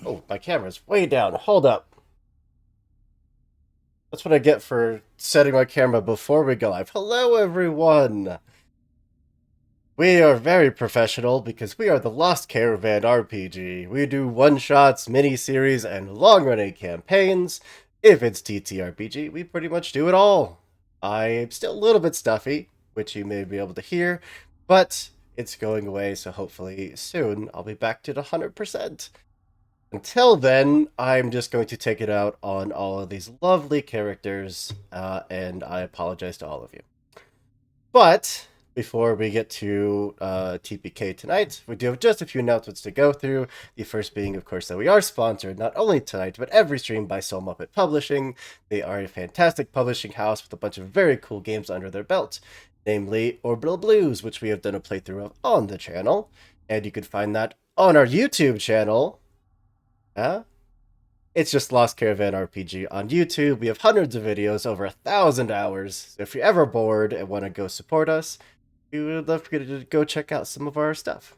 Oh, my camera's way down. Hold up. That's what I get for setting my camera before we go live. Hello, everyone! We are very professional because we are the Lost Caravan RPG. We do one-shots, mini-series, and long-running campaigns. If it's TTRPG, we pretty much do it all. I'm still a little bit stuffy, which you may be able to hear, but it's going away, so hopefully soon I'll be back to the 100%. Until then, I'm just going to take it out on all of these lovely characters, and I apologize to all of you. But before we get to TPK tonight, we do have just a few announcements to go through. The first being, of course, that we are sponsored not only tonight, but every stream by Soul Muppet Publishing. They are a fantastic publishing house with a bunch of very cool games under their belt, namely Orbital Blues, which we have done a playthrough of on the channel, and you can find that on our YouTube channel. It's just Lost Caravan RPG on YouTube. We have hundreds of videos, over 1,000 hours. So if you're ever bored and want to go support us, we would love for you to go check out some of our stuff.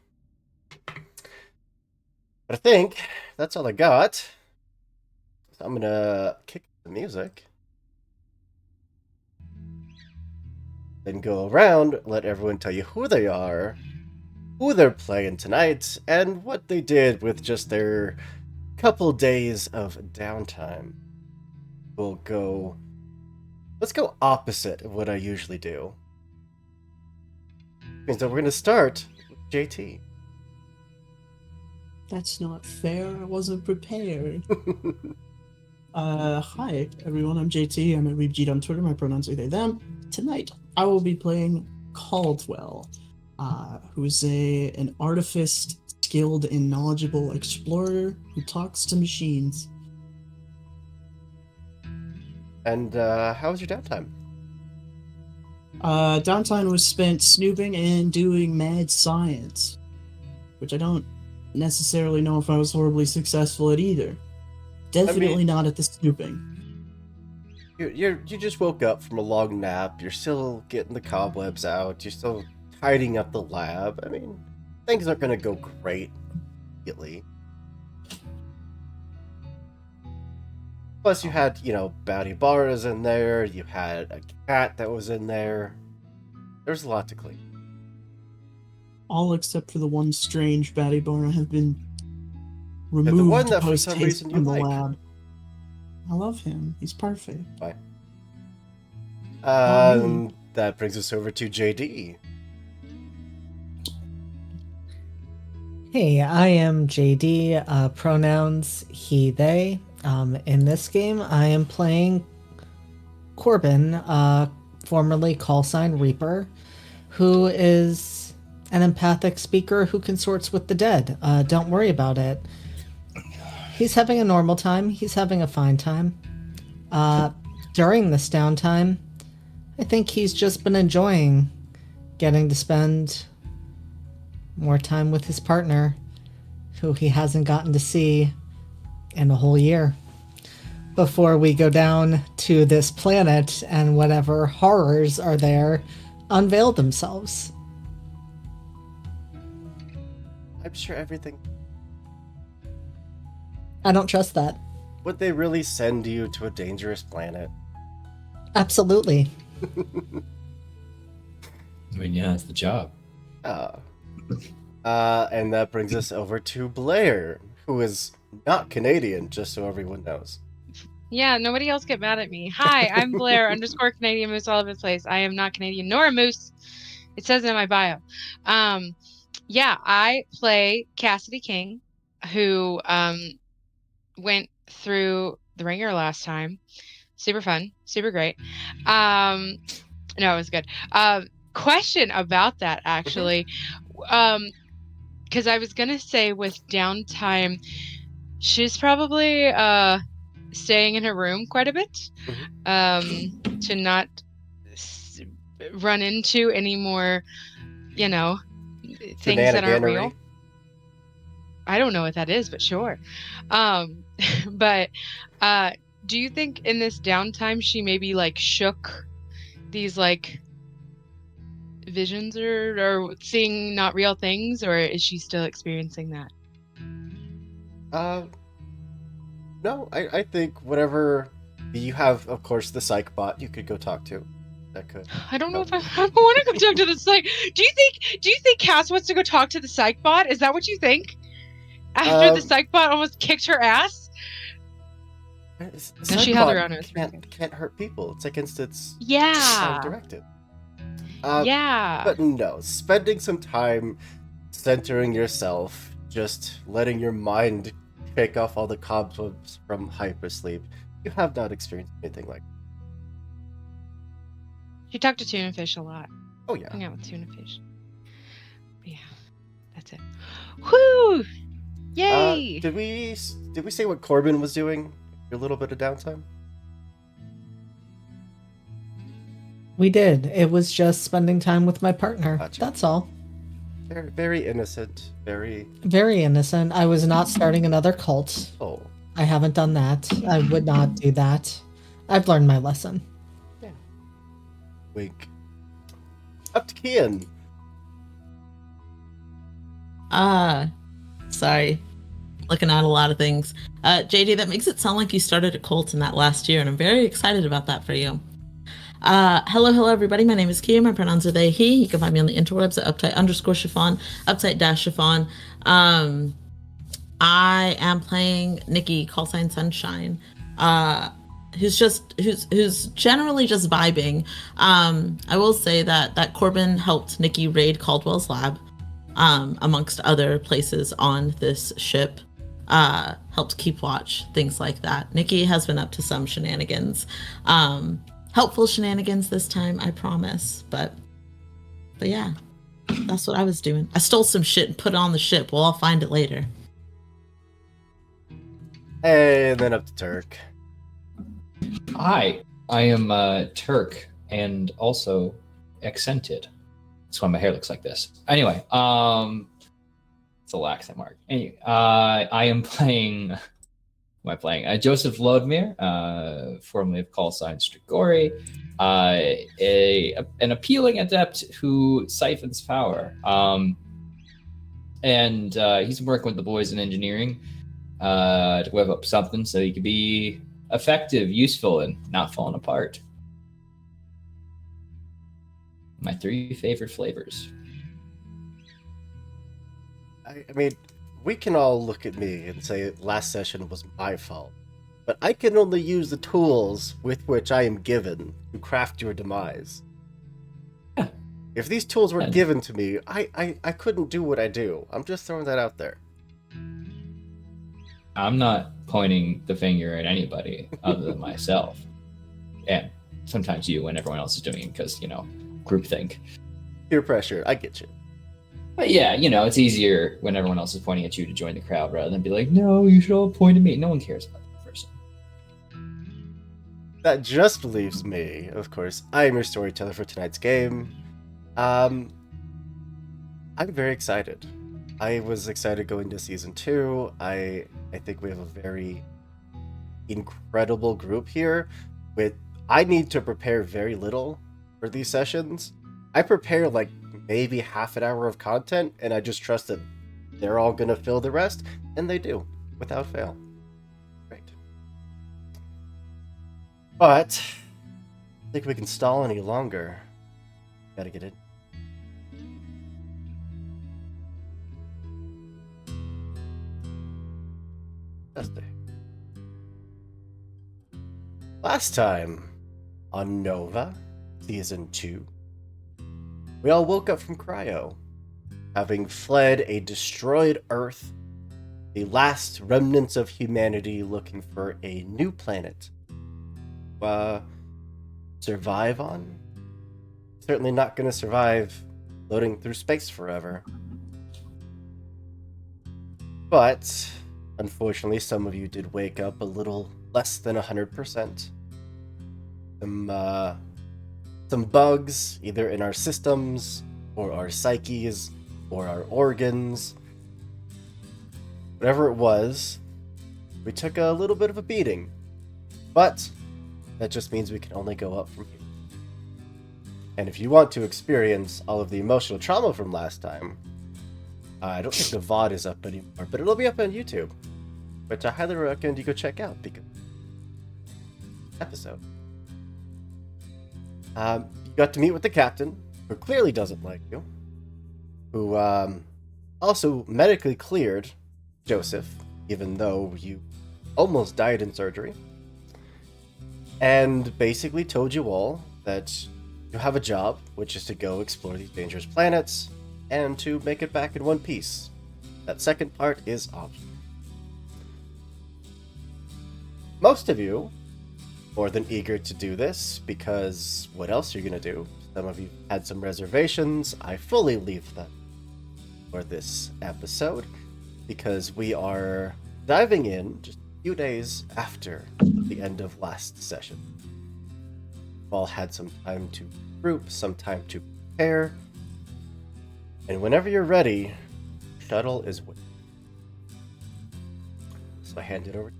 But I think that's all I got. So I'm gonna kick the music. Then go around, let everyone tell you who they are, who they're playing tonight, and what they did with just their couple days of downtime. Let's go opposite of what I usually do. Means that we're gonna start with JT. That's not fair. I wasn't prepared. Hi everyone, I'm JT. I'm at WeebGeet on Twitter. My pronouns are they, them. Tonight, I will be playing Caldwell, who's an artifice skilled and knowledgeable explorer who talks to machines. And how was your downtime? Downtime was spent snooping and doing mad science, which I don't necessarily know if I was horribly successful at either. Definitely not at the snooping. You just woke up from a long nap. You're still getting the cobwebs out. You're still tidying up the lab. I mean, things aren't going to go great immediately. Plus, you had, Batty Barras in there. You had a cat that was in there. There's a lot to clean. All except for the one strange Batty Barra have been removed. The one that for some reason you like. Lab. I love him. He's perfect. Bye. That brings us over to JD. Hey, I am JD, pronouns he, they. In this game, I am playing Corbin, formerly callsign Reaper, who is an empathic speaker who consorts with the dead. Don't worry about it. He's having a normal time. He's having a fine time. During this downtime, I think he's just been enjoying getting to spend more time with his partner, who he hasn't gotten to see in a whole year, before we go down to this planet and whatever horrors are there unveil themselves. I'm sure everything... I don't trust that. Would they really send you to a dangerous planet? Absolutely. I mean, yeah, it's the job. And that brings us over to Blair, who is not Canadian, just so everyone knows. Yeah, nobody else get mad at me. Hi, I'm Blair _ Canadian Moose all over the place. I am not Canadian nor a moose. It says in my bio. Yeah, I play Cassidy King, who went through the ringer last time. Super fun, super great. No, it was good. Question about that, actually. Because I was gonna say with downtime, she's probably staying in her room quite a bit, to not run into any more, things that aren't real. I don't know what that is, but sure. But do you think in this downtime she maybe shook these visions or seeing not real things, or is she still experiencing that? No, I think whatever you have, of course, the psych bot you could go talk to. That could. I don't know if I want to go talk to the psych. Do you think Cass wants to go talk to the psych bot? Is that what you think? After the psych bot almost kicked her ass? Psych she held bot her own. can't hurt people. It's against its Yeah. directive. Yeah. But no, spending some time centering yourself, just letting your mind shake off all the cobwebs from hypersleep, you have not experienced anything like that. She talked to tuna fish a lot. Oh yeah. Hung out with tuna fish. But yeah, that's it. Woo! Yay! Did we say what Corbin was doing? A little bit of downtime? We did. It was just spending time with my partner. Gotcha. That's all. Very, very innocent. Very innocent. I was not starting another cult. Oh. I haven't done that. I would not do that. I've learned my lesson. Yeah. Wink. Up to Kian. Sorry. Looking at a lot of things. JD, that makes it sound like you started a cult in that last year, and I'm very excited about that for you. Hello, everybody. My name is Kia. My pronouns are they, he. You can find me on the interwebs at uptight_chiffon, uptight-chiffon. I am playing Nikki, callsign Sunshine, who's generally just vibing. I will say that Corbin helped Nikki raid Caldwell's lab, amongst other places on this ship. Helped keep watch, things like that. Nikki has been up to some shenanigans. Helpful shenanigans this time, I promise. But yeah, that's what I was doing. I stole some shit and put it on the ship. Well, I'll find it later. And then up to Turk. Hi, I am Turk and also accented. That's why my hair looks like this. Anyway, it's a little accent mark. Anyway, I am playing. Who am I playing? Joseph Lodmir, formerly of call sign Strigori, an appealing adept who siphons power. And he's working with the boys in engineering to whip up something so he could be effective, useful, and not falling apart. My 3 favorite flavors. I mean, we can all look at me and say last session was my fault, but I can only use the tools with which I am given to craft your demise. Yeah. If these tools were given to me, I couldn't do what I do. I'm just throwing that out there. I'm not pointing the finger at anybody other than myself. And sometimes you when everyone else is doing it because, groupthink. Peer pressure, I get you. But yeah, it's easier when everyone else is pointing at you to join the crowd rather than be like, no, you should all point at me. No one cares about that person. That just leaves me, of course. I am your storyteller for tonight's game. I'm very excited. I was excited going to Season 2. I think we have a very incredible group here. I need to prepare very little for these sessions. I prepare like maybe half an hour of content, and I just trust that they're all gonna fill the rest, and they do, without fail. Great. But I think we can stall any longer. Gotta get it. Last time on Nova, Season 2, we all woke up from cryo, having fled a destroyed Earth, the last remnants of humanity looking for a new planet to survive on. Certainly not going to survive floating through space forever. But unfortunately, some of you did wake up a little less than 100%. Some bugs, either in our systems, or our psyches, or our organs. Whatever it was, we took a little bit of a beating. But that just means we can only go up from here. And if you want to experience all of the emotional trauma from last time, I don't think the VOD is up anymore, but it'll be up on YouTube. which I highly recommend you go check out because episode. You got to meet with the captain, who clearly doesn't like you, who also medically cleared Joseph, even though you almost died in surgery, and basically told you all that you have a job, which is to go explore these dangerous planets and to make it back in one piece. That second part is optional. Most of you more than eager to do this, because what else are you going to do? Some of you had some reservations. I fully leave that for this episode, because we are diving in just a few days after the end of last session. We've all had some time to group, some time to prepare, and whenever you're ready, shuttle is waiting. So I hand it over to you.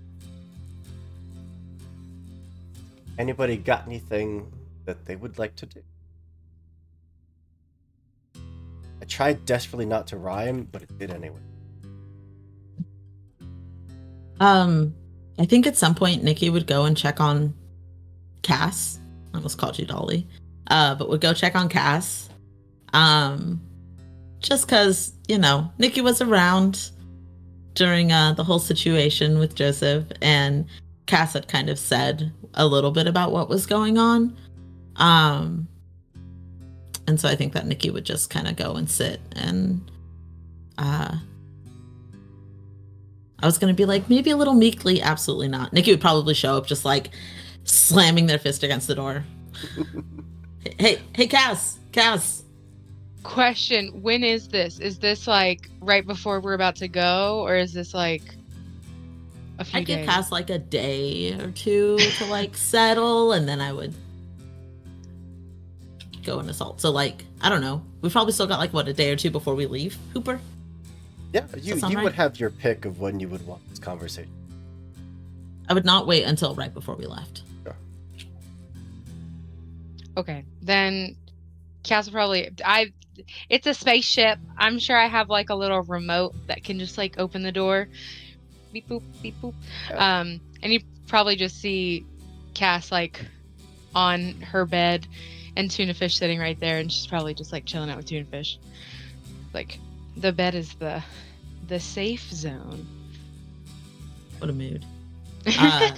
Anybody got anything that they would like to do? I tried desperately not to rhyme, but it did anyway. I think at some point Nikki would go and check on Cass. I almost called you Dolly. But would go check on Cass. Just because, Nikki was around during the whole situation with Joseph, and Cass had kind of said a little bit about what was going on. And so I think that Nikki would just kind of go and sit, and I was going to be like, maybe a little meekly. Absolutely not. Nikki would probably show up just like slamming their fist against the door. Hey, Cass. Question, when is this? Is this like right before we're about to go, or is this like a few I'd give days? Cass like a day or two to like settle, and then I would go and assault. So like, I don't know. We've probably still got like, what, a day or two before we leave, Hooper? Yeah, you right? would have your pick of when you would want this conversation. I would not wait until right before we left. Sure. Okay, then Cass will probably. It's a spaceship. I'm sure I have like a little remote that can just like open the door. Beep boop, beep boop. Yeah. And you probably just see Cass like on her bed, and Tuna Fish sitting right there, and she's probably just like chilling out with Tuna Fish. Like, the bed is the safe zone. What a mood. I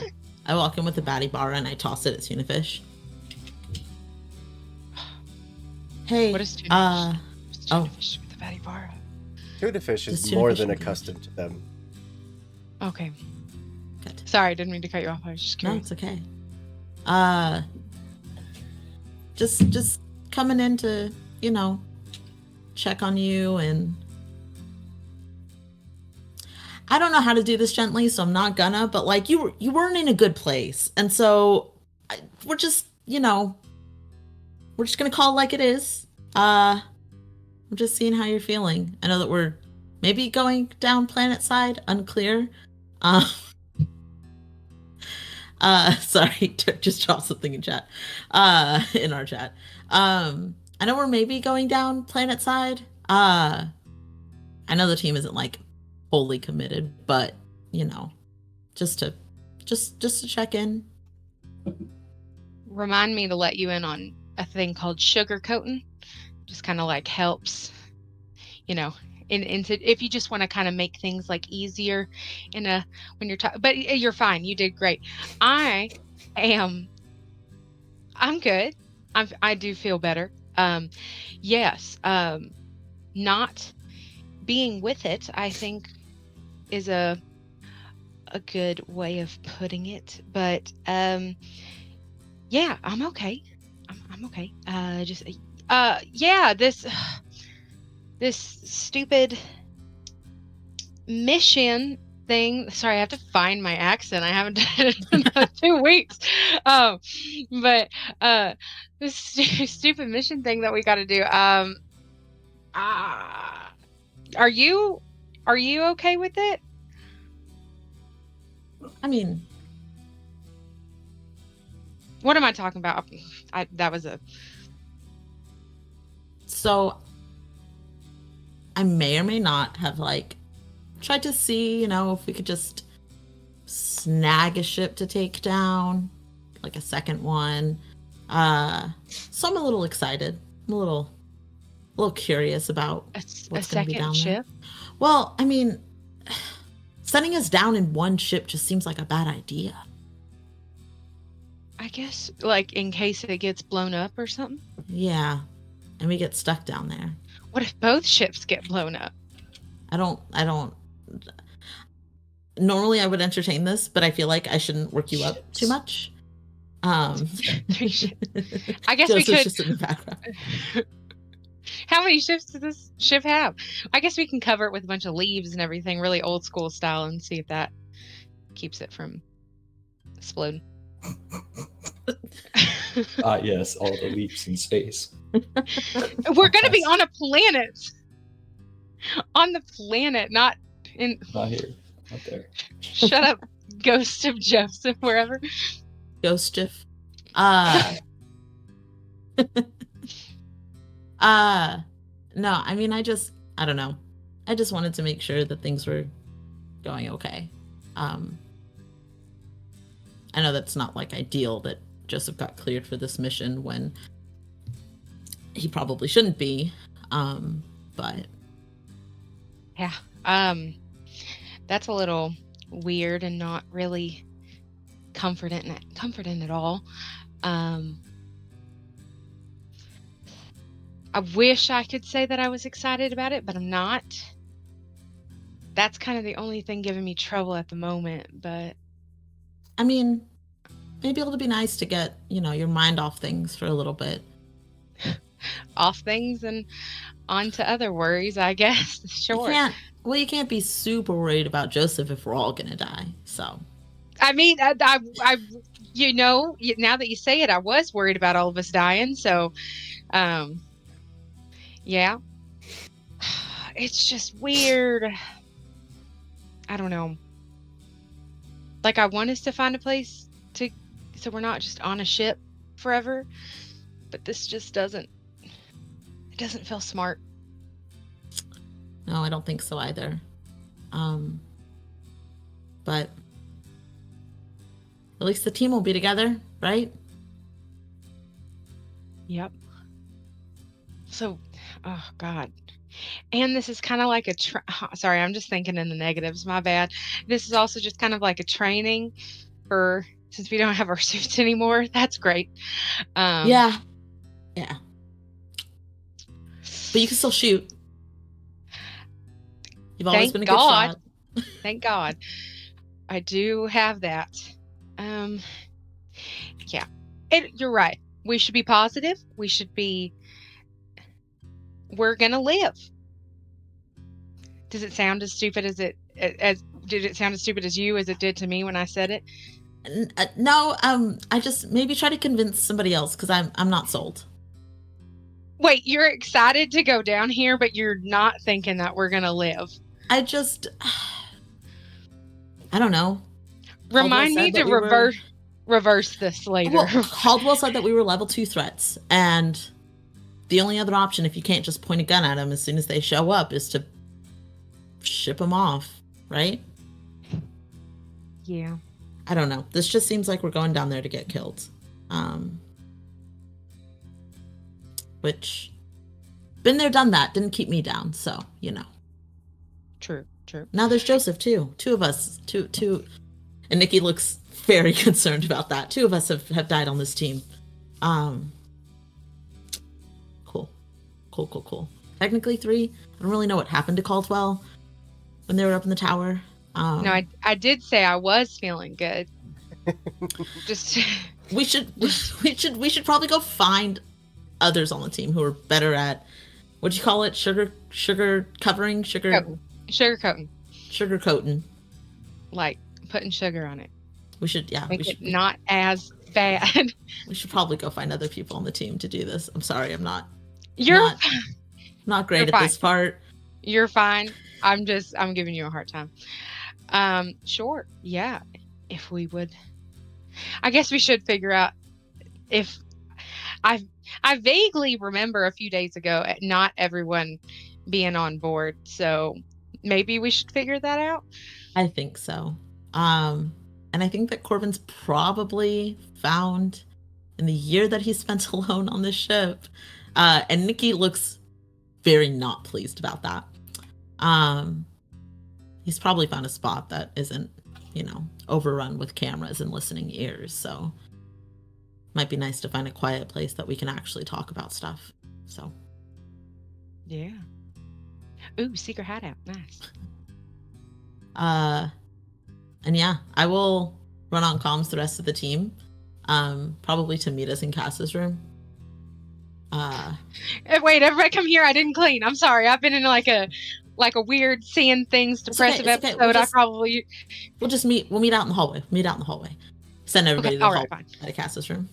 walk in with the baddie bar and I toss it at Tuna Fish. Hey, What is Tuna Fish with the fatty bar? Tuna fish is Just tuna more fish than and accustomed to them. Okay. Good. Sorry, I didn't mean to cut you off. I was just No, curious. it's okay. Just coming in to, check on you, and I don't know how to do this gently, so I'm not gonna, but like you weren't in a good place. And so we're just gonna call it like it is. I'm just seeing how you're feeling. I know that we're maybe going down planet side, unclear. Sorry, just dropped something in chat. In our chat. I know we're maybe going down planet side. I know the team isn't like wholly committed, but just to check in. Remind me to let you in on a thing called sugar coating. Just kind of like helps, if you just want to kind of make things like easier when you're talking. But you're fine. You did great. I'm good. I do feel better. Yes. Not being with it, I think, is a good way of putting it. But yeah, I'm okay. I'm okay. This stupid mission thing. Sorry, I have to find my accent. I haven't done it in 2 weeks. But this stupid mission thing that we got to do. Are you okay with it? I mean, What am I talking about? So I may or may not have like tried to see, if we could just snag a ship to take down, like a second one. So I'm a little excited. I'm a little curious about A what's going to be second down ship? there. Well, I mean, sending us down in one ship just seems like a bad idea. I guess, like, in case it gets blown up or something? Yeah, and we get stuck down there. What if both ships get blown up? I don't. Normally, I would entertain this, but I feel like I shouldn't work you up too much. I guess we Joseph's could. just in the background. How many ships does this ship have? I guess we can cover it with a bunch of leaves and everything, really old school style, and see if that keeps it from exploding. Yes, all the leaps in space. We're gonna be on a planet. On the planet, not in. Not here, not there. Shut up, ghost of Joseph, wherever. Ghost Jiff. No, I mean, I don't know. I just wanted to make sure that things were going okay. I know that's not like ideal that Joseph got cleared for this mission when he probably shouldn't be. But Yeah. That's a little weird and not really comforting at all. I wish I could say that I was excited about it, but I'm not. That's kind of the only thing giving me trouble at the moment, but I mean, maybe it'll be nice to get, your mind off things for a little bit. off things and on to other worries, I guess. Sure. You can't be super worried about Joseph if we're all gonna die. So, I mean, I now that you say it, I was worried about all of us dying. So, yeah, it's just weird. I don't know. Like, I want us to find a place so we're not just on a ship forever, but this just doesn't feel smart. No, I don't think so either. But at least the team will be together, right? Yep. So, oh God. And this is kind of like sorry, I'm just thinking in the negatives, my bad. This is also just kind of like a training since we don't have our suits anymore. That's great. Yeah. But you can still shoot. You've always been a good shot. Thank God. I do have that. Yeah. You're right. We should be positive. We're gonna live. Does it sound as stupid as did it sound as stupid as you as it did to me when I said it? No, I just maybe try to convince somebody else because I'm not sold. Wait, you're excited to go down here, but you're not thinking that we're gonna live. I don't know. Remind me to reverse this later. Well, Caldwell said that we were level 2 threats, and the only other option, if you can't just point a gun at them as soon as they show up, is to ship them off, right? Yeah. I don't know. This just seems like we're going down there to get killed. Which, been there, done that. Didn't keep me down, so, True. Now there's Joseph, too. Two of us. Two. And Nikki looks very concerned about that. Two of us have died on this team. Cool. Technically 3. I don't really know what happened to Caldwell when they were up in the tower. No, I did say I was feeling good. Just we should probably go find others on the team who are better at, what do you call it? Sugar covering? Sugarcoating. Like putting sugar on it. We should, Make it not as bad. We should probably go find other people on the team to do this. I'm sorry, I'm not. You're not great at this part. You're fine. I'm giving you a hard time. Sure. Yeah. If we would, I guess we should figure out if I vaguely remember a few days ago not everyone being on board. So maybe we should figure that out. I think so. And I think that Corbin's probably found in the year that he spent alone on the ship. And Nikki looks very not pleased about that. He's probably found a spot that isn't, overrun with cameras and listening ears. So might be nice to find a quiet place that we can actually talk about stuff. So. Yeah. Ooh, secret hideout. Nice. And yeah, I will run on comms the rest of the team. Probably to meet us in Cass's room. Wait, everybody come here. I didn't clean. I'm sorry. I've been in like a weird seeing things depressive episode. We'll meet out in the hallway. Send everybody to the hallway at Cass's room.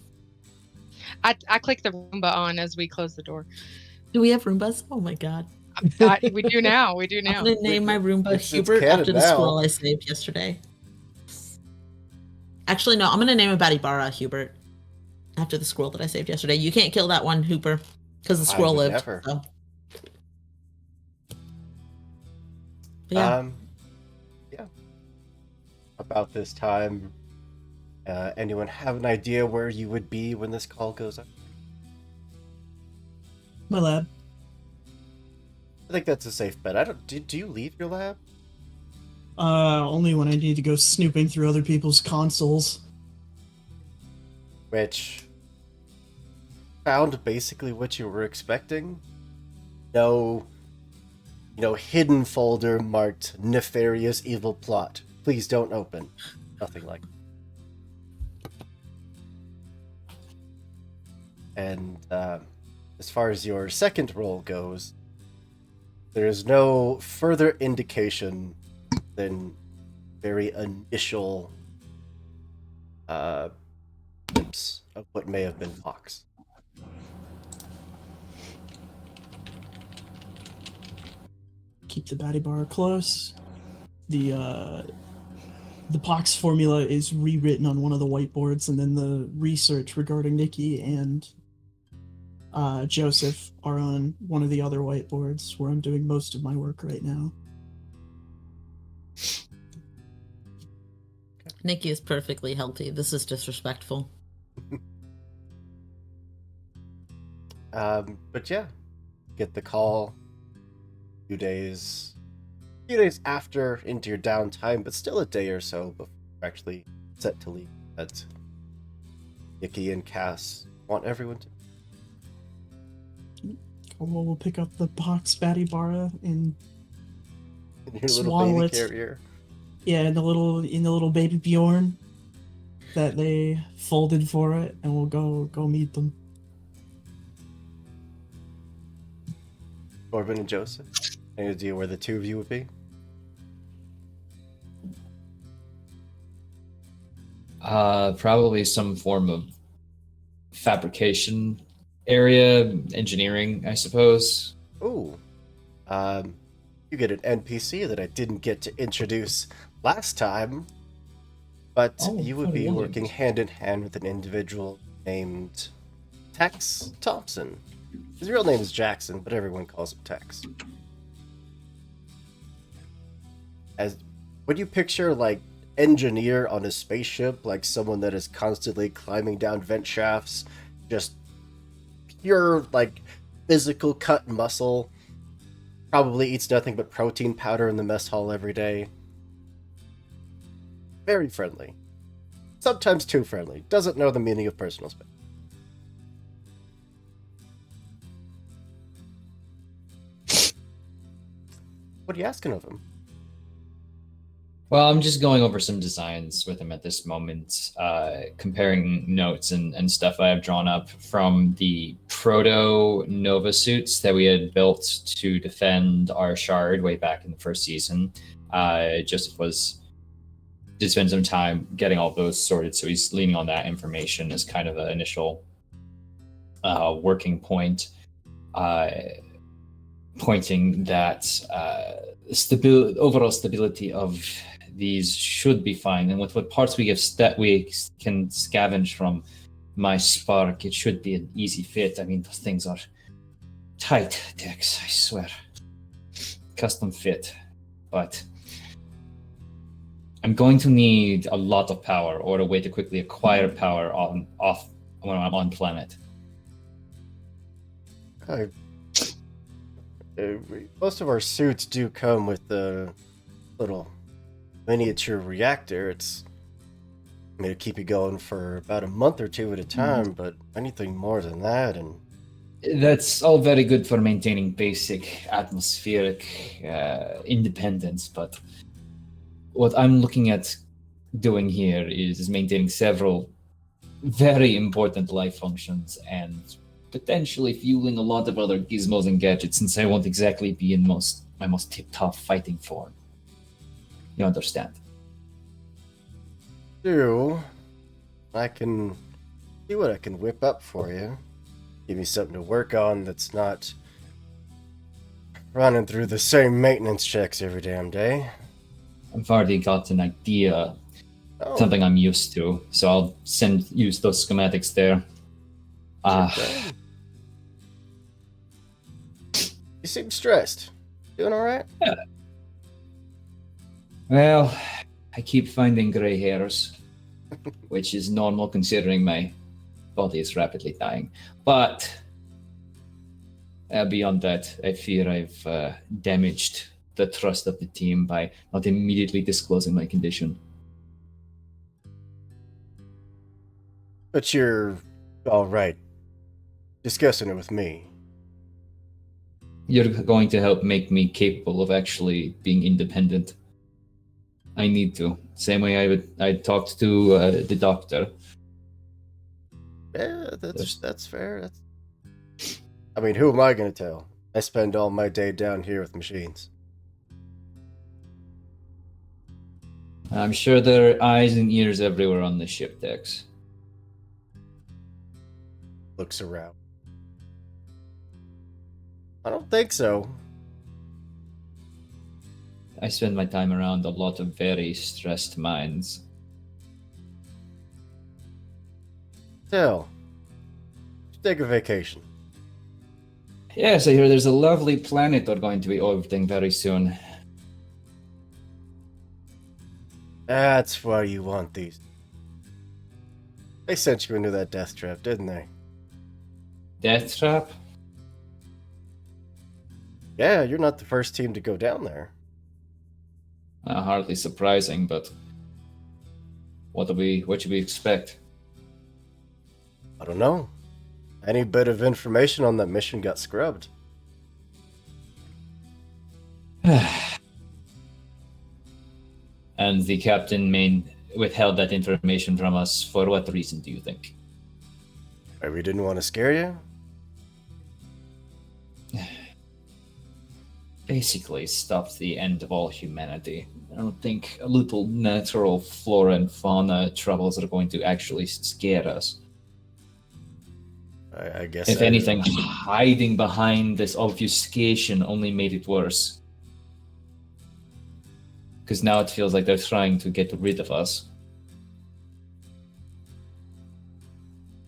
I click the Roomba on as we close the door. Do we have Roombas? Oh my god. We do now. I'm gonna name my Roomba Hubert after the squirrel I saved yesterday. Actually, no, I'm gonna name a Batibara Hubert after the squirrel that I saved yesterday. You can't kill that one, Hooper, because the squirrel lived. Never. So. Yeah. Yeah. About this time, anyone have an idea where you would be when this call goes up? My lab. I think that's a safe bet. Do you leave your lab? Only when I need to go snooping through other people's consoles. Which found basically what you were expecting. No, hidden folder marked nefarious evil plot. Please don't open. Nothing like that. And as far as your second role goes, there is no further indication than very initial glimpse of what may have been Fox. Keep the Batibara close. The Pox formula is rewritten on one of the whiteboards, and then the research regarding Nikki and Joseph are on one of the other whiteboards where I'm doing most of my work right now. Nikki is perfectly healthy. This is disrespectful. But yeah, get the call a few days after into your downtime, but still a day or so before you're actually set to leave. That Nikki and Cass want everyone to. Well, we'll pick up the Pox Batibara in your little baby carrier. Yeah, in the little baby Bjorn that they folded for it, and we'll go meet them. Corbin and Joseph, any idea where the two of you would be? Probably some form of fabrication area, engineering, I suppose. Ooh. You get an NPC that I didn't get to introduce last time, but you would be working hand in hand with an individual named Tex Thompson. His real name is Jackson, but everyone calls him Tex. When you picture, like, engineer on a spaceship, like someone that is constantly climbing down vent shafts, just pure, like, physical cut muscle, probably eats nothing but protein powder in the mess hall every day. Very friendly. Sometimes too friendly. Doesn't know the meaning of personal space. What are you asking of him? Well, I'm just going over some designs with him at this moment, comparing notes and stuff I have drawn up from the proto-Nova suits that we had built to defend our shard way back in the first season. Joseph did spend some time getting all those sorted, so he's leaning on that information as kind of an initial working point, pointing that overall stability of these should be fine, and with what parts we can scavenge from my spark, it should be an easy fit. I mean, those things are tight, Dex, I swear. Custom fit, but I'm going to need a lot of power or a way to quickly acquire power when I'm on planet. Most of our suits do come with the little miniature reactor. It's to keep you going for about a month or two at a time, but anything more than that, and That's all very good for maintaining basic atmospheric independence, but what I'm looking at doing here is maintaining several very important life functions and potentially fueling a lot of other gizmos and gadgets, since I won't exactly be in my most tip-top fighting form. You understand? I can see what I can whip up for you. Give me something to work on that's not running through the same maintenance checks every damn day. I've already got an idea, Oh, something I'm used to, so I'll use those schematics there. okay. You seem stressed. Doing all right? Well, I keep finding gray hairs, which is normal considering my body is rapidly dying. But beyond that, I fear I've damaged the trust of the team by not immediately disclosing my condition. But you're all right. Discussing it with me. You're going to help make me capable of actually being independent. I need to. Same way I talked to the doctor. Yeah, that's fair. I mean, who am I going to tell? I spend all my day down here with machines. I'm sure there are eyes and ears everywhere on the ship decks. Looks around. I don't think so. I spend my time around a lot of very stressed minds. Still, take a vacation. Yes, I hear there's a lovely planet we're going to be orbiting very soon. That's why you want these. They sent you into that death trap, didn't they? Death trap? Yeah, you're not the first team to go down there. Hardly surprising, but what should we expect? I don't know. Any bit of information on that mission got scrubbed. And the captain withheld that information from us for what reason, do you think? Or we didn't want to scare you? Basically stopped the end of all humanity. I don't think a little natural flora and fauna troubles are going to actually scare us. I guess. If anything, hiding behind this obfuscation only made it worse. Because now it feels like they're trying to get rid of us.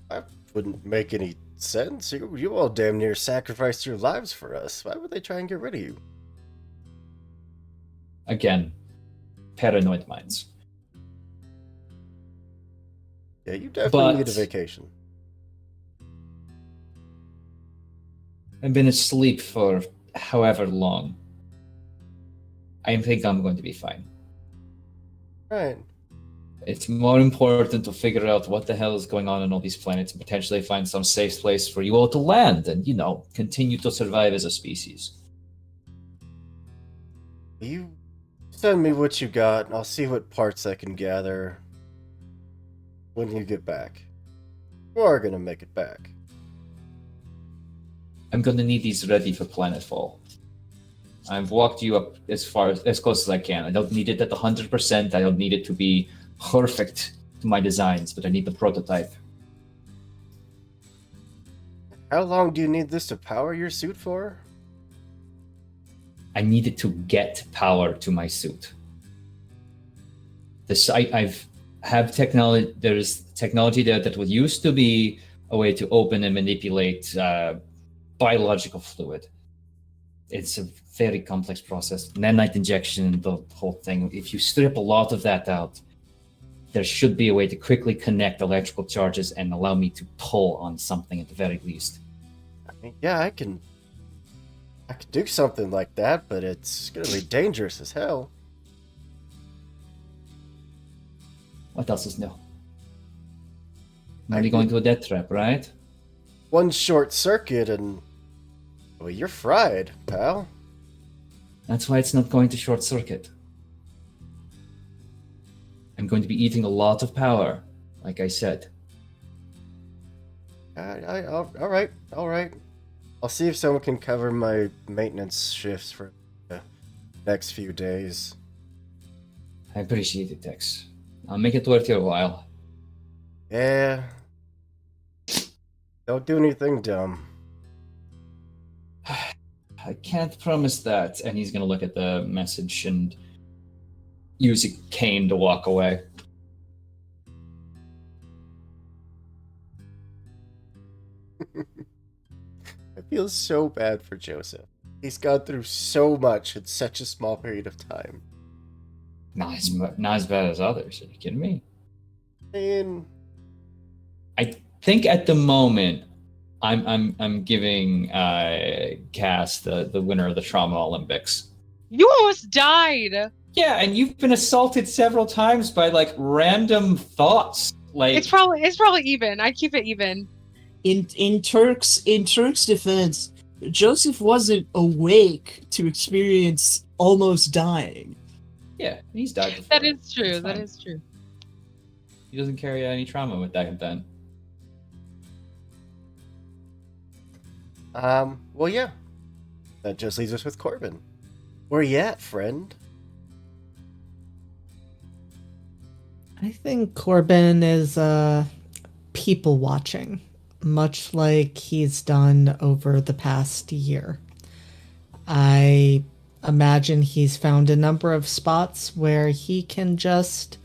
That wouldn't make any sense. You all damn near sacrificed your lives for us. Why would they try and get rid of you? Again, paranoid minds. Yeah, you definitely need a But- vacation. I've been asleep for however long. I think I'm going to be fine. Right. It's more important to figure out what the hell is going on all these planets and potentially find some safe place for you all to land and, continue to survive as a species. You send me what you got, and I'll see what parts I can gather when you get back. You are gonna make it back. I'm gonna need these ready for planetfall. I've walked you up as close as I can. I don't need it at 100%. I don't need it to be perfect to my designs, but I need the prototype. How long do you need this to power your suit for? I needed to get power to my suit. Have technology. There's technology there that used to be a way to open and manipulate biological fluid. It's a very complex process. Nanite injection, the whole thing. If you strip a lot of that out, there should be a way to quickly connect electrical charges and allow me to pull on something at the very least. I mean, yeah, I can do something like that, but it's gonna be dangerous as hell. What else is new? Maybe going to a death trap, right? One short circuit and, well, you're fried, pal. That's why it's not going to short circuit. I'm going to be eating a lot of power, like I said. All right. I'll see if someone can cover my maintenance shifts for the next few days. I appreciate it, Tex. I'll make it worth your while. Yeah. Don't do anything dumb. I can't promise that. And he's going to look at the message and use a cane to walk away. I feel so bad for Joseph. He's gone through so much in such a small period of time. Not as bad as others. Are you kidding me? I mean, I think at the moment, I'm giving Cass the winner of the Trauma Olympics. You almost died. Yeah, and you've been assaulted several times by like random thoughts. Like It's probably even. I keep it even. In Turk's defense, Joseph wasn't awake to experience almost dying. yeah, he's died before. That is true. It's That fine. is true. He doesn't carry any trauma with that then. well, yeah. That just leaves us with Corbin. Where you at, friend? I think Corbin is people watching, much like he's done over the past year. I imagine he's found a number of spots where he can just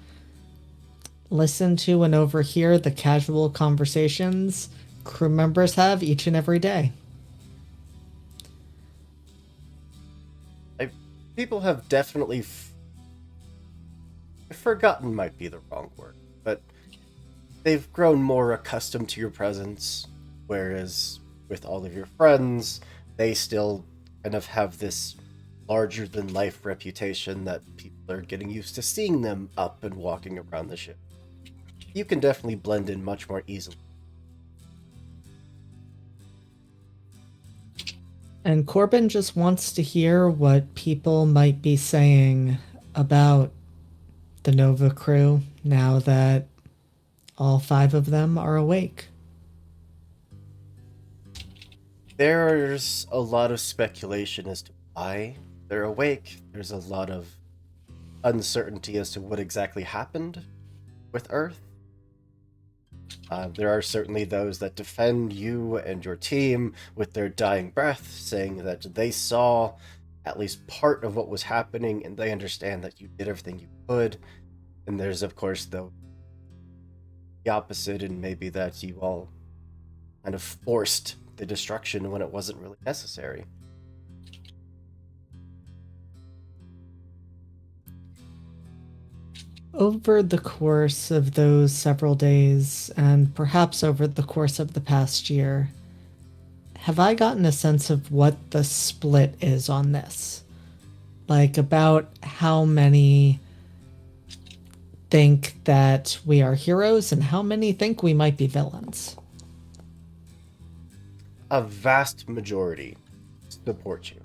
listen to and overhear the casual conversations crew members have each and every day. People have definitely forgotten might be the wrong word, but they've grown more accustomed to your presence, whereas with all of your friends, they still kind of have this larger than life reputation that people are getting used to seeing them up and walking around the ship. You can definitely blend in much more easily. And Corbin just wants to hear what people might be saying about the Nova crew now that all 5 of them are awake. There's a lot of speculation as to why they're awake. There's a lot of uncertainty as to what exactly happened with Earth. There are certainly those that defend you and your team with their dying breath, saying that they saw at least part of what was happening and they understand that you did everything you could. And there's, of course, the opposite, and maybe that you all kind of forced the destruction when it wasn't really necessary. Over the course of those several days, and perhaps over the course of the past year, have I gotten a sense of what the split is on this? Like, about how many think that we are heroes and how many think we might be villains? A vast majority support you.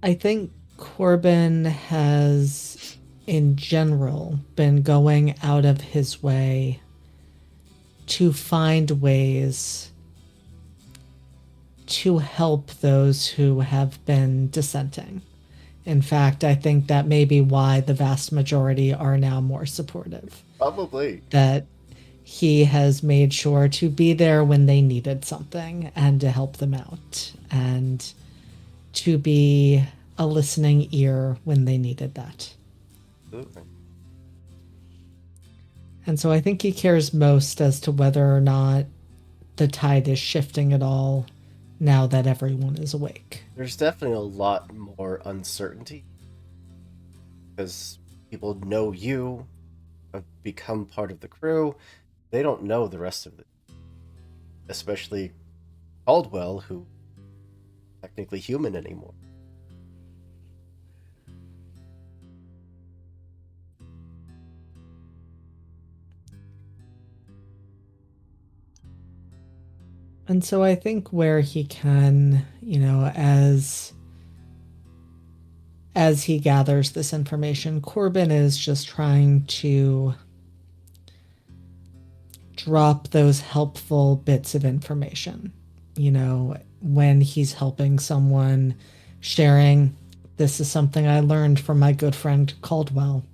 I think Corbin has, in general, been going out of his way to find ways to help those who have been dissenting. In fact, I think that may be why the vast majority are now more supportive. Probably. That he has made sure to be there when they needed something and to help them out, and to be a listening ear when they needed that. Absolutely. And so I think he cares most as to whether or not the tide is shifting at all now that everyone is awake. There's definitely a lot more uncertainty because people know you have become part of the crew. They don't know the rest of it, especially Caldwell, who technically human anymore. And so I think where he can, as he gathers this information, Corbin is just trying to drop those helpful bits of information. When he's helping someone, sharing, this is something I learned from my good friend Caldwell.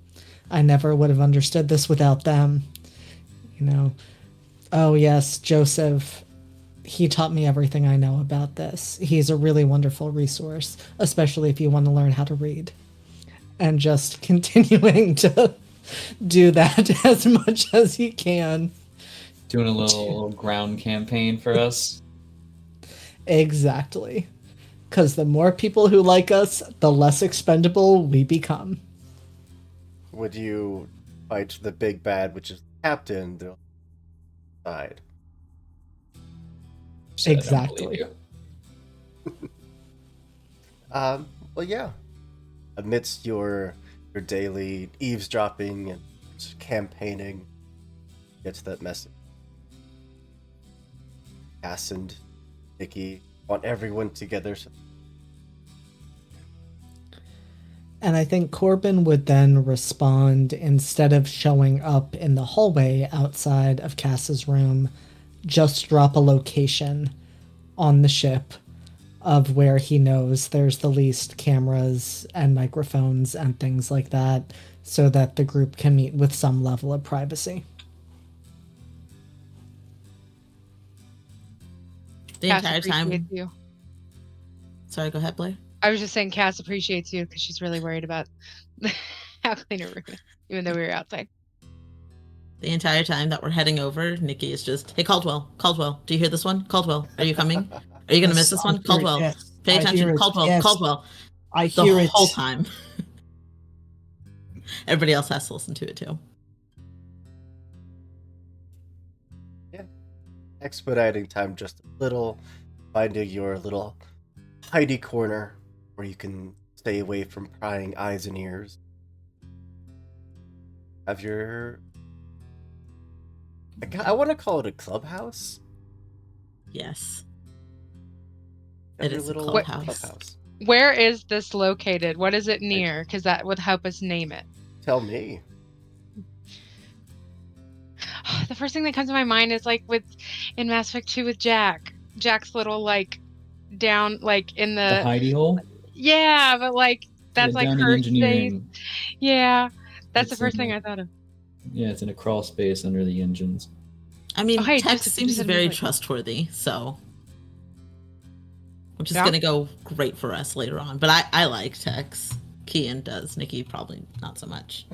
I never would have understood this without them. Oh yes, Joseph, he taught me everything I know about this. He's a really wonderful resource, especially if you want to learn how to read. And just continuing to do that as much as he can. Doing a little ground campaign for us. Exactly. Because the more people who like us, the less expendable we become. Would you fight the big bad, which is the captain, the side? So I don't Exactly. believe you. Well, yeah. Amidst your daily eavesdropping and campaigning, get to that message. Cass and Nikki want everyone together. And I think Corbin would then respond, instead of showing up in the hallway outside of Cass's room, just drop a location on the ship of where he knows there's the least cameras and microphones and things like that, so that the group can meet with some level of privacy. The Cass entire time. appreciates you. Sorry, go ahead, Blair. I was just saying Cass appreciates you because she's really worried about how clean her room is, even though we were outside. The entire time that we're heading over, Nikki is just, hey, Caldwell, do you hear this one? Caldwell, are you coming? Are you going to miss this one? Caldwell, pay attention. Caldwell. I The hear it. whole time. Everybody else has to listen to it too. Yeah. Expediting time just a little, finding your little hidey corner where you can stay away from prying eyes and ears. Have your... I want to call it a clubhouse. Yes. Have It your is a little clubhouse. Where is this located? What is it near? Because that would help us name it. Tell me. The first thing that comes to my mind is like in Mass Effect 2 with Jack. Jack's little down in The hidey hole? Yeah, but that's down in her engineering. space. Yeah. That's the It's first in thing the- I thought of. Yeah, it's in a crawl space under the engines. I mean, Oh, hey, Tex just seems said very movement. trustworthy, so which is Yeah. going to go great for us later on. But I like Tex. Kian does. Nikki probably not so much.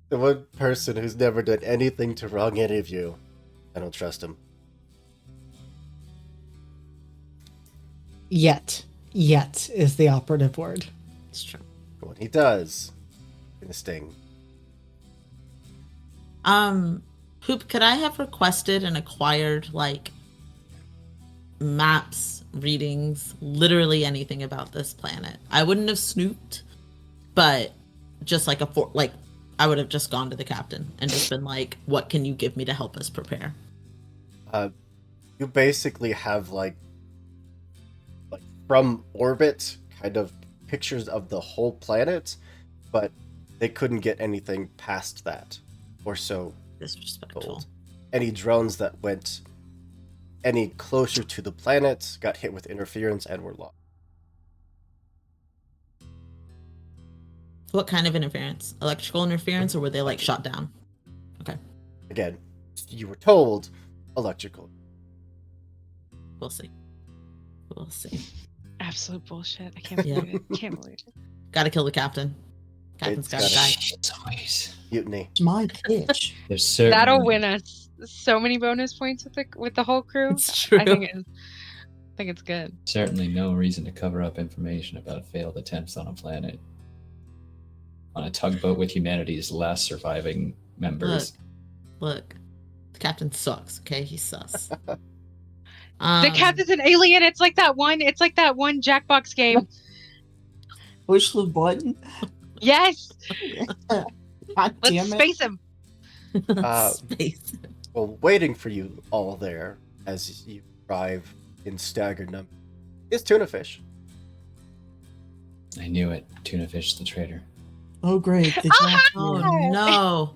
The one person who's never done anything to wrong any of you. I don't trust him. Yet is the operative word. It's true. But when he does, it's gonna sting. Poop, could I have requested and acquired maps, readings, literally anything about this planet? I wouldn't have snooped, but just I would have just gone to the captain and just been like, what can you give me to help us prepare? You basically have like from orbit kind of pictures of the whole planet, but they couldn't get anything past that, or so Disrespectful. told. Any drones that went any closer to the planet got hit with interference and were lost. What kind of interference? Electrical interference, or were they shot down? Okay. Again, you were told electrical. We'll see. We'll see. Absolute bullshit. I can't Yeah. believe it. Can't believe it. Gotta kill the captain. Captain's It's gotta gotta- die. Jeez Louise. Mutiny. It's my pitch. There's certainly That'll win us so many bonus points with the whole crew. It's true. I think it's good. certainly no reason to cover up information about failed attempts on a planet. On a tugboat with humanity's last surviving members. Look, the captain sucks. Okay, he's sus. The captain's an alien. It's like that one. It's like that one Jackbox game. Push the button. Yes. God Let's damn it. space him. Space. Well, waiting for you all there as you arrive in staggered numbers is tuna fish. I knew it. Tuna fish the traitor. Oh, great. The Jack Oh here. no.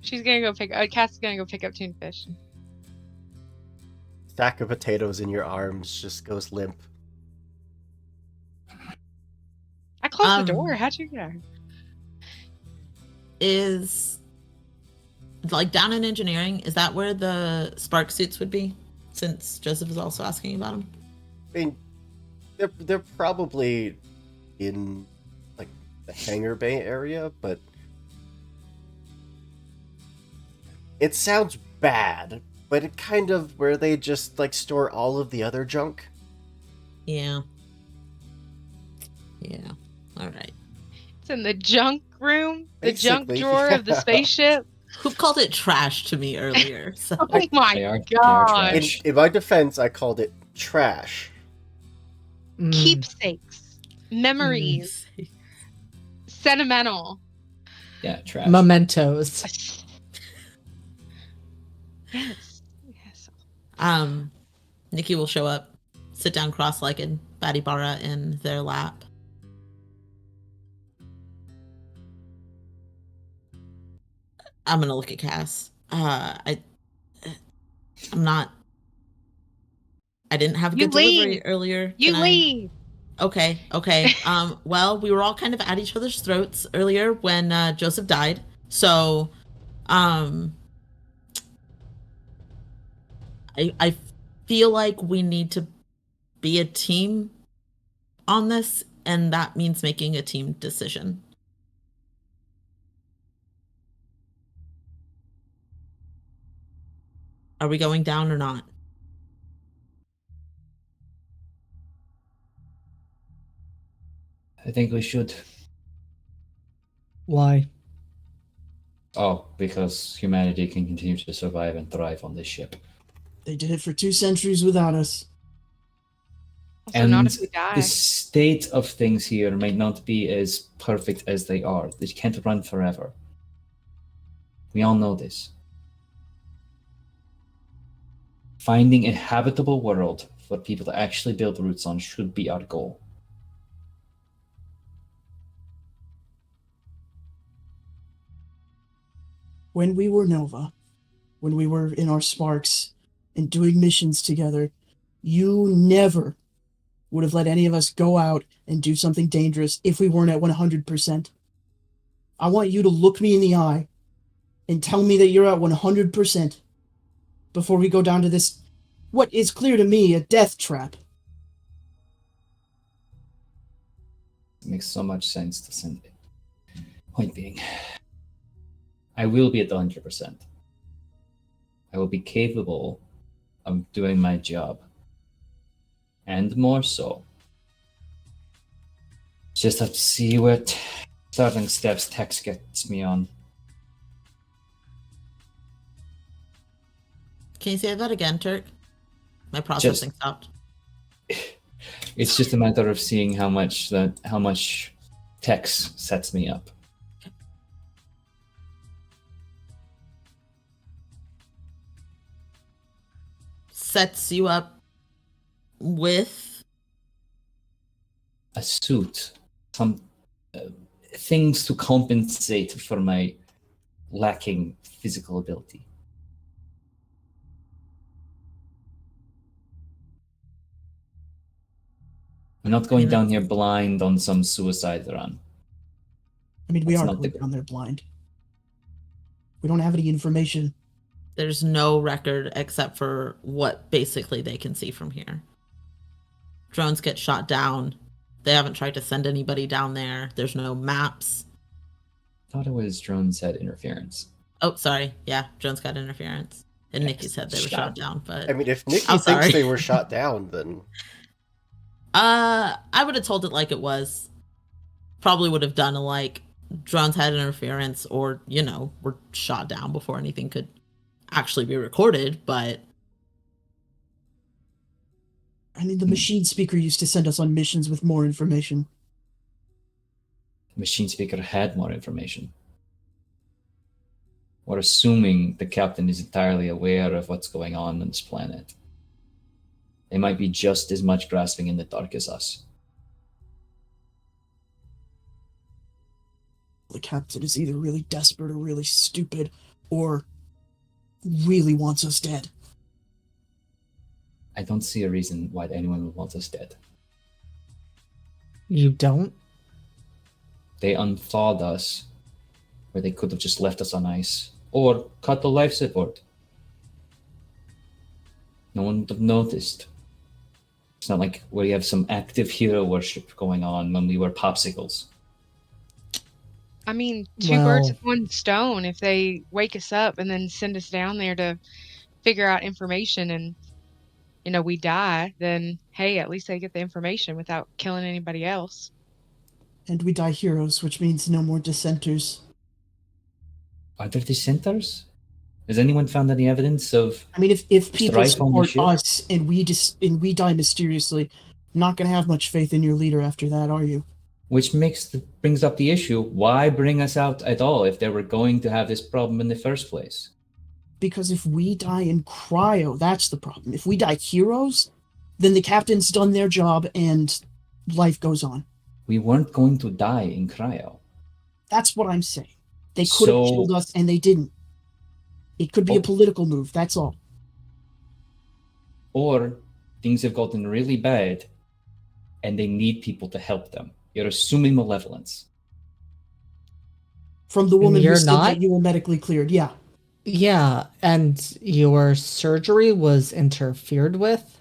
She's gonna go pick. Cass is gonna go pick up tuna fish. Stack of potatoes in your arms just goes limp. I closed the door. How'd you get out? Is like down in engineering, is that where the spark suits would be? Since Joseph is also asking about them. I mean, they're probably in like the hangar bay area, but it sounds bad. But it kind of where they just like store all of the other junk. Yeah. Yeah. All right. It's in the junk room, the junk Basically, drawer of the yeah. spaceship. Who called it trash to me earlier? So Oh my They are god! trash. In my defense, I called it trash. Mm. Keepsakes, memories, sentimental. Yeah, trash. Mementos. Yes, yes. Nikki will show up, sit down cross-legged, Batty Barra in their lap. I'm gonna look at Cass. I'm not. I didn't have a You good delivery leave. earlier. You Can I- leave. Okay. Well, we were all kind of at each other's throats earlier when Joseph died. So, I feel like we need to be a team on this, and that means making a team decision. Are we going down or not? I think we should. Why? Oh, because humanity can continue to survive and thrive on this ship. They did it for 2 centuries without us. Also, And not if we die. the state of things here may not be as perfect as they are. They can't run forever. We all know this. Finding a habitable world for people to actually build roots on should be our goal. When we were Nova, when we were in our sparks and doing missions together, you never would have let any of us go out and do something dangerous if we weren't at 100%. I want you to look me in the eye and tell me that you're at 100% before we go down to this, what is clear to me, a death trap. It makes so much sense to send it. Point being, I will be at the 100%. I will be capable of doing my job. And more so. Just have to see what starting steps Tex gets me on. Can you say that again, Turk? My processing stopped. It's just a matter of seeing how much Tex sets me up. Sets you up with A suit, some things to compensate for my lacking physical ability. I'm not going down here blind on some suicide run. I mean, we That's are not going the- down there blind. We don't have any information. there's no record except for what basically they can see from here. Drones get shot down. They haven't tried to send anybody down there. There's no maps. thought it was drones had interference. Oh, sorry. Yeah, Jones got interference. And Yeah, Nikki said they were stop. shot down, but I mean, if Nikki I'm thinks sorry. they were shot down, then I would have told it like it was. Probably would have done a like drones had interference or, were shot down before anything could actually be recorded, but I mean, the machine speaker used to send us on missions with more information. The machine speaker had more information. We're assuming the captain is entirely aware of what's going on this planet. They might be just as much grasping in the dark as us. The captain is either really desperate or really stupid, or really wants us dead. I don't see a reason why anyone would want us dead. You don't? They unthawed us, where they could have just left us on ice, or cut the life support. No one would have noticed. It's not like we have some active hero worship going on when we were popsicles. I mean, two birds with one stone. If they wake us up and then send us down there to figure out information and, we die, then, hey, at least they get the information without killing anybody else. And we die heroes, which means no more dissenters. Are there dissenters? Has anyone found any evidence of... I mean, if people strife on the support ship? us and we die mysteriously, not going to have much faith in your leader after that, are you? Which brings up the issue, why bring us out at all if they were going to have this problem in the first place? Because if we die in cryo, that's the problem. If we die heroes, then the captain's done their job and life goes on. We weren't going to die in cryo. That's what I'm saying. They could have killed us and they didn't. It could be a political move, that's all. Or things have gotten really bad and they need people to help them. You're assuming malevolence. From the woman who said not? that you were medically cleared, yeah. Yeah, and your surgery was interfered with?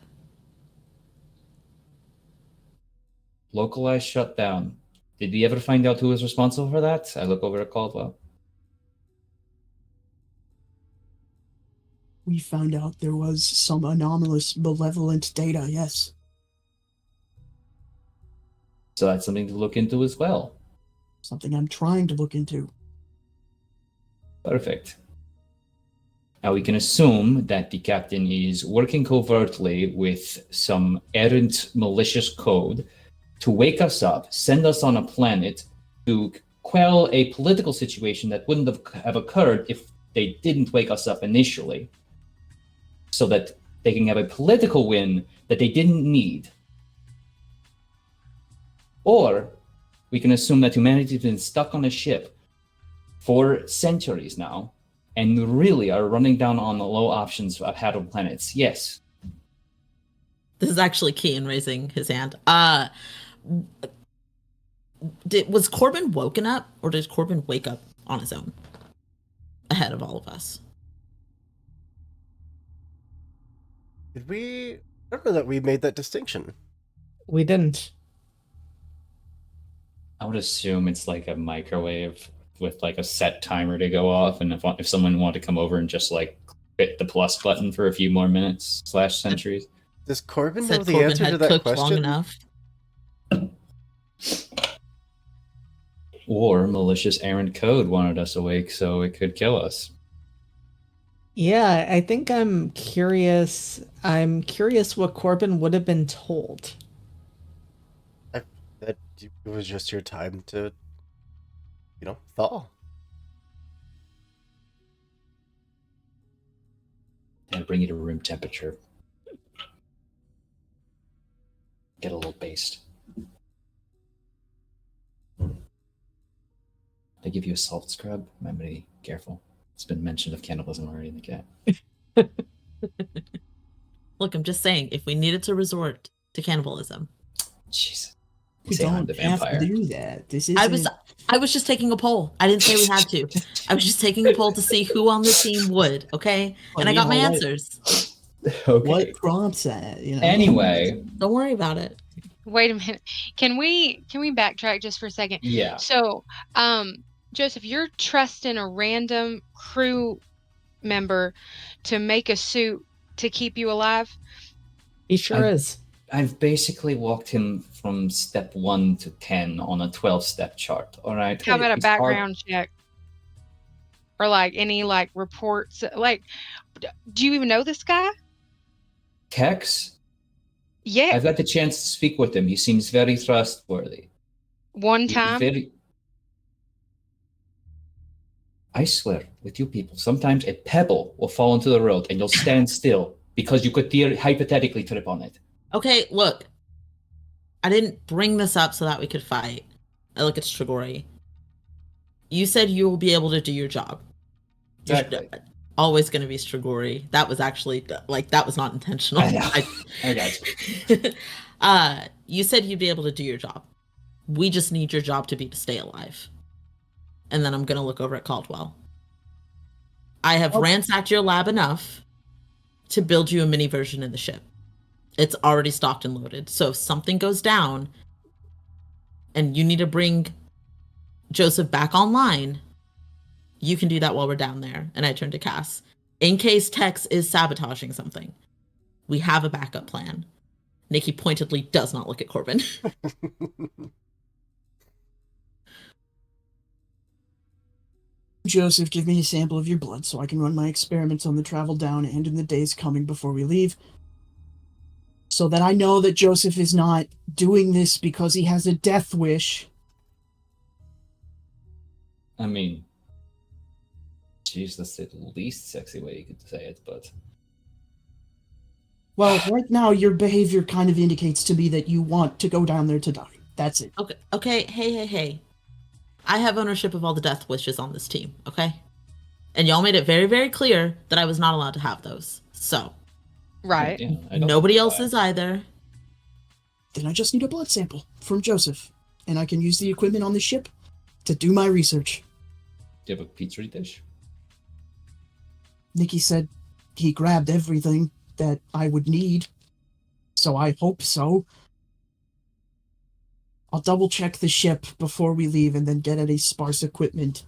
Localized shutdown. Did we ever find out who was responsible for that? I look over at Caldwell. We found out there was some anomalous, malevolent data, yes. So that's something to look into as well. Something I'm trying to look into. Perfect. Now we can assume that the captain is working covertly with some errant malicious code to wake us up, send us on a planet to quell a political situation that wouldn't have occurred if they didn't wake us up initially, so that they can have a political win that they didn't need. Or we can assume that humanity has been stuck on a ship for centuries now and really are running down on the low options of habitable planets. Yes. This is actually Kean raising his hand. Was Corbin woken up, or did Corbin wake up on his own ahead of all of us? did we? I don't know that we made that distinction. We didn't. I would assume it's like a microwave with like a set timer to go off, and if someone wanted to come over and just like hit the plus button for a few more minutes / centuries. Does Corbin know Said the Corbin answer had to that cooked long question? enough. Or malicious errant code wanted us awake so it could kill us. Yeah, I think I'm curious. I'm curious what Corbin would have been told. That it was just your time to, thaw. And bring you to room temperature. Get a little based. They give you a salt scrub. Remember to be careful. It's been mentioned of cannibalism already in the cat. Look, I'm just saying, if we needed to resort to cannibalism, Jeez. We Say I'm don't the have vampire. to do that. This is I was just taking a poll. I didn't say we had to. I was just taking a poll to see who on the team would, okay? And I got my answers. Okay. what prompts that, Anyway. Don't worry about it. Wait a minute. Can we backtrack just for a second? Yeah. So, Joseph, you're trusting a random crew member to make a suit to keep you alive? He sure is. I've basically walked him from step 1 to 10 on a 12-step chart. All right. How about a It's hard- background check? Or like any like reports? Like, do you even know this guy? Tex? Yeah, I've had the chance to speak with him. He seems very trustworthy. one He's time. very. I swear, with you people, sometimes a pebble will fall into the road and you'll stand still because you could hypothetically trip on it. Okay, look. I didn't bring this up so that we could fight. I look at Strigori. You said you will be able to do your job. Exactly. Always going to be Strigori. That was actually, like, that was not intentional. I know. I got you. You said you'd be able to do your job. We just need your job to be to stay alive. And then I'm going to look over at Caldwell. I have ransacked your lab enough to build you a mini version of the ship. It's already stocked and loaded. So if something goes down and you need to bring Joseph back online, you can do that while we're down there. And I turn to Cass. In case Tex is sabotaging something, we have a backup plan. Nikki pointedly does not look at Corbin. Joseph, give me a sample of your blood so I can run my experiments on the travel down and in the days coming before we leave. So that I know that Joseph is not doing this because he has a death wish. I mean, geez, that's the least sexy way you could say it, but Well, right now your behavior kind of indicates to me that you want to go down there to die. That's it. Okay, hey. I have ownership of all the death wishes on this team, okay? And y'all made it very, very clear that I was not allowed to have those. So, Right. yeah, I don't nobody think else that- is either. Then I just need a blood sample from Joseph, and I can use the equipment on the ship to do my research. Do you have a petri dish? Nikki said he grabbed everything that I would need, so I hope so. I'll double check the ship before we leave and then get any sparse equipment.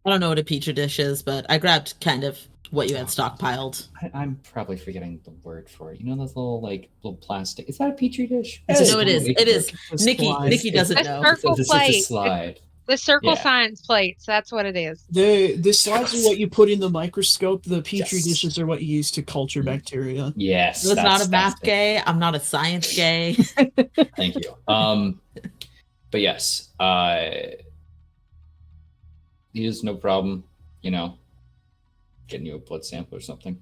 I don't know what a petri dish is, but I grabbed kind of what you had stockpiled. I'm probably forgetting the word for it. You know those little plastic? Is that a petri dish? It's a No, it is. Wait, It is. It's Nikki slide. doesn't A know. circle It's plate. a slide. The circle Yeah. science plates. That's what it is. The slides are what you put in the microscope. The petri Yes. dishes are what you use to culture bacteria. Yes. I was not a that's math the- gay. I'm not a science gay. Thank you. But yes, there's no problem, getting you a blood sample or something.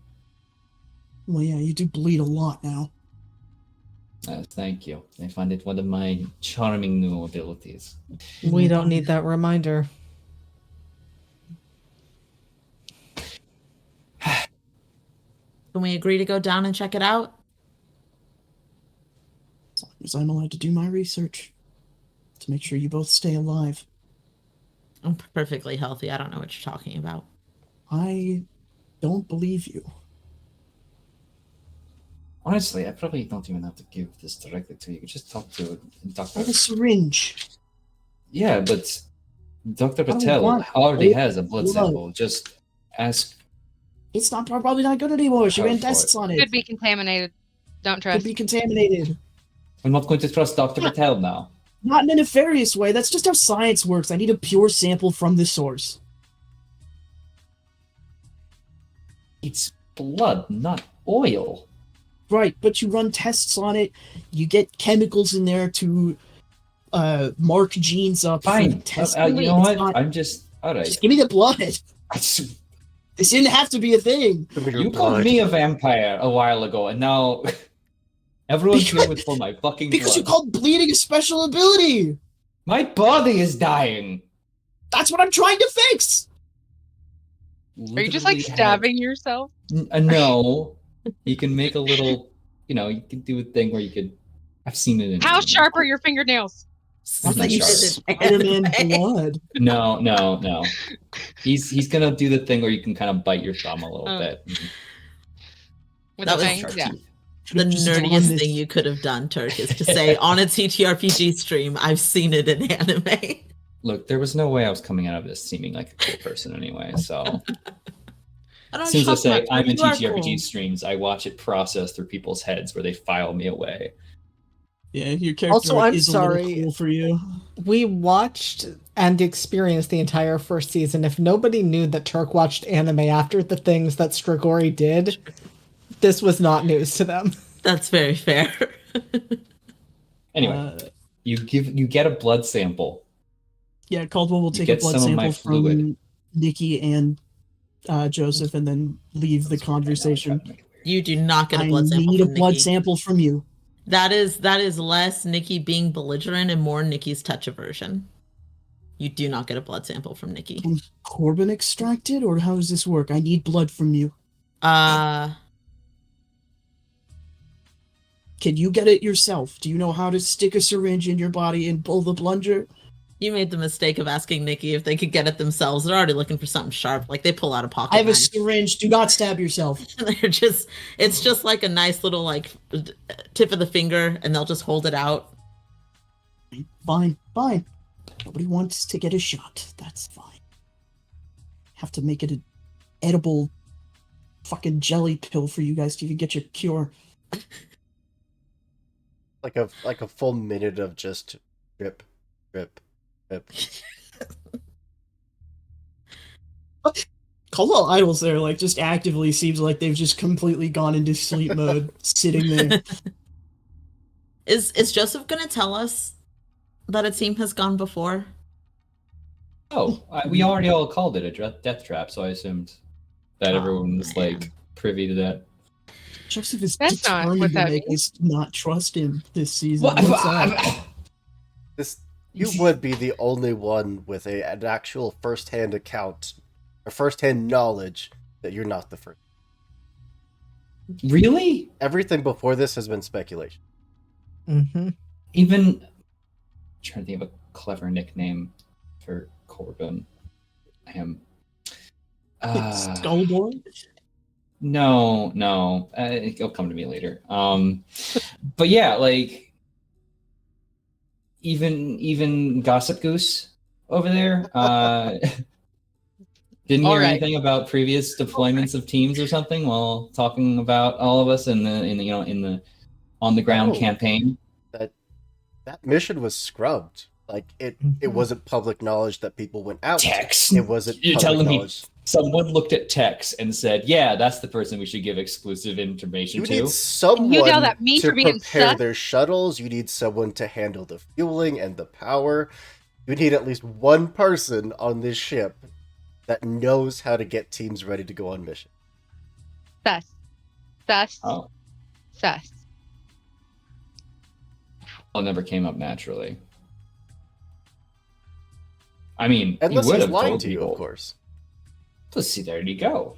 Well, yeah, you do bleed a lot now. Thank you. I find it one of my charming new abilities. We don't need that reminder. Can we agree to go down and check it out? As long as I'm allowed to do my research to make sure you both stay alive. I'm perfectly healthy. I don't know what you're talking about. I don't believe you. Honestly, I probably don't even have to give this directly to you. You could just talk to I Dr. have a syringe. Yeah, but Dr. don't Patel want already old has a blood blood. sample. Just ask. It's not probably not good anymore. She ran Go for tests it. on it. Could be contaminated. Don't Could trust. be contaminated. I'm not going to trust Dr. Patel now. Not in a nefarious way. That's just how science works. I need a pure sample from the source. It's blood, not oil. Right, but you run tests on it. You get chemicals in there to mark genes up. for Fine. testing. You know It's what? not- I'm just all right. Just give me the blood. I just- This didn't have to be a thing. You called me a vampire a while ago, and now everyone's here with for my fucking Because blood. you called bleeding a special ability. My body is dying. That's what I'm trying to fix. Are you just like stabbing yourself? No. You can make a little, you can do a thing where you could. I've seen it in. How anime. sharp are your fingernails? I thought you Sharp. said Spider-Man blood. No. He's gonna do the thing where you can kind of bite your thumb a little Oh. bit. With That the was fangs? Sharp Yeah. teeth. The Just done nerdiest this. thing you could have done, Turk, is to say on a TTRPG stream, I've seen it in anime. Look, there was no way I was coming out of this seeming like a cool person anyway. So I as don't soon as I shop say much, I'm but in you are TTRPG cool. streams, I watch it process through people's heads where they file me away. Yeah, your character Also, I'm is a little sorry. cool for you. We watched and experienced the entire first season. If nobody knew that Turk watched anime after the things that Strigori did, this was not news to them. That's very fair. Anyway, you get a blood sample. Yeah, Caldwell will You take a get blood some of my sample fluid. from Nikki and Joseph, and then leave the That's weird. I know, it's conversation. gotta make it weird. You do not get a I blood sample need a from blood Nikki. sample from you. That is less Nikki being belligerent and more Nikki's touch aversion. You do not get a blood sample from Nikki. Can Corbin extract it, or how does this work? I need blood from you. Can you get it yourself? Do you know how to stick a syringe in your body and pull the plunger? You made the mistake of asking Nikki if they could get it themselves. They're already looking for something sharp. Like they pull out a pocket I have a knife. syringe. Do not stab yourself. It's just like a nice little like tip of the finger, and they'll just hold it out. Fine. Nobody wants to get a shot. That's fine. Have to make it an edible fucking jelly pill for you guys to even get your cure. Like a full minute of just drip. Caldwell Idles there, like, just actively seems like they've just completely gone into sleep mode, sitting there. Is Joseph gonna tell us that a team has gone before? Oh, we already all called it a death trap, so I assumed that everyone was like privy to that. Joseph is That's not determined what to that make means. us not trust him this season. What? What's that? You would be the only one with an actual first-hand account or first-hand knowledge that you're not the first. Really? Everything before this has been speculation. Mm-hmm. Even I'm trying to think of a clever nickname for Corbin. Skullboy? No. It'll come to me later. But yeah, like even Gossip Goose over there didn't hear anything about previous deployments of teams or something while talking about all of us in the on the ground campaign. That mission was scrubbed. Like it wasn't public knowledge that people went out. Tex. It wasn't. You're public telling knowledge. me someone looked at Tex and said, "Yeah, that's the person we should give exclusive information You to." need someone You yelled at me to for being prepare sus? their shuttles. You need someone to handle the fueling and the power. You need at least one person on this ship that knows how to get teams ready to go on mission. Sus. Oh, Sus. well, it never came up naturally. I mean, Unless you would he's have lying told to you, people. of course. Let's see, there you go.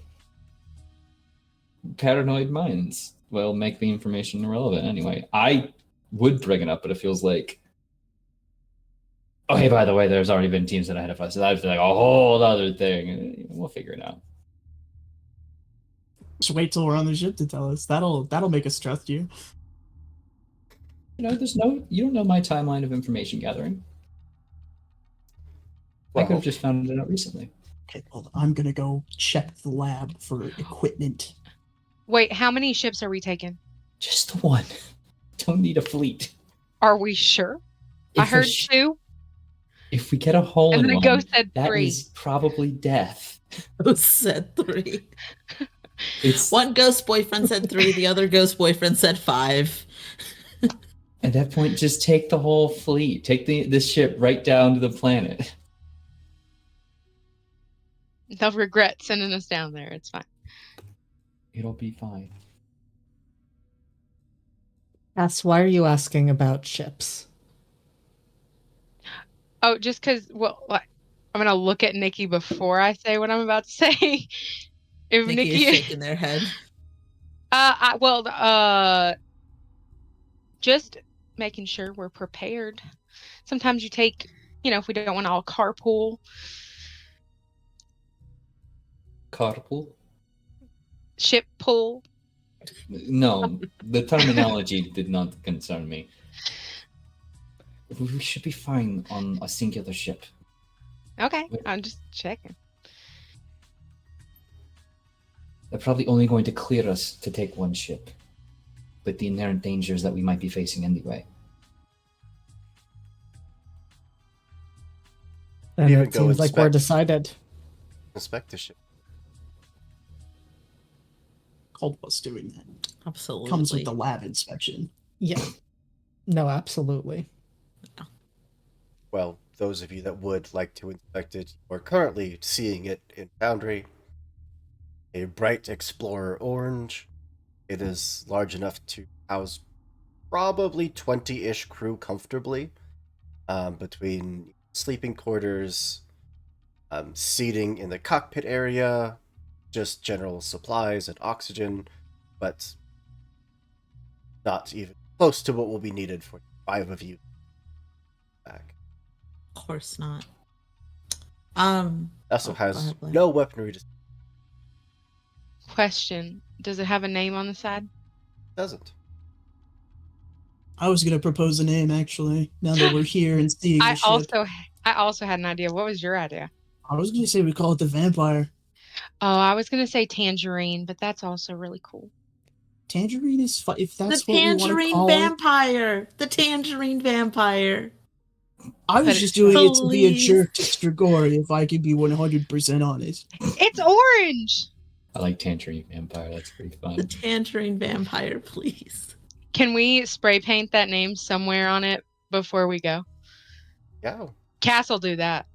Paranoid minds will make the information irrelevant anyway. I would bring it up, but it feels like, oh, hey, by the way, there's already been teams ahead of us. So that'd be like a whole other thing. We'll figure it out. Just wait till we're on the ship to tell us. That'll make us trust you. You don't know my timeline of information gathering. I could Well, have just found it out recently. Okay, well, I'm gonna go check the lab for equipment. Wait, how many ships are we taking? Just the one. Don't need a fleet. Are we sure? I If a heard sh- two, If we get a hole and in then a one, ghost said that three. is probably death. Who said 3? It's One ghost boyfriend said 3, the other ghost boyfriend said 5. at that point, just take the whole fleet. Take this ship right down to the planet. They'll regret sending us down there. It's fine. It'll be fine. That's why are you asking about ships? Oh, just because, I'm going to look at Nikki before I say what I'm about to say. If Nikki is shaking their head. Just making sure we're prepared. Sometimes you take, if we don't want to all carpool. Carpool? Ship pull. No, the terminology did not concern me. We should be fine on a singular ship. Okay, I'm just checking. They're probably only going to clear us to take one ship, with the inherent dangers that we might be facing anyway. And Even it go seems like we're inspect. decided. Inspect the ship. Caldwell's doing that. Absolutely. Comes with the lab inspection. Yeah. No, absolutely. Well, those of you that would like to inspect it are currently seeing it in Foundry. A bright explorer orange. It is large enough to house probably 20-ish crew comfortably, between sleeping quarters, seating in the cockpit area, just general supplies and oxygen, but not even close to what will be needed for 5 of you back. Of course not. Also Go has ahead, Blair. no weaponry. Just Question: does it have a name on the side? doesn't. I was gonna propose a name actually. Now that we're here and seeing the I ship, also had an idea. What was your idea? I was gonna say we call it the Vampire. Oh, I was gonna say Tangerine, but that's also really cool. Tangerine is if The that's what we want to tangerine call it. vampire. The tangerine vampire. I Put was it just to doing it to be a Please. jerk to Strigori, if I could be 100% honest. It's orange. I like Tangerine Vampire. That's pretty The fun. tangerine vampire, please. Can we spray paint that name somewhere on it before we go? Yeah. Cass will do that.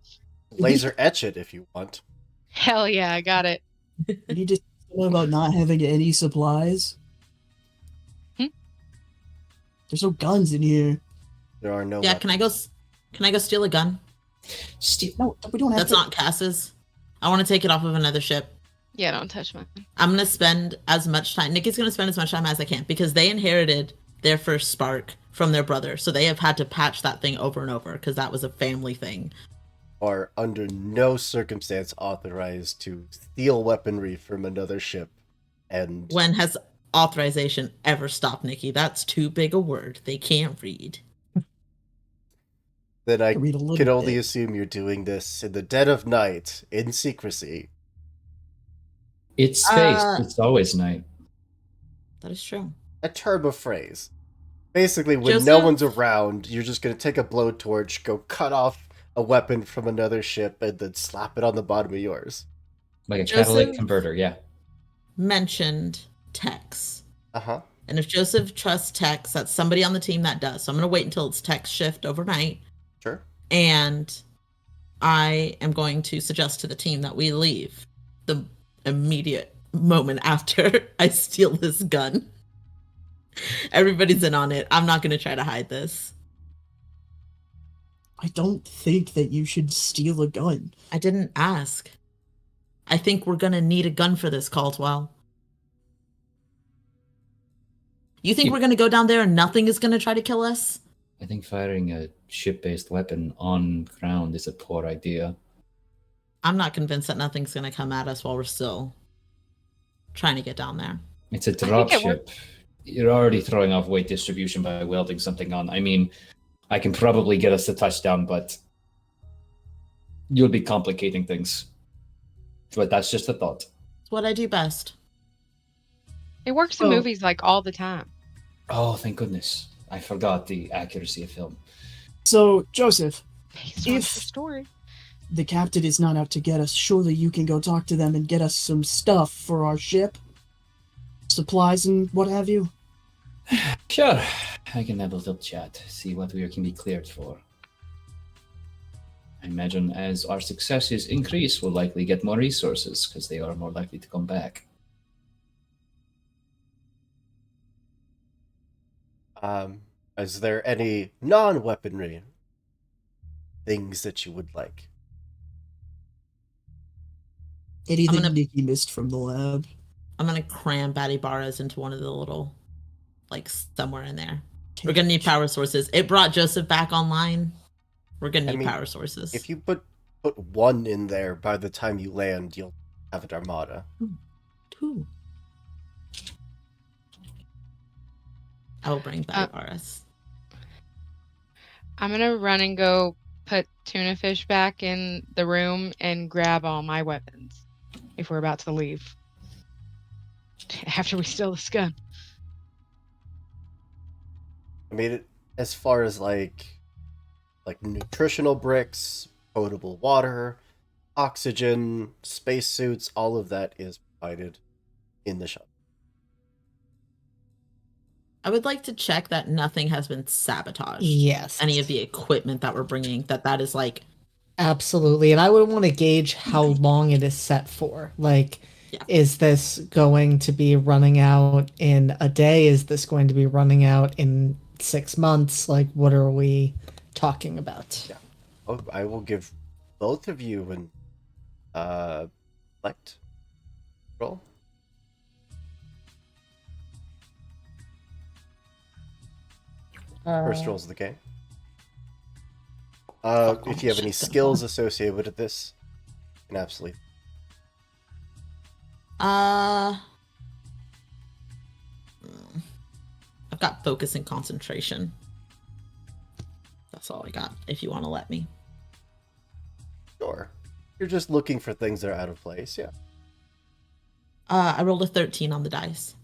Laser etch it if you want. Hell yeah, I got it. You need to know about not having any supplies. Hmm? There's no guns in here. There are no Yeah, weapons. can I go steal a gun? No, we don't have That's to. not Cass's. I want to take it off of another ship. Yeah, don't touch mine. I'm gonna spend as much time. Nikki's gonna spend as much time as I can because they inherited their first spark from their brother, so they have had to patch that thing over and over because that was a family thing. Are under no circumstance authorized to steal weaponry from another ship. And When has authorization ever stopped, Nikki? That's too big a word. They can't read. then I Read a little can only bit. assume you're doing this in the dead of night, in secrecy. It's space. Uh, It's always night. That is true. A term of phrase. Basically, when no Joseph? one's around, you're just going to take a blowtorch, go cut off a weapon from another ship, and then slap it on the bottom of yours. Like a Joseph? catalytic converter, yeah. Mentioned Tex. Uh-huh. And if Joseph trusts Tex, that's somebody on the team that does. So I'm going to wait until it's Tex shift overnight. Sure. And I am going to suggest to the team that we leave the immediate moment after I steal this gun. Everybody's in on it. I'm not going to try to hide this. I don't think that you should steal a gun. I didn't ask. I think we're going to need a gun for this, Caldwell. You think we're going to go down there and nothing is going to try to kill us? I think firing a ship-based weapon on ground is a poor idea. I'm not convinced that nothing's going to come at us while we're still trying to get down there. It's a think drop it ship. You're already throwing off weight distribution by welding something on. I mean, I can probably get us to touchdown, but you'll be complicating things. But that's just a thought. It's what I do best. It works in Oh. movies like all the time. Oh, thank goodness. I forgot the accuracy of film. So, Joseph, Based on If- true story. the captain is not out to get us. Surely you can go talk to them and get us some stuff for our ship? Supplies and what have you? Sure. I can have a little chat, see what we can be cleared for. I imagine as our successes increase, we'll likely get more resources, because they are more likely to come back. Is there any non-weaponry things that you would like? Anything gonna- Nikki missed from the lab? I'm going to cram Batty Barras into one of the little, like, somewhere in there. We're going to need power sources. It brought Joseph back online. We're going to I need mean, power sources. If you put one in there, by the time you land, you'll have an armada. Two. I will bring Batty Barras. I'm gonna run and go put tuna fish back in the room and grab all my weapons if we're about to leave. After we steal this gun. I mean, as far as like nutritional bricks, potable water, oxygen, spacesuits, all of that is provided in the shop. I would like to check that nothing has been sabotaged. Yes. Any of the equipment that we're bringing, that is like... Absolutely. And I would want to gauge how long it is set for. Like, Yeah. is this going to be running out in a day? Is this going to be running out in 6 months? Like, what are we talking about? Yeah. Oh, I will give both of you an select roll. First rolls of the game. If you have any skills associated with this, you can absolutely. I've got focus and concentration. That's all I got, if you want to let me. Sure. You're just looking for things that are out of place, yeah. I rolled a 13 on the dice.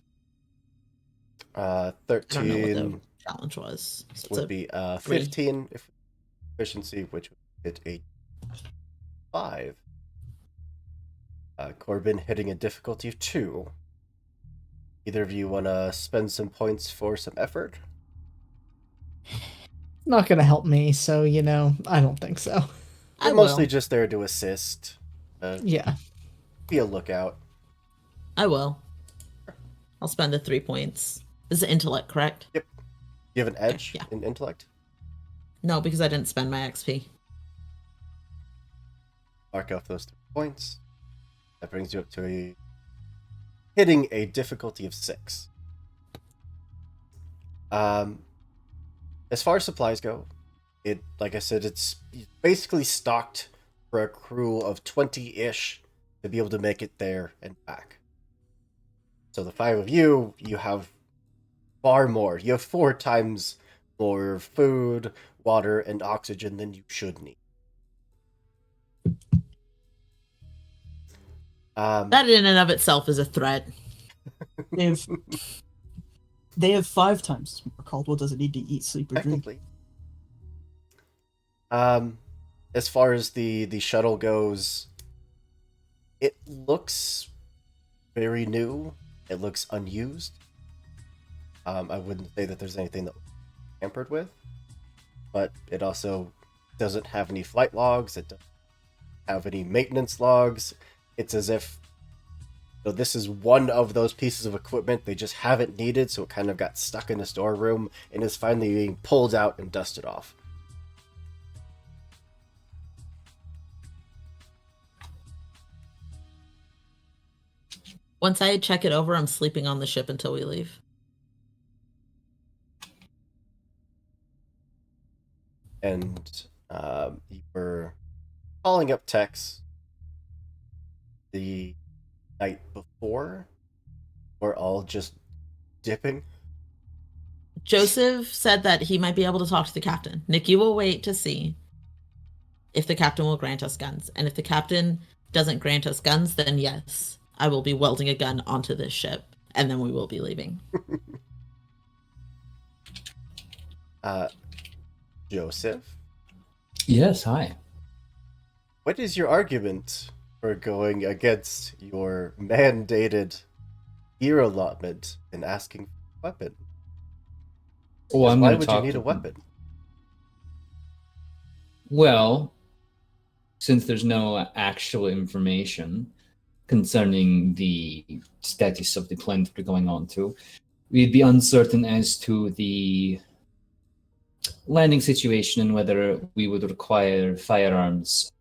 I don't know what 13 the challenge was. So it's would a be 3. 15 if efficiency, which would hit a 5. Corbin hitting a difficulty of 2. Either of you want to spend some points for some effort? Not going to help me, so, I don't think so. They're I mostly will. just there to assist. Yeah. Be a lookout. I will. I'll spend the 3 points. This is intellect, correct? Yep. You have an edge yeah. in intellect? No, because I didn't spend my XP. Mark off those 3 points. That brings you up to hitting a difficulty of 6. As far as supplies go, like I said, it's basically stocked for a crew of 20-ish to be able to make it there and back. So the 5 of you have far more. You have 4 times more food, water, and oxygen than you should need. That in and of itself is a threat. They have 5 times more. Caldwell doesn't need to eat, sleep, or drink. Technically. As far as the shuttle goes, it looks very new. It looks unused. I wouldn't say that there's anything that was tampered with, but it also doesn't have any flight logs. It doesn't have any maintenance logs. It's as if this is one of those pieces of equipment they just haven't needed, so it kind of got stuck in a storeroom and is finally being pulled out and dusted off. Once I check it over, I'm sleeping on the ship until we leave. And you were calling up Tex the night before. We're all just dipping. Joseph said that he might be able to talk to the captain. Nikki will wait to see if the captain will grant us guns. And if the captain doesn't grant us guns, then yes, I will be welding a gun onto this ship. And then we will be leaving. Joseph? Yes, hi. What is your argument for going against your mandated gear allotment and asking for a weapon? Well, Why would you need a weapon? Well, since there's no actual information concerning the status of the planet we're going on to, we'd be uncertain as to the landing situation and whether we would require firearms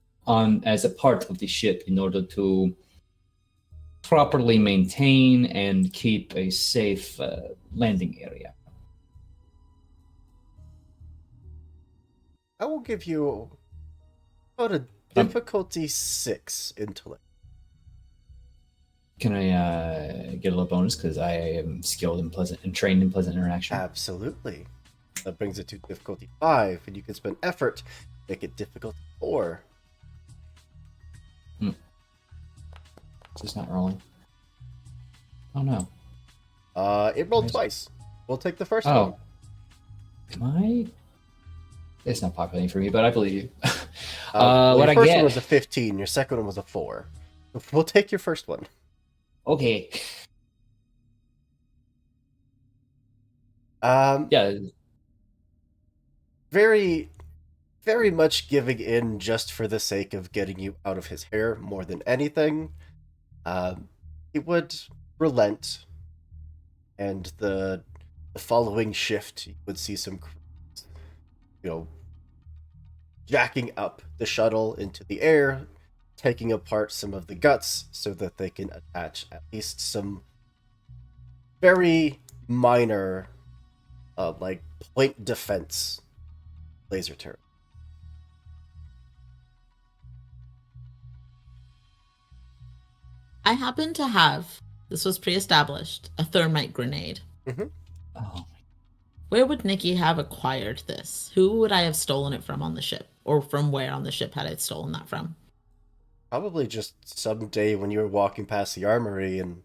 as a part of the ship in order to properly maintain and keep a safe landing area. I will give you about a difficulty 6 intellect. Can I get a little bonus because I am skilled and pleasant and trained in pleasant interaction? Absolutely. That brings it to difficulty 5, and you can spend effort Make it difficult 4. It's just not rolling. Oh no. It rolled Nice. twice. We'll take the first one. Oh. It's not populating for me, but I believe you. Well, what your I first get? one was a 15. Your second one was a 4. We'll take your first one. Okay. Yeah. Very, very much giving in just for the sake of getting you out of his hair more than anything. He would relent, and the following shift, you would see some, jacking up the shuttle into the air, taking apart some of the guts so that they can attach at least some very minor, like point defense laser turret. I happen to have, this was pre-established, a thermite grenade. Oh. Where would Nikki have acquired this? Who would I have stolen it from on the ship? Or from where on the ship had I stolen that from? Probably just someday when you were walking past the armory and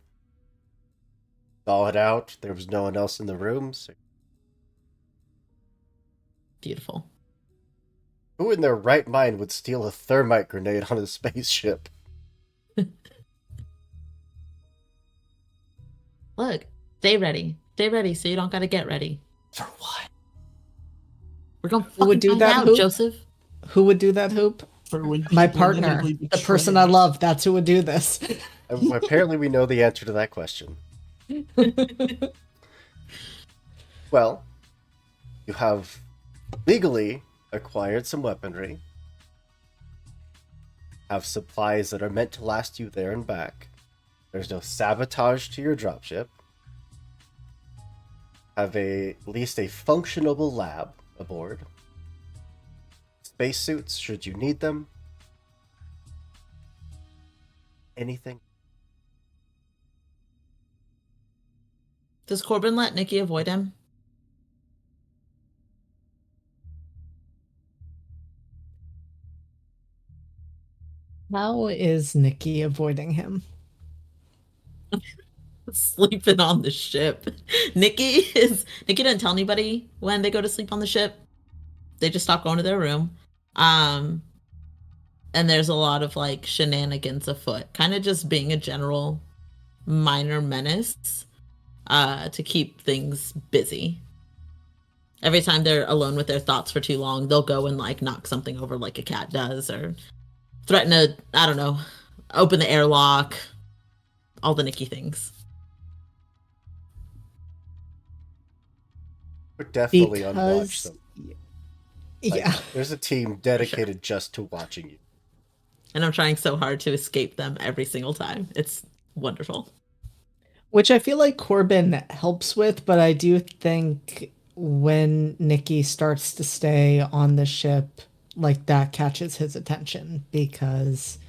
saw it out. There was no one else in the room. So Beautiful. who in their right mind would steal a thermite grenade on a spaceship? Look, stay ready. Stay ready so you don't gotta get ready. For what? We're gonna Who would fucking do find that, out, Hoop? Joseph. Who would do that, Hoop? For when My people partner, inevitably the betray person I us. love. That's who would do this. Apparently, we know the answer to that question. Well, you have legally acquired some weaponry, have supplies that are meant to last you there and back. There's no sabotage to your dropship. Have at least a functionable lab aboard. Spacesuits, should you need them. Anything. Does Corbin let Nikki avoid him? How is Nikki avoiding him? Sleeping on the ship. Nikki didn't tell anybody when they go to sleep on the ship. They just stop going to their room. And there's a lot of like shenanigans afoot. Kind of just being a general minor menace to keep things busy. Every time they're alone with their thoughts for too long, they'll go and like knock something over like a cat does, or threaten to, I don't know, open the airlock, all the Nikki things. We're definitely on watch. Because Like, yeah, there's a team dedicated just to watching you. And I'm trying so hard to escape them every single time. It's wonderful. which I feel like Corbin helps with, but I do think when Nikki starts to stay on the ship, like that catches his attention because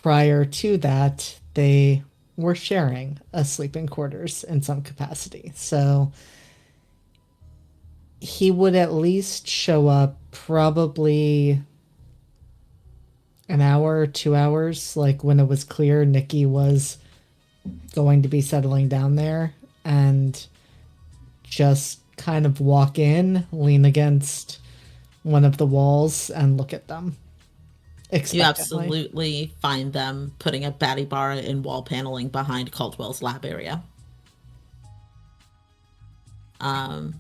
prior to that, they were sharing a sleeping quarters in some capacity. So he would at least show up probably an hour, 2 hours, like when it was clear Nikki was going to be settling down there, and just kind of walk in, lean against one of the walls, and look at them. You Expectantly. absolutely find them putting a batty bar in wall paneling behind Caldwell's lab area. Not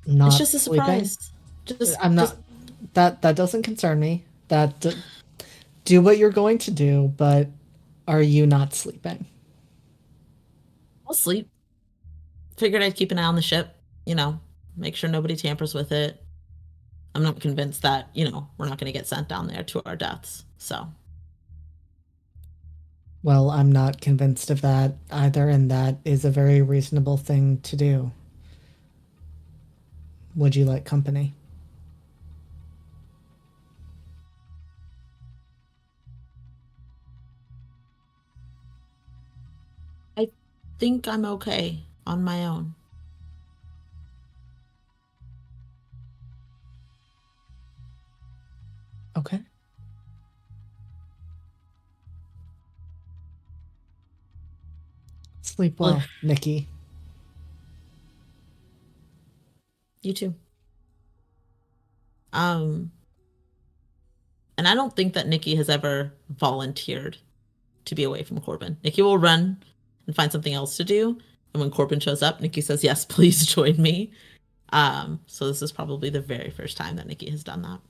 It's just a sleeping. surprise. Just I'm not. That doesn't concern me. Do what you're going to do, but are you not sleeping? I'll sleep. Figured I'd keep an eye on the ship, make sure nobody tampers with it. I'm not convinced that, we're not going to get sent down there to our deaths. So, Well, I'm not convinced of that either, and that is a very reasonable thing to do. Would you like company? I think I'm okay on my own. Okay. Sleep well, Nikki. You too. And I don't think that Nikki has ever volunteered to be away from Corbin. Nikki will run and find something else to do. And when Corbin shows up, Nikki says, yes, please join me. So this is probably the very first time that Nikki has done that.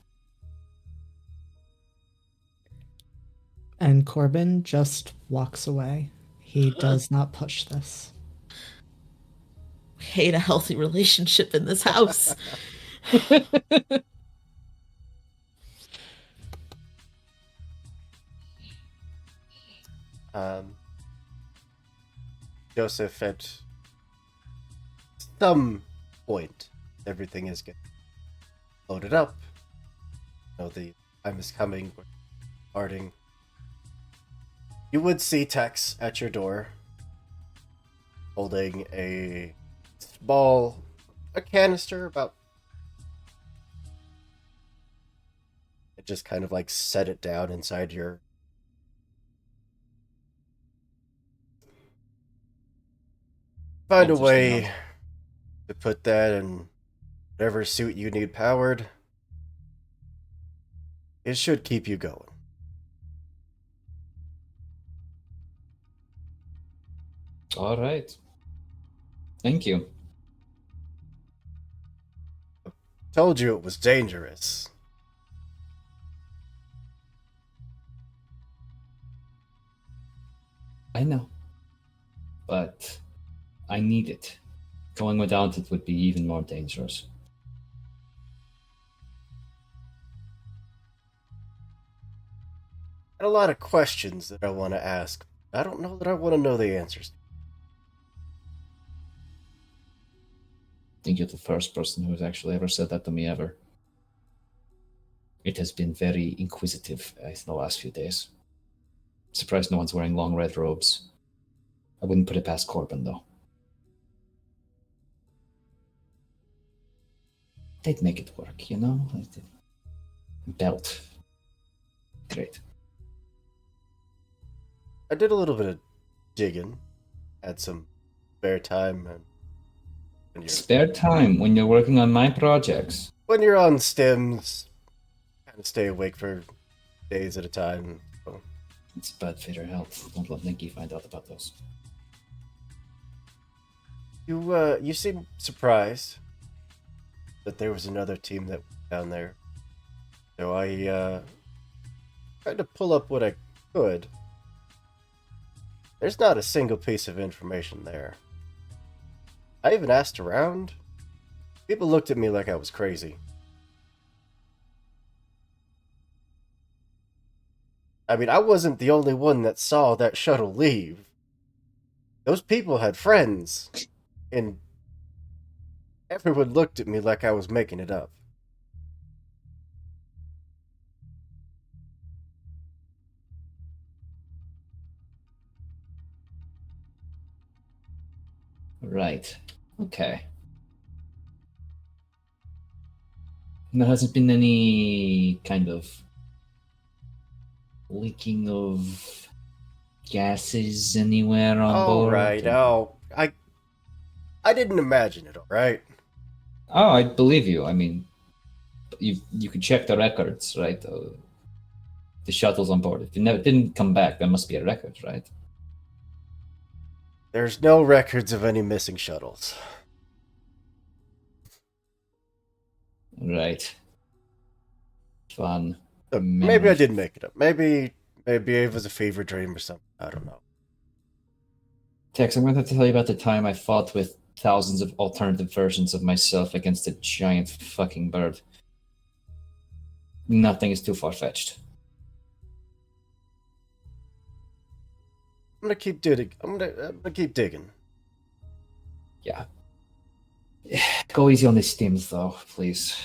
And Corbin just walks away. He does not push this. We hate a healthy relationship in this house. Joseph, at some point, everything is getting loaded up. You know, the time is coming. We're starting. You would see Tex at your door, holding a canister about. It just kind of like set it down inside your. Find a way to put that in whatever suit you need powered. It should keep you going. All right. Thank you. Told you it was dangerous. I know. But I need it. Going without it would be even more dangerous. And a lot of questions that I want to ask. I don't know that I want to know the answers. I think you're the first person who has actually ever said that to me ever. It has been very inquisitive in the last few days. Surprised no one's wearing long red robes. I wouldn't put it past Corbin, though. They'd make it work, you know? Belt. Great. I did a little bit of digging. Had some spare time. And Spare time when you're working on my projects. when you're on stims, kind of stay awake for days at a time. So. It's bad for your health. Don't let Nikki find out about those. You seem surprised that there was another team that was down there. So I tried to pull up what I could. There's not a single piece of information there. I even asked around. People looked at me like I was crazy. I mean, I wasn't the only one that saw that shuttle leave. Those people had friends, and everyone looked at me like I was making it up. Right. Okay. There hasn't been any kind of leaking of gases anywhere on board? All right. Oh, I didn't imagine it. All right. Oh, I believe you. I mean, you could check the records, right? The shuttles on board. If it didn't come back, there must be a record, right? There's no records of any missing shuttles. Right. Fun. Look, maybe I did make it up. Maybe it was a fever dream or something. I don't know. Tex, I'm going to tell you about the time I fought with thousands of alternative versions of myself against a giant fucking bird. Nothing is too far-fetched. I'm gonna keep digging. I'm gonna keep digging. Yeah. Go easy on the stims, though, please.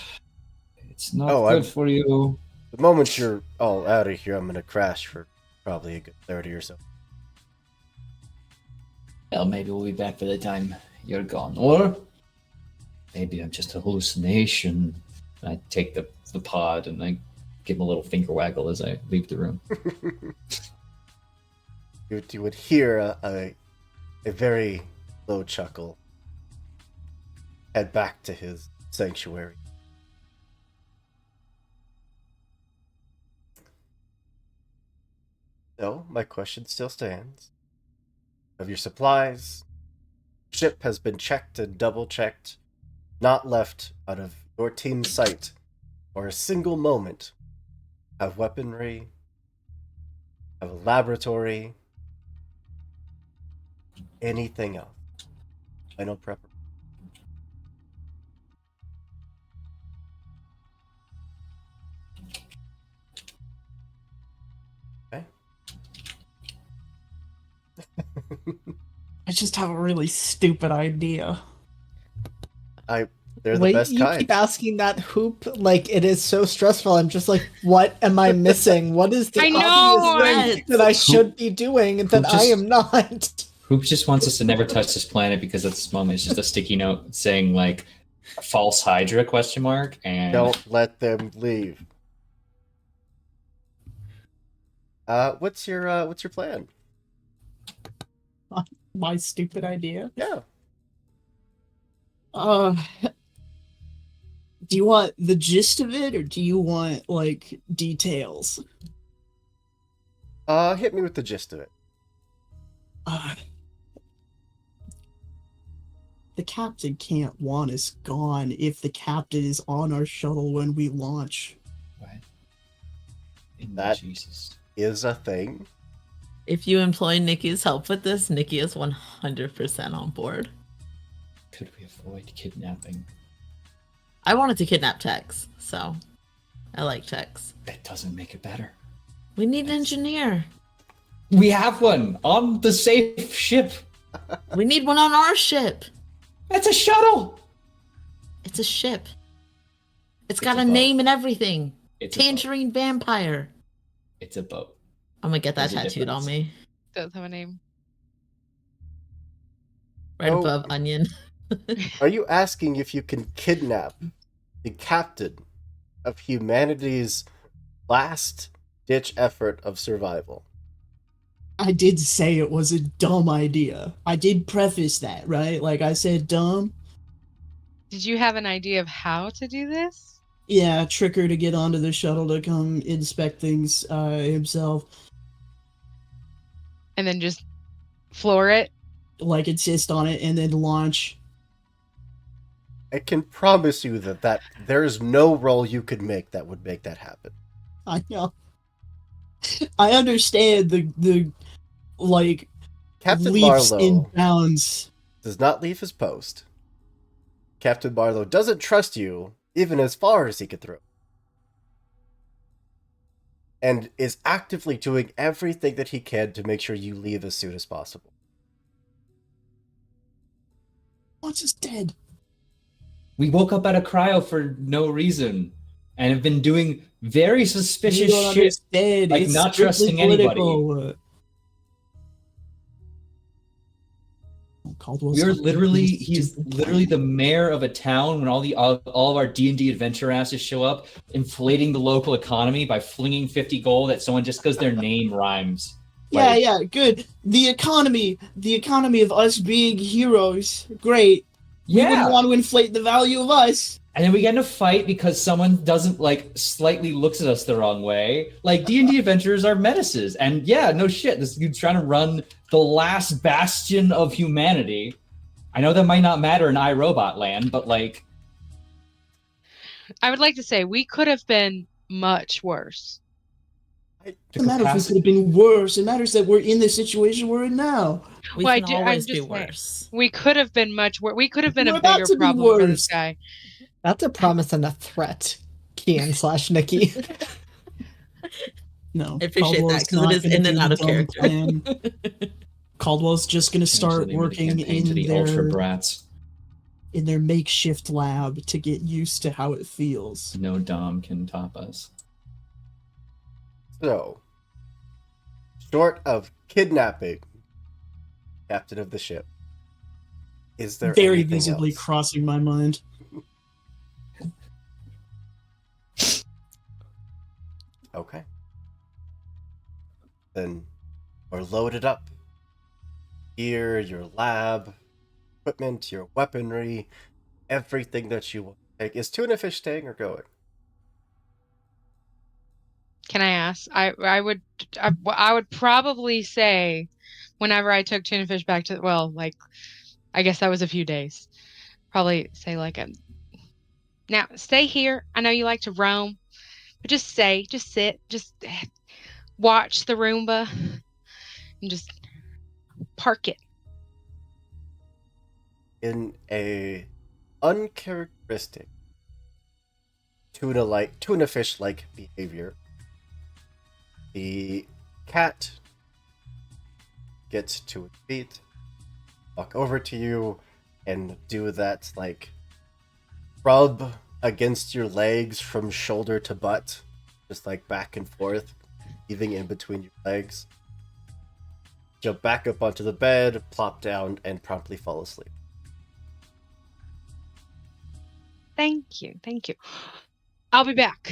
It's not good for you. The moment you're all out of here, I'm gonna crash for probably a good 30 or so. Well, maybe we'll be back by the time you're gone. Or maybe I'm just a hallucination. I take the pod and I give him a little finger waggle as I leave the room. You would hear a very low chuckle. Head back to his sanctuary. So, my question still stands. Of your supplies, ship has been checked and double-checked, not left out of your team's sight for a single moment. Have weaponry, have a laboratory, anything else. Final prep. Okay. I just have a really stupid idea. They're the Wait, best you kind. keep asking that hoop like it is so stressful. I'm just like, what am I missing? What is the I know, obvious thing that I should be doing that I am not? Hoop just wants us to never touch this planet because at this moment it's just a sticky note saying like false Hydra ? And Don't let them leave. What's your plan? My stupid idea. Yeah. Do you want the gist of it, or do you want like details? Hit me with the gist of it. The captain can't want us gone if the captain is on our shuttle when we launch. What? In That- Jesus. Is a thing. If you employ Nikki's help with this, Nikki is 100% on board. Could we avoid kidnapping? I wanted to kidnap Tex, so I like Tex. That doesn't make it better. We need an engineer. We have one on the safe ship. We need one on our ship. That's a shuttle. It's a ship. It's It's got a a boat. name and everything. It's a boat. Tangerine Vampire. It's a boat. I'm gonna get that There's a tattooed on difference. me. Does have a name. Right Oh. above onion. Are you asking if you can kidnap the captain of humanity's last-ditch effort of survival? I did say it was a dumb idea. I did preface that, right? Like I said dumb. Did you have an idea of how to do this? Yeah, trick her to get onto the shuttle to come inspect things himself. And then just floor it? Like insist on it and then launch. I can promise you that there's no role you could make that would make that happen. I know. I understand the like Captain leaps Marlowe and bounds. does not leave his post. Captain Marlowe doesn't trust you, even as far as he could throw. And is actively doing everything that he can to make sure you leave as soon as possible. What's us dead? We woke up at a cryo for no reason and have been doing very suspicious You don't shit. understand. like It's not strictly trusting anybody. political. Caldwell's We're not literally, confused. he's literally the mayor of a town when all of our D&D adventure asses show up, inflating the local economy by flinging 50 gold at someone just because their name rhymes. Yeah, Like, yeah, good. The economy of us being heroes, great. We yeah. wouldn't want to inflate the value of us. And then we get in a fight because someone doesn't like slightly looks at us the wrong way. Like D&D adventurers are menaces, and yeah, no shit. This dude's trying to run the last bastion of humanity. I know that might not matter in iRobot land, but like, I would like to say we could have been much worse. It doesn't matter if we could have been worse. It matters that we're in the situation we're in now. We Well, can I'm always be just saying. worse. We could have been much worse. We could have been We're a about bigger to be problem for this worse. guy. That's a promise and a threat. Kian/Nikki. No, I appreciate Caldwell's that, 'cause it not is gonna in and do out the of dumb character. plan. Caldwell's just gonna start working to the ultra brats. in their makeshift lab to get used to how it feels. No Dom can top us. So, short of kidnapping captain of the ship, is there Very anything visibly else? crossing my mind. Okay. Then we're loaded up. Gear, your lab, equipment, your weaponry, everything that you want to take. Is Tuna Fish staying or going? Can I ask? I would probably say, whenever I took tuna fish back to, well, like, I guess that was a few days. Probably say like now stay here. I know you like to roam, but just sit, just watch the Roomba and just park it. In a uncharacteristic tuna fish like behavior, the cat gets to its feet, walk over to you, and do that like rub against your legs from shoulder to butt, just like back and forth, weaving in between your legs. Jump back up onto the bed, plop down, and promptly fall asleep. Thank you. I'll be back.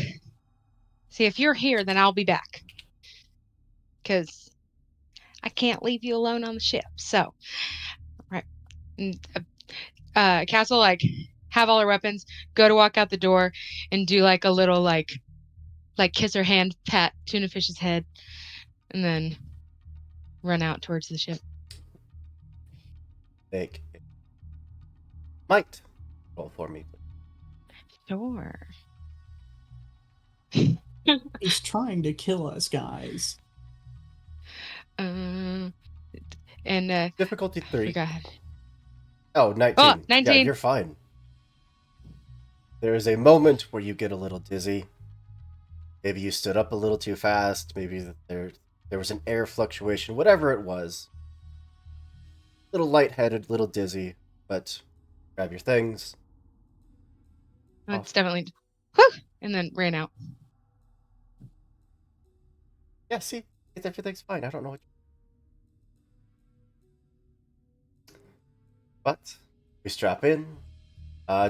See, if you're here, then I'll be back. Because I can't leave you alone on the ship. So, right. And, Cass will like have all her weapons, go to walk out the door, and do like a little like kiss her hand, pat Tuna Fish's head, and then run out towards the ship. Make a might roll for me. Sure. He's trying to kill us, guys. And Difficulty 3. go ahead. Oh, 19. Oh, 19. Yeah, you're fine. There is a moment where you get a little dizzy. Maybe you stood up a little too fast. Maybe there was an air fluctuation. Whatever it was. Little lightheaded, little dizzy. But grab your things. It's definitely, whew, and then ran out. Yeah, see? Everything's fine. I don't know what... But we strap in.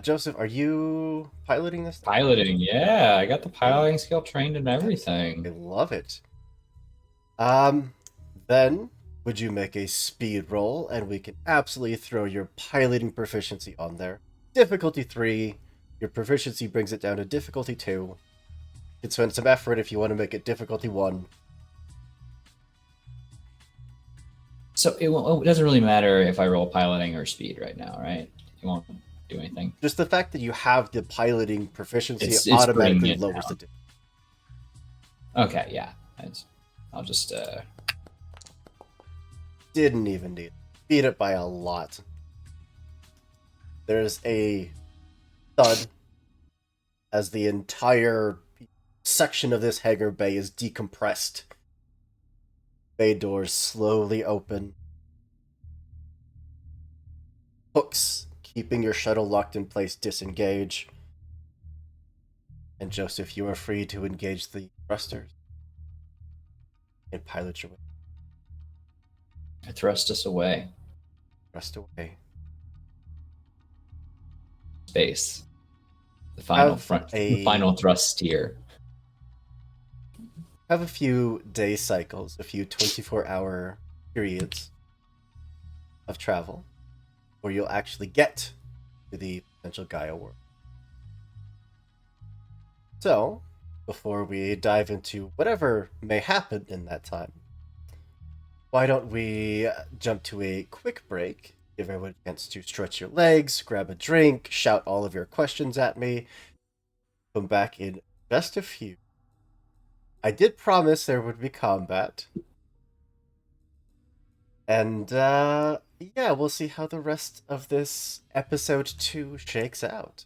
Joseph, are you piloting this? Piloting, yeah. I got the piloting skill trained and I everything. love it. Then would you make a speed roll, and we can absolutely throw your piloting proficiency on there. Difficulty 3. Your proficiency brings it down to difficulty 2. You can spend some effort if you want to make it difficulty 1. So it doesn't really matter if I roll piloting or speed right now, right? It won't do anything. Just the fact that you have the piloting proficiency It's automatically bringing it lowers down. the... Okay, yeah. I'll just Didn't even need it. Beat it by a lot. There's a thud as the entire section of this hangar bay is decompressed. Bay doors slowly open. Hooks keeping your shuttle locked in place disengage. And Joseph, you are free to engage the thrusters and pilot your way. I thrust us away. Thrust away. Space. The final Have the final thrust steer. Have a few day cycles, a few 24-hour periods of travel where you'll actually get to the potential Gaia world. So, before we dive into whatever may happen in that time, why don't we jump to a quick break, give everyone a chance to stretch your legs, grab a drink, shout all of your questions at me, come back in just a few. I did promise there would be combat. And, yeah, we'll see how the rest of this episode 2 shakes out.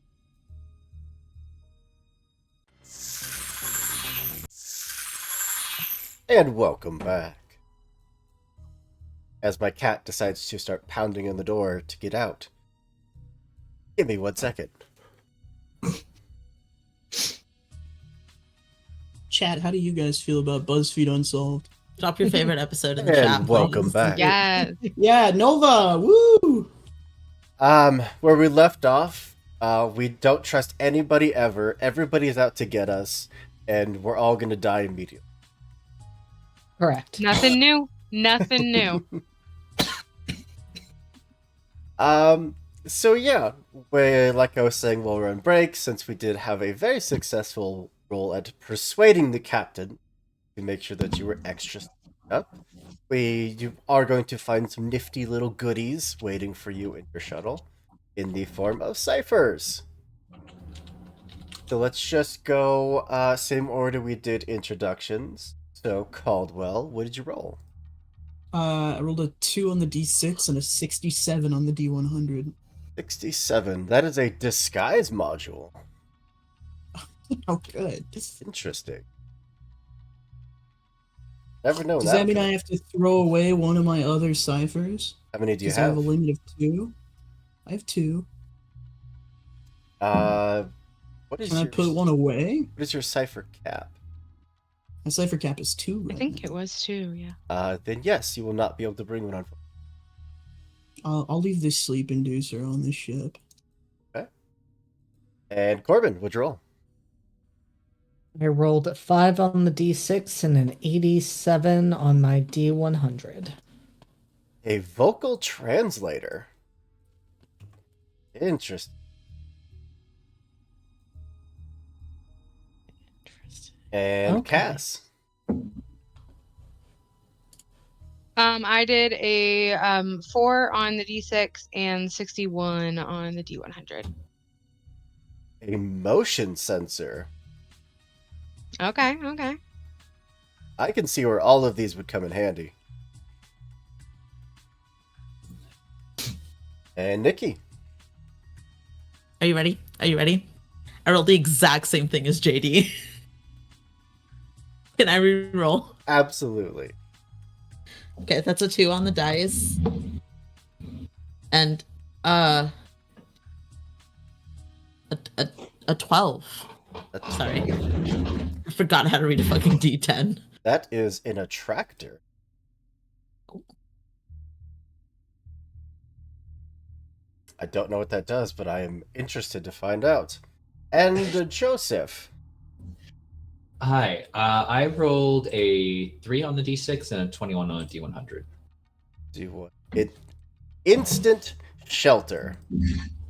And welcome back. As my cat decides to start pounding on the door to get out. Give me 1 second. Chat, how do you guys feel about BuzzFeed Unsolved? Drop your favorite episode in the chat. And welcome please. back. Yes. Yeah, Nova! Woo! Where we left off, we don't trust anybody ever. Everybody's out to get us. and we're all gonna die immediately. Correct. Nothing new. Nothing new. So yeah, like I was saying while we're on break, since we did have a very successful roll at persuading the captain to make sure that you were extra up, you are going to find some nifty little goodies waiting for you in your shuttle in the form of ciphers. So let's just go same order we did introductions. So Caldwell, what did you roll? I rolled a 2 on the D6 and a 67 on the D100. 67. That is a disguise module. Oh, good. Interesting. Never known Does that. that mean I have to throw away one of my other ciphers? How many do you Because I have have? a limit of 2. I have 2. What is Can I your put one away? what is your cipher cap? My cipher cap is 2. I Right think now. it was 2, yeah. Then yes, you will not be able to bring one on. I'll leave this sleep inducer on this ship. Okay. And Corbin, what'd you roll? I rolled 5 on the D6 and an 87 on my D100. A vocal translator. Interesting. And Okay. Cass. I did a 4 on the D6 and 61 on the D100. A motion sensor. Okay, okay. I can see where all of these would come in handy. And Nikki. Are you ready? Are you ready? I rolled the exact same thing as JD. Can I re-roll? Absolutely. Okay, that's a 2 on the dice. And a 12. That's Sorry. I forgot how to read a fucking D10. That is an attractor. I don't know what that does, but I am interested to find out. And Joseph. Hi, I rolled a 3 on the D6 and a 21 on the D100. Do what? Instant shelter.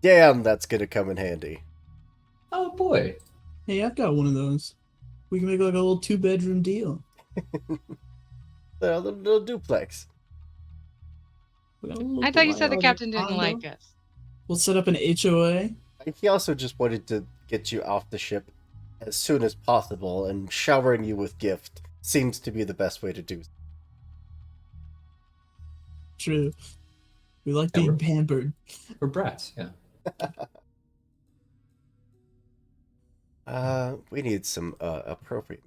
Damn, that's gonna come in handy. Oh boy. Hey, I've got one of those. We can make like a little 2-bedroom deal. The little duplex. We got a little I thought you said the little captain didn't condo. like us. We'll set up an HOA. He also just wanted to get you off the ship as soon as possible, and showering you with gift seems to be the best way to do so. True. We like Yeah, being we're- pampered. We're brats, yeah. We need some appropriate.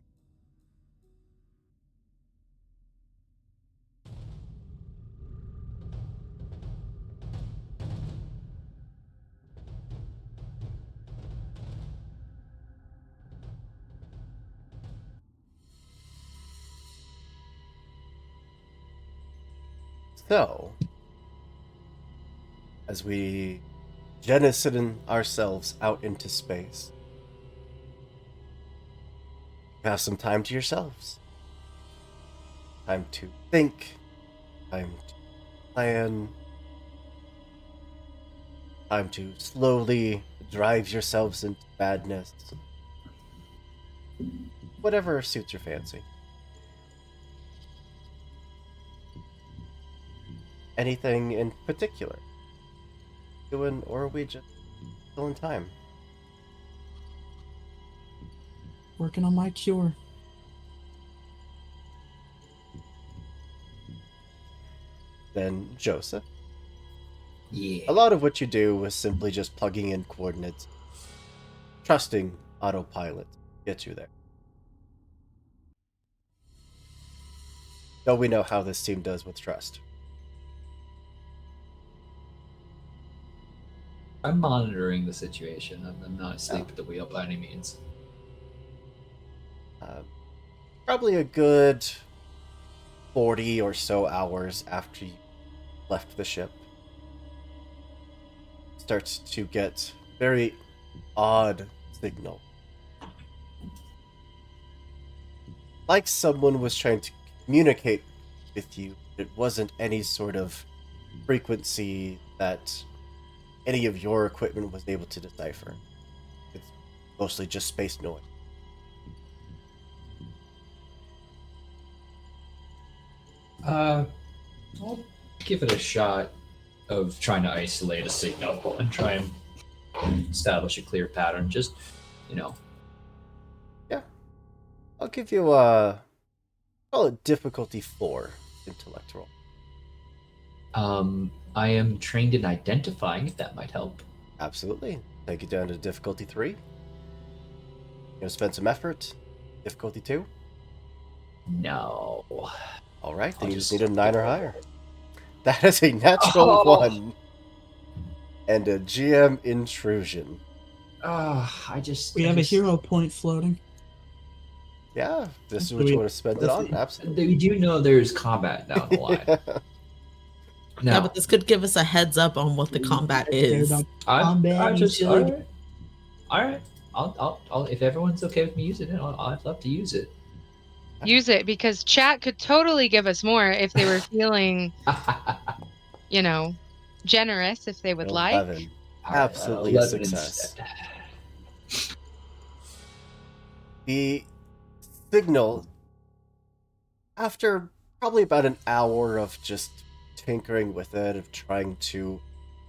So, as we jettison ourselves out into space, you have some time to yourselves. Time to think, time to plan, time to slowly drive yourselves into madness. Whatever suits your fancy. Anything in particular? Doing, or are we just still in time? Working on my cure. Then Joseph. Yeah. A lot of what you do is simply just plugging in coordinates, trusting autopilot gets you there. Though we know how this team does with trust. I'm monitoring the situation. I'm not asleep at the wheel by any means. Probably a good 40 or so hours after you left the ship. Starts to get very odd signal. like someone was trying to communicate with you. It wasn't any sort of frequency that any of your equipment was able to decipher. It's mostly just space noise. I'll give it a shot of trying to isolate a signal and try and establish a clear pattern. Just, you know. Yeah. I'll give you a call it difficulty 4 intellectual. I am trained in identifying, if that might help. Absolutely. Take it down to difficulty 3. You gonna spend some effort? Difficulty 2? No. Alright, then I'll you just just- need a 9 or higher. That is a natural Oh. 1. And a GM intrusion. We have a hero point floating. Yeah, this is Do what we- you want to spend it on? Absolutely. We do know there's combat down the line. Yeah, Now, but this could give us a heads up on what the combat Care is. about I combat, just utility. all right. I'll if everyone's okay with me using it, I'd love to use it. Use it because chat could totally give us more if they were feeling, you know, generous if they would like. 11. Absolutely a 11 success. instead. The signal, after probably about an hour of just tinkering with it, of trying to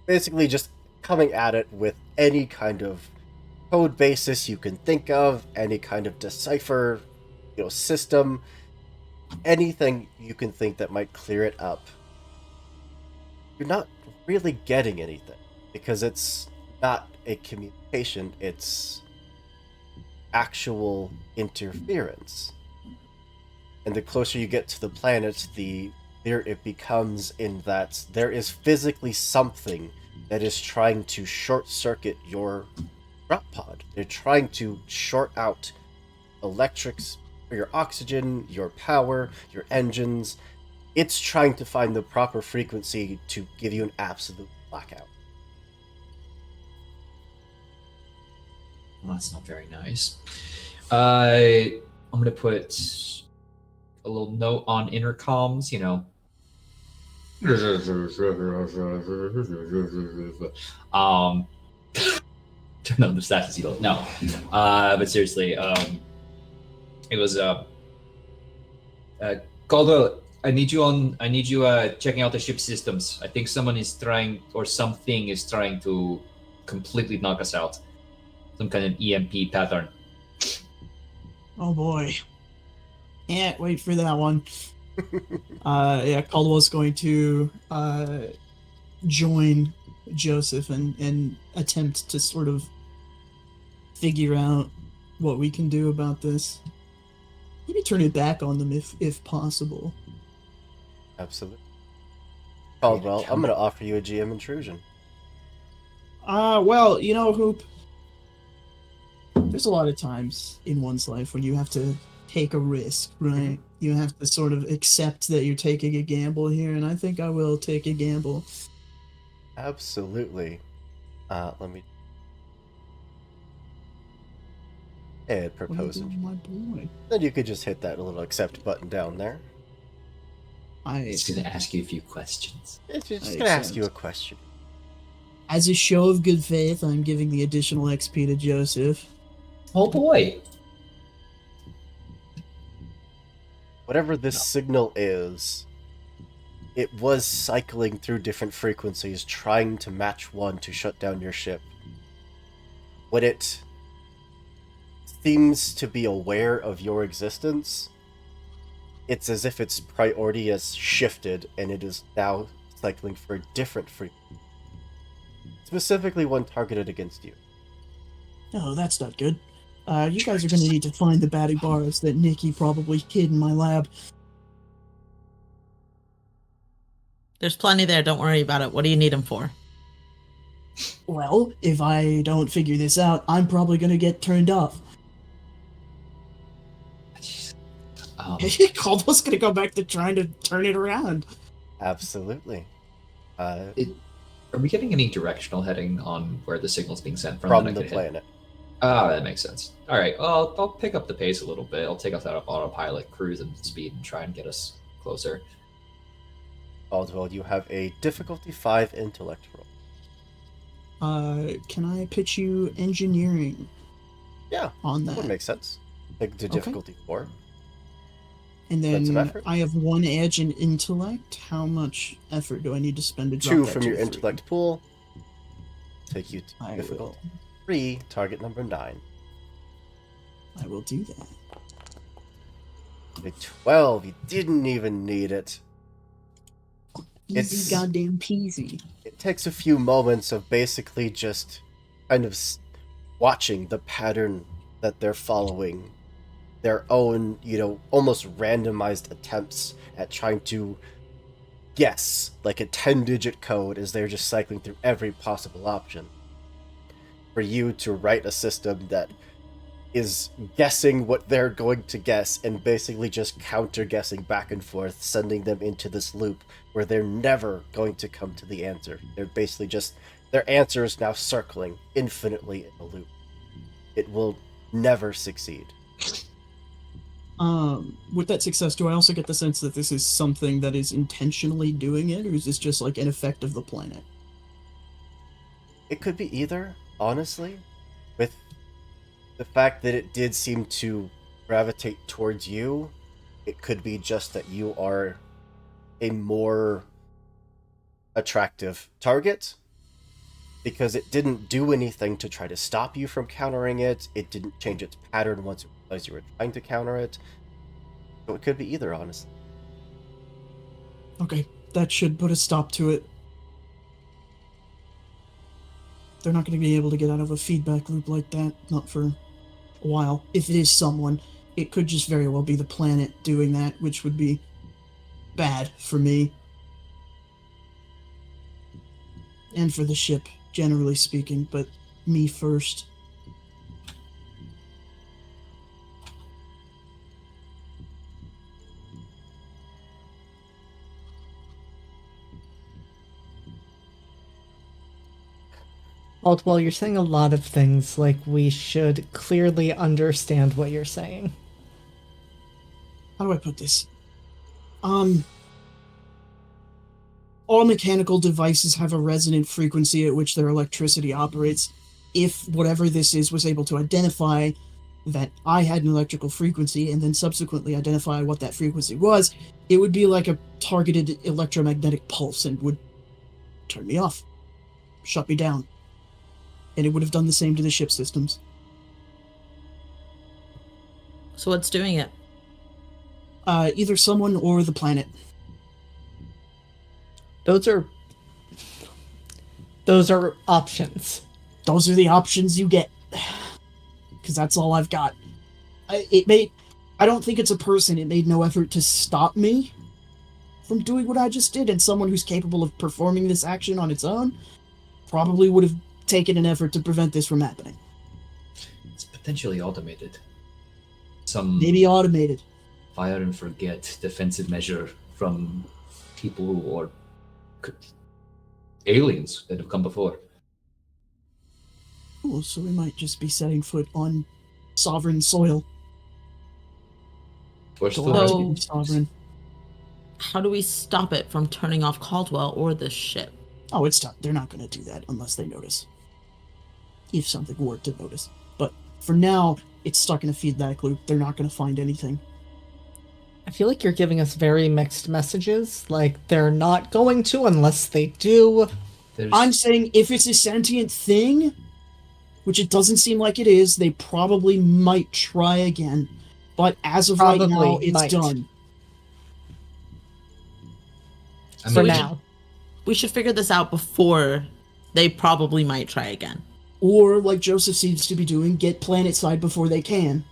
basically just coming at it with any kind of code basis you can think of, any kind of decipher, system, anything you can think that might clear it up, you're not really getting anything because it's not a communication, it's actual interference. And the closer you get to the planet, the clearer it becomes in that there is physically something that is trying to short circuit your drop pod. They're trying to short out electrics for your oxygen, your power, your engines. It's trying to find the proper frequency to give you an absolute blackout. Well, that's not very nice. I'm gonna put a little note on intercoms, don't know the stats you don't know. But seriously, it was Caldwell, I need you checking out the ship systems. I think someone is trying, or something is trying to completely knock us out. Some kind of EMP pattern. Oh boy. Can't wait for that one. Yeah, Caldwell's going to join Joseph and attempt to sort of figure out what we can do about this. Maybe turn it back on them if possible. Absolutely. Caldwell, I'm going to offer you a GM intrusion. Well, Hoop, there's a lot of times in one's life when you have to take a risk, right? You have to sort of accept that you're taking a gamble here, and I think I will take a gamble. Absolutely. Let me... And What are you propose it. doing, my boy? Then you could just hit that little accept button down there. It's gonna ask you a few questions. It's just Makes going to ask sense. you a question. As a show of good faith, I'm giving the additional XP to Joseph. Oh boy. Whatever this signal is, it was cycling through different frequencies, trying to match one to shut down your ship. When it seems to be aware of your existence, it's as if its priority has shifted and it is now cycling for a different frequency. Specifically one targeted against you. Oh, that's not good. You guys are going to need to find the batty bars that Nikki probably hid in my lab. There's plenty there. Don't worry about it. What do you need them for? Well, if I don't figure this out, I'm probably going to get turned off. Caldwell's going to go back to trying to turn it around. Absolutely. Are we getting any directional heading on where the signal's being sent from? From that I the could hit? planet. Ah, that makes sense. All right, well, I'll pick up the pace a little bit. I'll take us out of autopilot, cruise and speed, and try and get us closer. Caldwell, you have a difficulty 5 intellect roll. Can I pitch you engineering Yeah, on that that? would make sense. Take to Okay. difficulty 4. And Spend some then effort. I have 1 edge in intellect. How much effort do I need to spend to drop 2 that from to your 3? intellect pool. Take you to I difficulty will. 3, target number 9. I will do that. A 12, you didn't even need it. Easy It's- goddamn peasy. It takes a few moments of basically just kind of watching the pattern that they're following. Their own, almost randomized attempts at trying to guess, like a 10-digit code as they're just cycling through every possible option. For you to write a system that is guessing what they're going to guess and basically just counter-guessing back and forth, sending them into this loop where they're never going to come to the answer. They're basically just, their answer is now circling infinitely in a loop. It will never succeed. With that success, do I also get the sense that this is something that is intentionally doing it, or is this just like an effect of the planet? It could be either, honestly, with the fact that it did seem to gravitate towards you. It could be just that you are a more attractive target, because it didn't do anything to try to stop you from countering it. It didn't change its pattern once it realized you were trying to counter it. So it could be either, honestly. Okay, that should put a stop to it. They're not going to be able to get out of a feedback loop like that, not for a while. If it is someone, it could just very well be the planet doing that, which would be bad for me. And for the ship, generally speaking, but me first. Well, you're saying a lot of things, like we should clearly understand what you're saying. How do I put this? All mechanical devices have a resonant frequency at which their electricity operates. If whatever this is was able to identify that I had an electrical frequency and then subsequently identify what that frequency was, it would be like a targeted electromagnetic pulse and would turn me off, shut me down. And it would have done the same to the ship systems. So what's doing it? Either someone or the planet. Those are options. Those are the options you get. Because that's all I've got. I don't think it's a person. It made no effort to stop me from doing what I just did, and someone who's capable of performing this action on its own probably would have taken an effort to prevent this from happening. It's potentially automated. Some Maybe automated. fire and forget defensive measure from people or aliens that have come before. Cool, so we might just be setting foot on sovereign soil. We're The still last So- being sovereign. How do we stop it from turning off Caldwell or the ship? Oh, it's done. They're not going to do that unless they notice. If something were to notice. But for now, it's stuck in a feedback loop. They're not going to find anything. I feel like you're giving us very mixed messages. Like, they're not going to unless they do. There's, I'm saying if it's a sentient thing, which it doesn't seem like it is, they probably might try again. But as of right now, Probably it's might. done. I For mean, now. We should figure this out before they probably might try again. Or, like Joseph seems to be doing, get planet side before they can.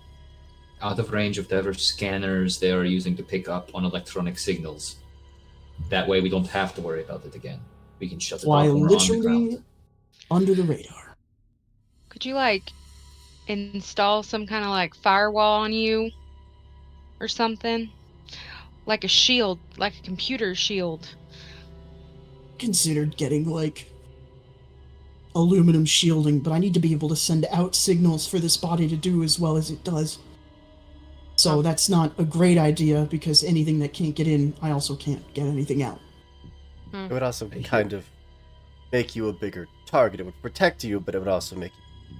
out of range of whatever scanners they are using to pick up on electronic signals. That way we don't have to worry about it again. We can shut it Fly off when we're on the literally ground. under the radar. Could you like install some kind of like firewall on you or something? Like a shield, like a computer shield. Considered getting, like, aluminum shielding, but I need to be able to send out signals for this body to do as well as it does. So that's not a great idea, because anything that can't get in, I also can't get anything out. It would also kind of make you a bigger target. It would protect you, but it would also make you...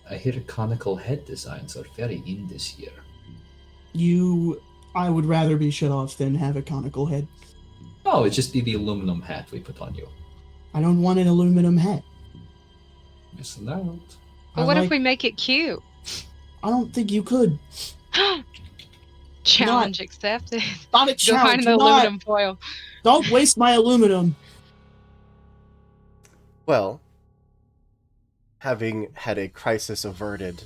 I hear conical head designs are very in this year. I would rather be shut off than have a conical head. Oh, it'd just be the aluminum hat we put on you. I don't want an aluminum hat. Missing out. But what if we make it cute? I don't think you could. Challenge accepted. Not a Go challenge. find the aluminum foil. Don't waste my aluminum. Well, having had a crisis averted,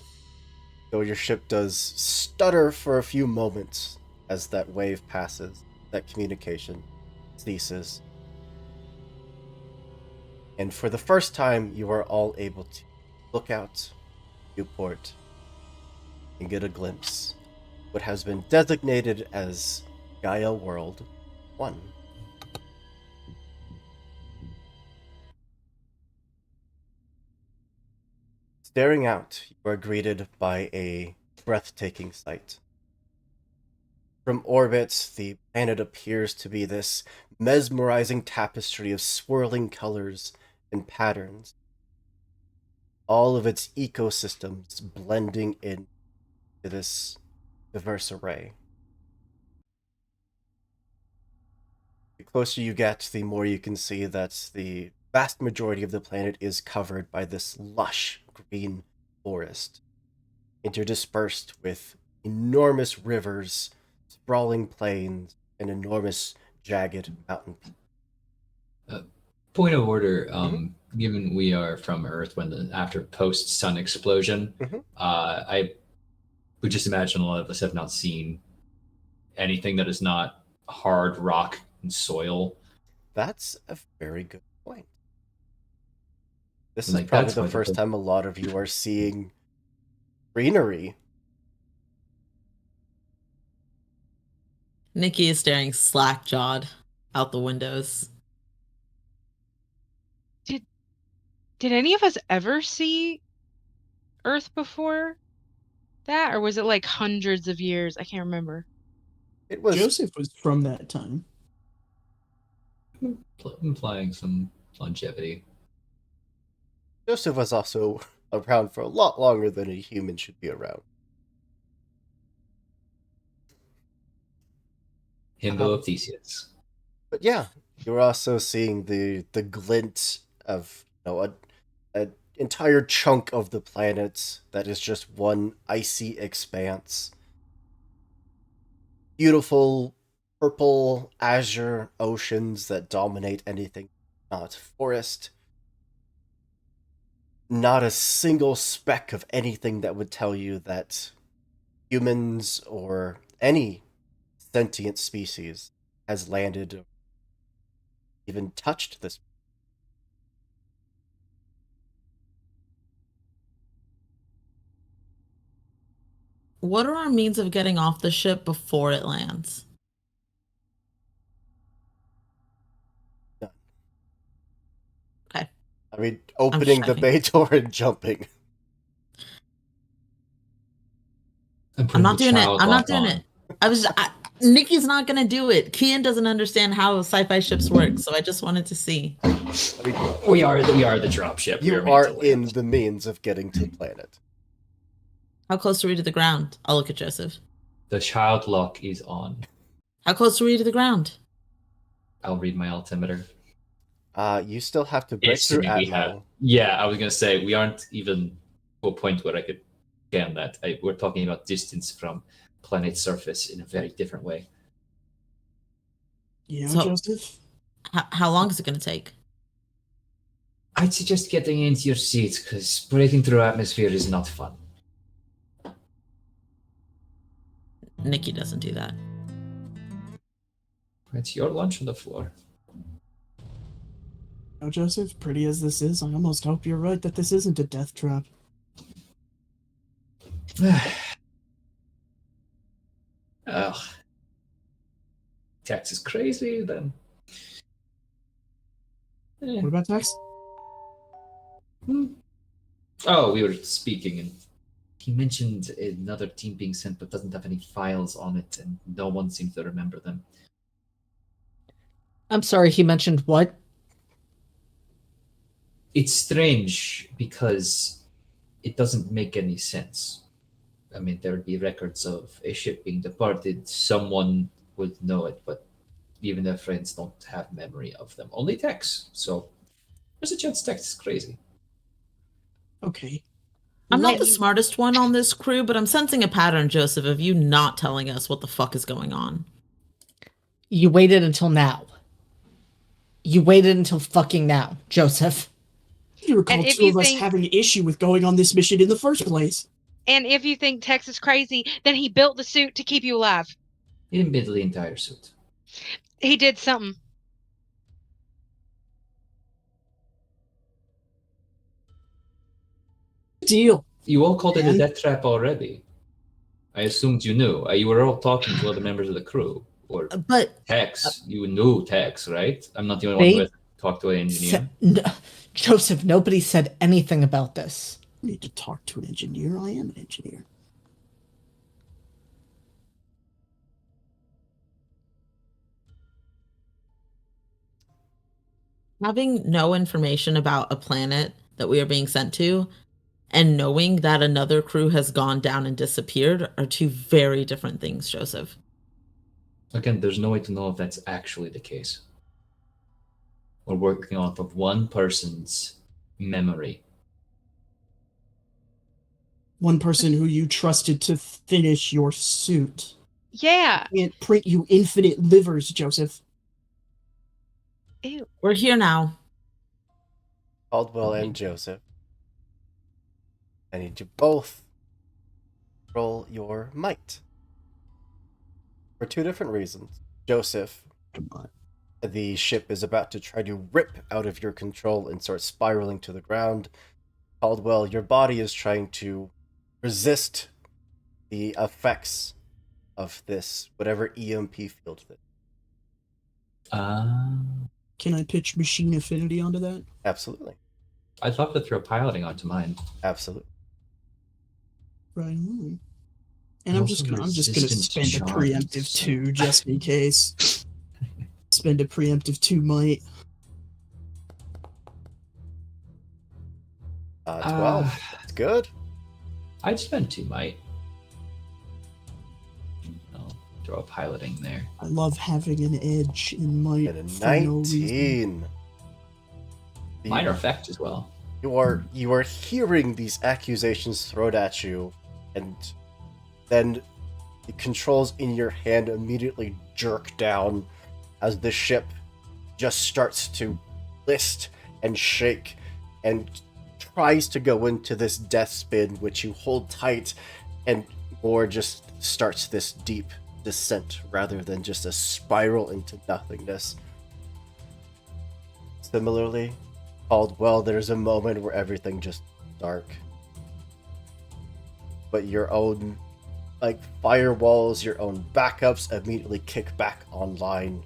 though your ship does stutter for a few moments as that wave passes, that communication ceases. And for the first time, you are all able to look out Newport and get a glimpse of what has been designated as Gaia World 1. Staring out, you are greeted by a breathtaking sight. From orbit, the planet appears to be this mesmerizing tapestry of swirling colors and patterns. All of its ecosystems blending into this diverse array. The closer you get, the more you can see that the vast majority of the planet is covered by this lush green forest, interdispersed with enormous rivers, sprawling plains, and enormous jagged mountain peaks. Point of order, given we are from Earth after post-sun explosion, I would just imagine a lot of us have not seen anything that is not hard rock and soil. That's a very good point. This And, is probably the first time a lot of you are seeing greenery. Nikki is staring slack-jawed out the windows. Did any of us ever see Earth before that? Or was it like hundreds of years? I can't remember. It was Joseph was from that time. Implying some longevity. Joseph was also around for a lot longer than a human should be around. Himbo of Theseus. But yeah, you're also seeing the glint of an entire chunk of the planet that is just one icy expanse. Beautiful purple azure oceans that dominate anything not forest. Not a single speck of anything that would tell you that humans or any sentient species has landed or even touched this. What are our means of getting off the ship before it lands? None. Okay. I mean, opening the bay door and jumping. I'm not doing it. I'm not doing it. Nikki's not gonna do it. Kian doesn't understand how sci-fi ships work, so I just wanted to see. I mean, we are the dropship. You are in the means of getting to the planet. How close are we to the ground? I'll look at Joseph. The child lock is on. How close are we to the ground? I'll read my altimeter. You still have to break through Atmo. Yeah, I was gonna say we aren't even to a point where I could scan that. We're talking about distance from planet surface in a very different way. Yeah, so, Joseph? How long is it going to take? I'd suggest getting into your seat, because breaking through atmosphere is not fun. Nikki doesn't do that. It's your lunch on the floor. No, Joseph, pretty as this is, I almost hope you're right that this isn't a death trap. Ugh. Tex is crazy, then. What about Tex? Oh, we were speaking, and he mentioned another team being sent, but doesn't have any files on it, and no one seems to remember them. I'm sorry, he mentioned what? It's strange because it doesn't make any sense. I mean, there would be records of a ship being departed. Someone would know it, but even their friends don't have memory of them. Only Tex. So there's a chance Tex is crazy. Okay. I'm not Let the me- smartest one on this crew, but I'm sensing a pattern, Joseph, of you not telling us what the fuck is going on. You waited until now. You waited until fucking now, Joseph. You recall And if two you of us think- having an issue with going on this mission in the first place. And if you think Tex is crazy, then he built the suit to keep you alive. He didn't build the entire suit. He did something. Deal. You all called it a And- death trap already. I assumed you knew. You were all talking to other members of the crew. Or But Tex. You knew Tex, right? I'm not the only one who Me? has talked to an engineer. Joseph, nobody said anything about this. I need to talk to an engineer. I am an engineer. having no information about a planet that we are being sent to and knowing that another crew has gone down and disappeared are two very different things, Joseph. Again, there's no way to know if that's actually the case. We're working off of one person's memory. One person who you trusted to finish your suit. Yeah. Can't print you infinite livers, Joseph. Ew. We're here now. Caldwell and Joseph. I need you both roll your might. For two different reasons. Joseph, the ship is about to try to rip out of your control and start spiraling to the ground. Caldwell, your body is trying to resist the effects of this, whatever EMP field it is. Can I pitch machine affinity onto that? Absolutely. I'd love to throw piloting onto mine. Absolutely. Right. And I'm just Also gonna resistance spend a charge, preemptive so- 2 just in case. Spend a preemptive 2 might. 12. That's good. I'd spend 2 might. I'll throw a piloting there. I love having an edge in might. And a for no reason. 19. Minor effect as well. You are hearing these accusations thrown at you, and then the controls in your hand immediately jerk down as the ship just starts to list and shake and tries to go into this death spin, which you hold tight, and more just starts this deep descent rather than just a spiral into nothingness. Similarly, Caldwell, there's a moment where everything just dark. But your own, firewalls, your own backups immediately kick back online,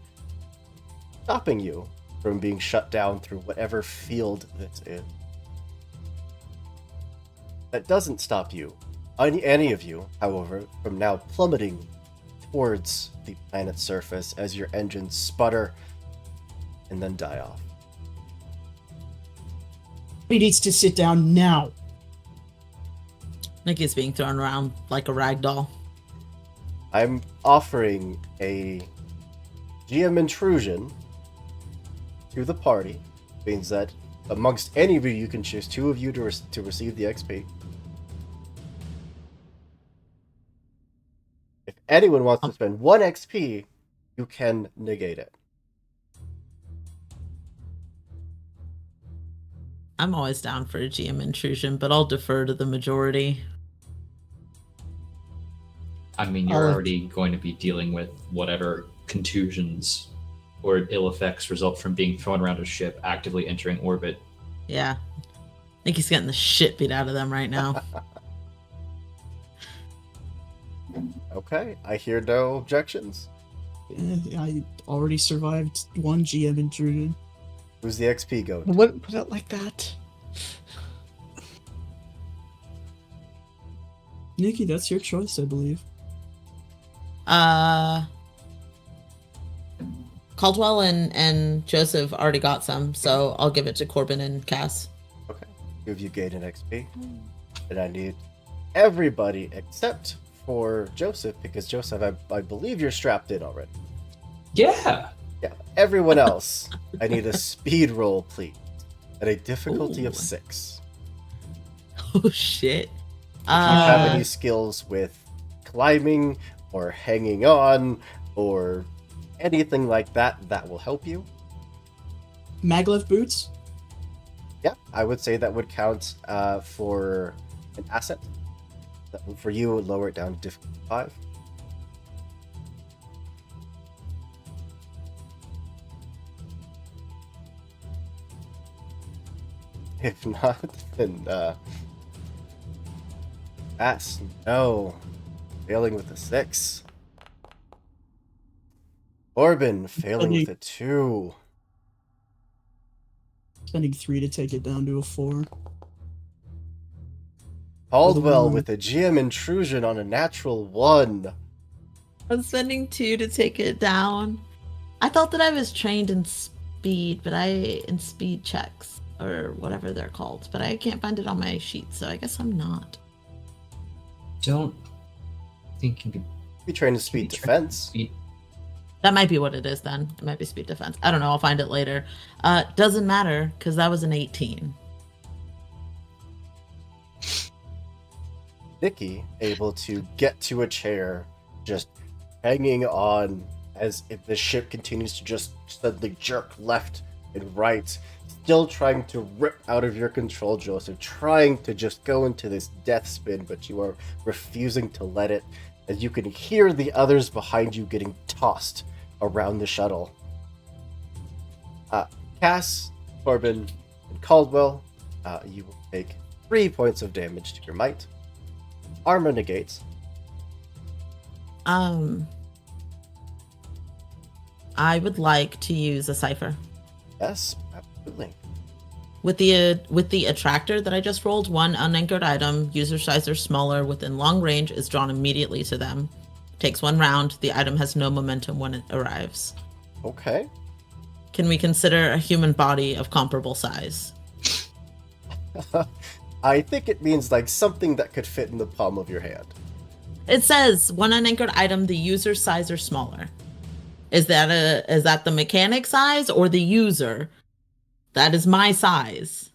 stopping you from being shut down through whatever field that's in. That doesn't stop you, any of you, however, from now plummeting towards the planet's surface as your engines sputter and then die off. He needs to sit down now. Nikki's being thrown around like a rag doll. I'm offering a GM intrusion to the party. Means that amongst any of you, you can choose 2 of you to receive the XP. If anyone wants to spend 1 XP, you can negate it. I'm always down for a GM intrusion, but I'll defer to the majority. I mean, you're already going to be dealing with whatever contusions or ill effects result from being thrown around a ship actively entering orbit. Yeah. Nikki's getting the shit beat out of them right now. Okay, I hear no objections. I already survived 1 GM intrusion. Who's the XP go to? Wouldn't put it like that. Nikki, that's your choice, I believe. Caldwell and Joseph already got some, so I'll give it to Corbin and Cass. Okay. Give you gain an XP. And I need everybody except for Joseph, because Joseph, I believe you're strapped in already. Yeah. Yeah. Everyone else, I need a speed roll, please. At a difficulty of Ooh. 6. Oh shit. If you have any skills with climbing or hanging on or anything like that, that will help you. Maglev boots? Yeah, I would say that would count for an asset. That would, for you, would lower it down to difficulty 5. If not, then that's no. Failing with a 6. Corbin failing with a 2. Spending 3 to take it down to a 4. Caldwell one. with a GM intrusion on a natural 1. I'm spending 2 to take it down. I thought that I was trained in speed, but in speed checks or whatever they're called, but I can't find it on my sheet, so I guess I'm not. Don't think you could Be trained in speed defense. speed. That might be what it is then. It might be speed defense. I don't know. I'll find it later. Doesn't matter because that was an 18. Nikki able to get to a chair, just hanging on as if the ship continues to just suddenly jerk left and right, still trying to rip out of your control, Joseph, trying to just go into this death spin, but you are refusing to let it, as you can hear the others behind you getting tossed around the shuttle. Cass, Corbin, and Caldwell, you will take 3 points of damage to your might. Armor negates. I would like to use a Cypher. Yes, absolutely. With the attractor that I just rolled, one unanchored item, user size or smaller, within long range is drawn immediately to them. Takes 1 round. The item has no momentum when it arrives. Okay. Can we consider a human body of comparable size? I think it means like something that could fit in the palm of your hand. It says one unanchored item, the user size or smaller. Is that the mechanic size or the user? That is my size.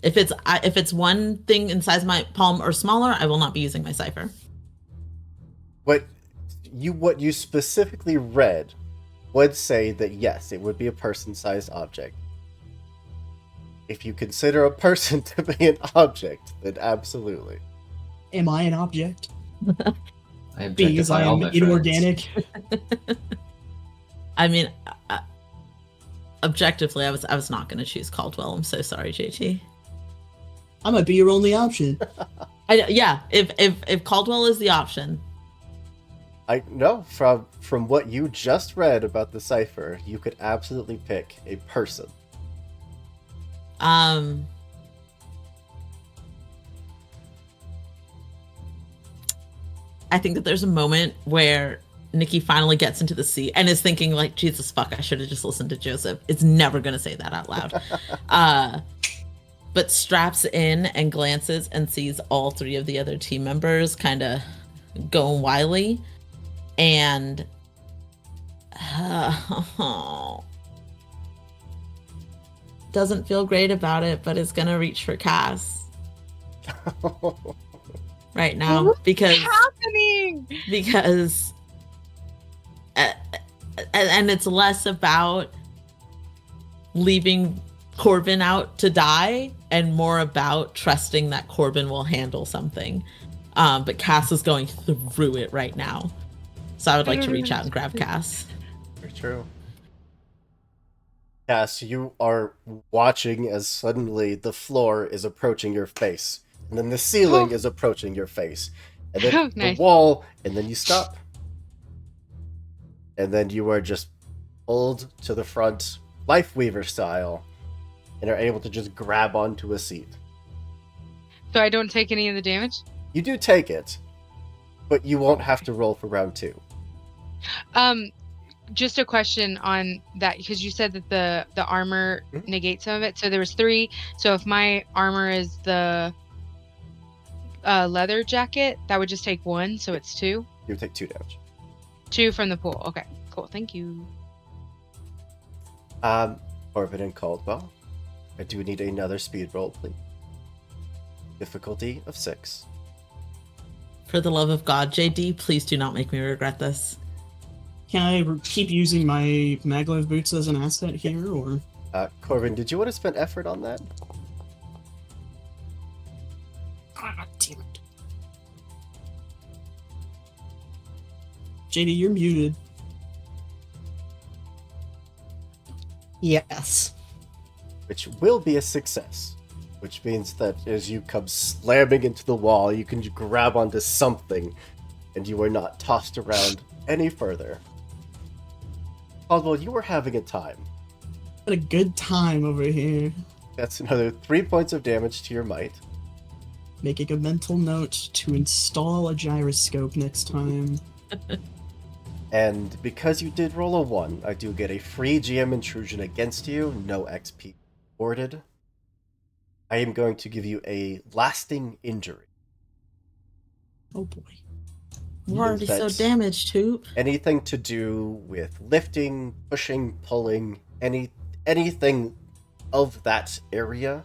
If it's one thing in size my palm or smaller, I will not be using my Cypher. What you specifically read would say that yes, it would be a person-sized object. If you consider a person to be an object, then absolutely. Am I an object? I Because I objectify all am my friends. inorganic. I mean, objectively, I was not going to choose Caldwell. I'm so sorry, JT. I might be your only option. Yeah, if Caldwell is the option. I know from what you just read about the Cypher, you could absolutely pick a person. I think that there's a moment where Nikki finally gets into the seat and is thinking like, Jesus fuck, I should have just listened to Joseph. It's never gonna say that out loud. But straps in and glances and sees all 3 of the other team members kind of going wily, and doesn't feel great about it, but is gonna reach for Cass right now because happening? And it's less about leaving Corbin out to die and more about trusting that Corbin will handle something. But Cass is going through it right now. So I would like to reach out and grab Cass. Very true. Cass, you are watching as suddenly the floor is approaching your face, and then the ceiling is approaching your face, and then Nice. the wall, and then you stop. And then you are just pulled to the front, Lifeweaver style, and are able to just grab onto a seat. So I don't take any of the damage? You do take it, but you won't have to roll for round 2. Just a question on that, because you said that the armor Mhm. negates some of it. So there was 3. So if my armor is the leather jacket, that would just take 1, so it's 2. You would take 2 damage. 2 from the pool. Okay, cool. Thank you. Corbin and Caldwell, I do need another speed roll, please. Difficulty of 6. For the love of God, JD, please do not make me regret this. Can I keep using my maglev boots as an asset here, or? Corbin, did you want to spend effort on that? Ah, damn it. JD, you're muted. Yes. Which will be a success. Which means that as you come slamming into the wall, you can grab onto something, and you are not tossed around any further. Caldwell, you were having a time. Had a good time over here. That's another 3 points of damage to your might. Making a mental note to install a gyroscope next time. And because you did roll a 1, I do get a free GM intrusion against you, no XP awarded. I am going to give you a lasting injury. Oh boy. We're already so That's- damaged, too. Anything to do with lifting, pushing, pulling, anything of that area,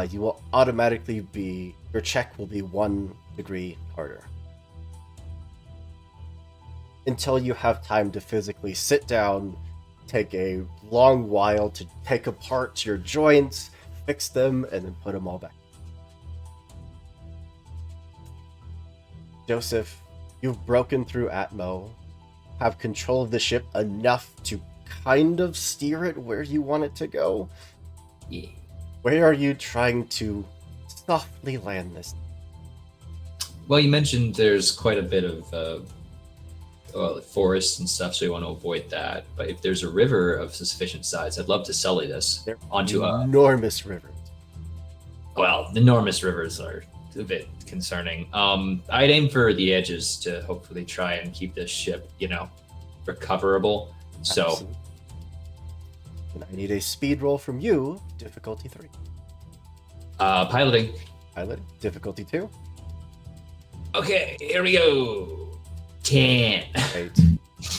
you will automatically be, your check will be 1 degree harder. Until you have time to physically sit down, take a long while to take apart your joints, fix them, and then put them all back. Joseph, you've broken through Atmo, have control of the ship enough to kind of steer it where you want it to go. Yeah. Where are you trying to softly land this? Well, you mentioned there's quite a bit of forests and stuff, so you want to avoid that. But if there's a river of sufficient size, I'd love to sully this They're onto a. enormous rivers. Well, the enormous rivers are a bit concerning. I'd aim for the edges to hopefully try and keep this ship, recoverable. So, Absolutely. And I need a speed roll from you, difficulty 3. piloting. Pilot, difficulty 2. Okay, here we go. 10. Right.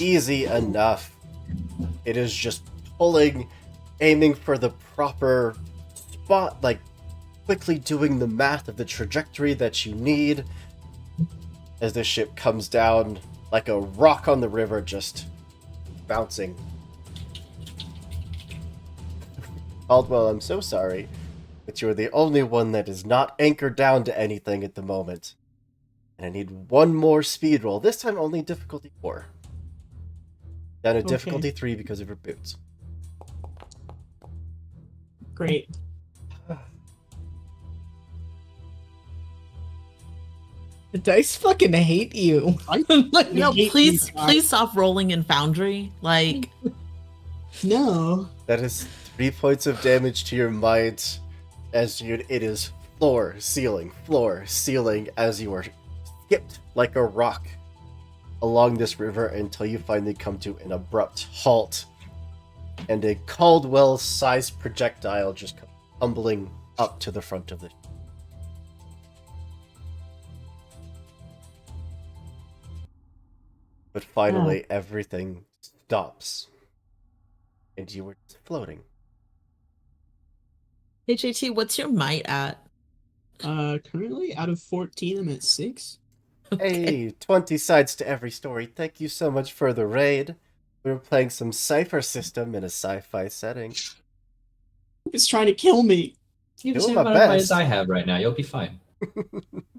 Easy enough. It is just pulling, aiming for the proper spot, like quickly doing the math of the trajectory that you need as the ship comes down like a rock on the river, just bouncing. Caldwell, I'm so sorry, but you're the only one that is not anchored down to anything at the moment. And I need 1 more speed roll, this time only difficulty 4. Down to difficulty 3 because of her boots. Great. The dice fucking hate you. No, hate please, you, Josh. please stop rolling in Foundry. Like, No. That is 3 points of damage to your might, as it is floor, ceiling, as you are skipped like a rock along this river until you finally come to an abrupt halt, and a Caldwell-sized projectile just comes tumbling up to the front of the ship. But finally, everything stops, and you were just floating. HAT, what's your might at? Currently, out of 14, I'm at 6. Hey, 20 sides to every story. Thank you so much for the raid. We were playing some Cypher system in a sci-fi setting. He's trying to kill me. You have the Doing same my amount of might best. as I have right now. You'll be fine.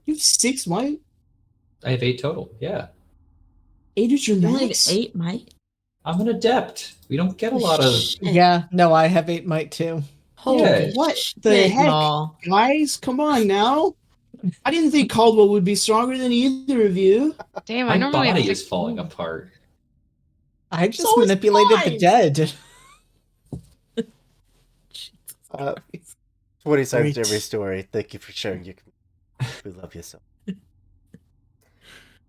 You have 6 might? I have 8 total. Yeah. 8 is your You only have max? 8 might? I'm an adept. We don't get a lot of. Shit. Yeah, no, I have 8 might too. Holy Yeah. What shit, the heck? y'all. Guys, come on now. I didn't think Caldwell would be stronger than either of you. Damn, I My normally have body 6. is falling apart. I just So is manipulated the mine. dead. Uh, 20 cents Great. every story. Thank you for sharing your community. We love you so.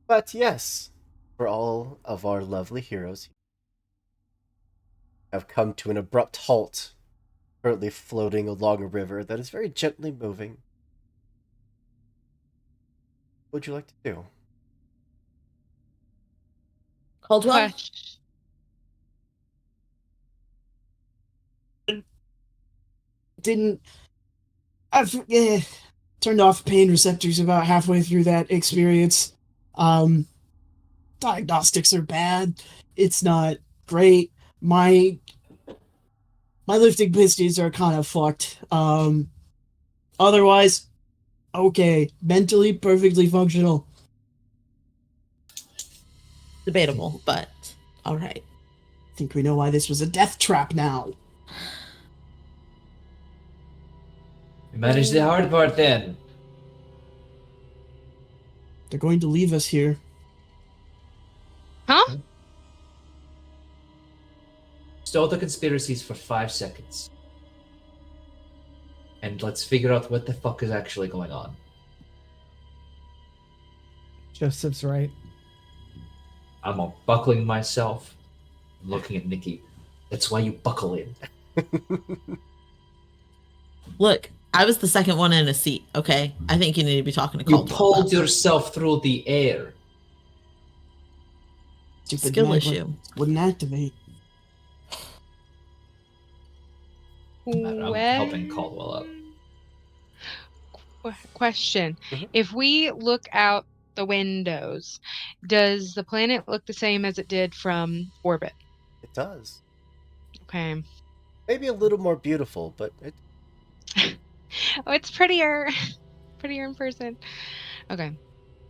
But yes, for all of our lovely heroes have come to an abrupt halt, currently floating along a river that is very gently moving. What would you like to do? Caldwell? Question. Didn't I've turned off pain receptors about halfway through that experience. Diagnostics are bad. It's not great. My lifting pisties are kind of fucked. Otherwise, okay. Mentally perfectly functional. Debatable, but all right. I think we know why this was a death trap now. We managed the hard part then. They're going to leave us here. Huh? Stall the conspiracies for 5 seconds. And let's figure out what the fuck is actually going on. Joseph's right. I'm unbuckling myself. I'm looking at Nikki. That's why you buckle in. Look, I was the second one in a seat, okay? I think you need to be talking to You Caldwell. pulled yourself through the air. Stupid Skill magnet issue. wouldn't activate. I'm helping Caldwell up. Question. Mhm. If we look out the windows, does the planet look the same as it did from orbit? It does. Okay. Maybe a little more beautiful, but it Oh, it's prettier. Prettier in person. Okay.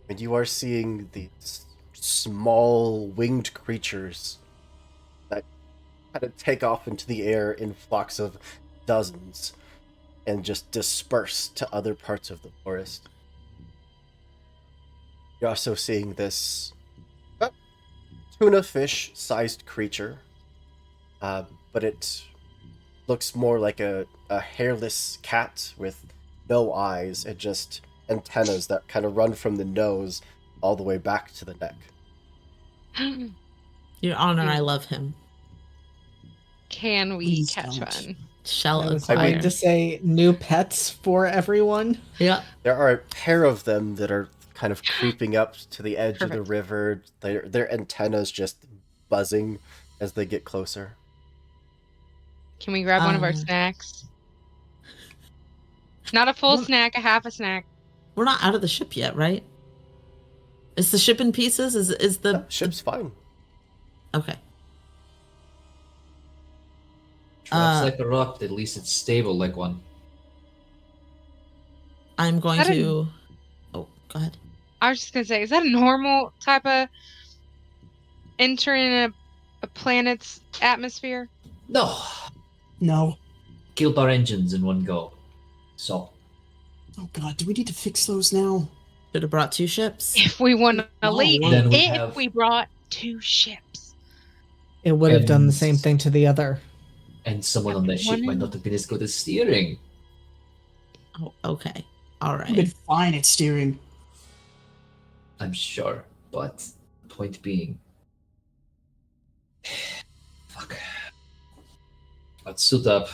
and you are seeing these small winged creatures that kind of take off into the air in flocks of dozens and just disperse to other parts of the forest. You're also seeing this tuna fish sized creature, but it looks more like a hairless cat with no eyes and just antennas that kind of run from the nose all the way back to the neck. Your Honor, I love him. Can we Please catch don't. one? Shall I was acquire. going to say new pets for everyone. Yeah. There are a pair of them that are kind of creeping up to the edge of the Perfect. river. Their antennas just buzzing as they get closer. Can we grab one of our Uh, snacks? Not a full What? snack, a half a snack. We're not out of the ship yet, right? Is the ship in pieces? Is the No, ship's fine. okay? Drops Uh, like a rock, but at least it's stable like one. I'm going Is that to. Oh, go ahead. I was just gonna say, is that a normal type of entering a planet's atmosphere? No! No. Killed our engines in one go. So, Oh god, do we need to fix those now? Should have brought 2 ships. If we want to No, leave, then we if have- we brought 2 ships. It would have done the And- same thing to the other. and someone on that ship might not have been as good at steering. Oh, okay. All I've been right. fine at steering. I'm sure, but point being. Fuck. Let's suit up.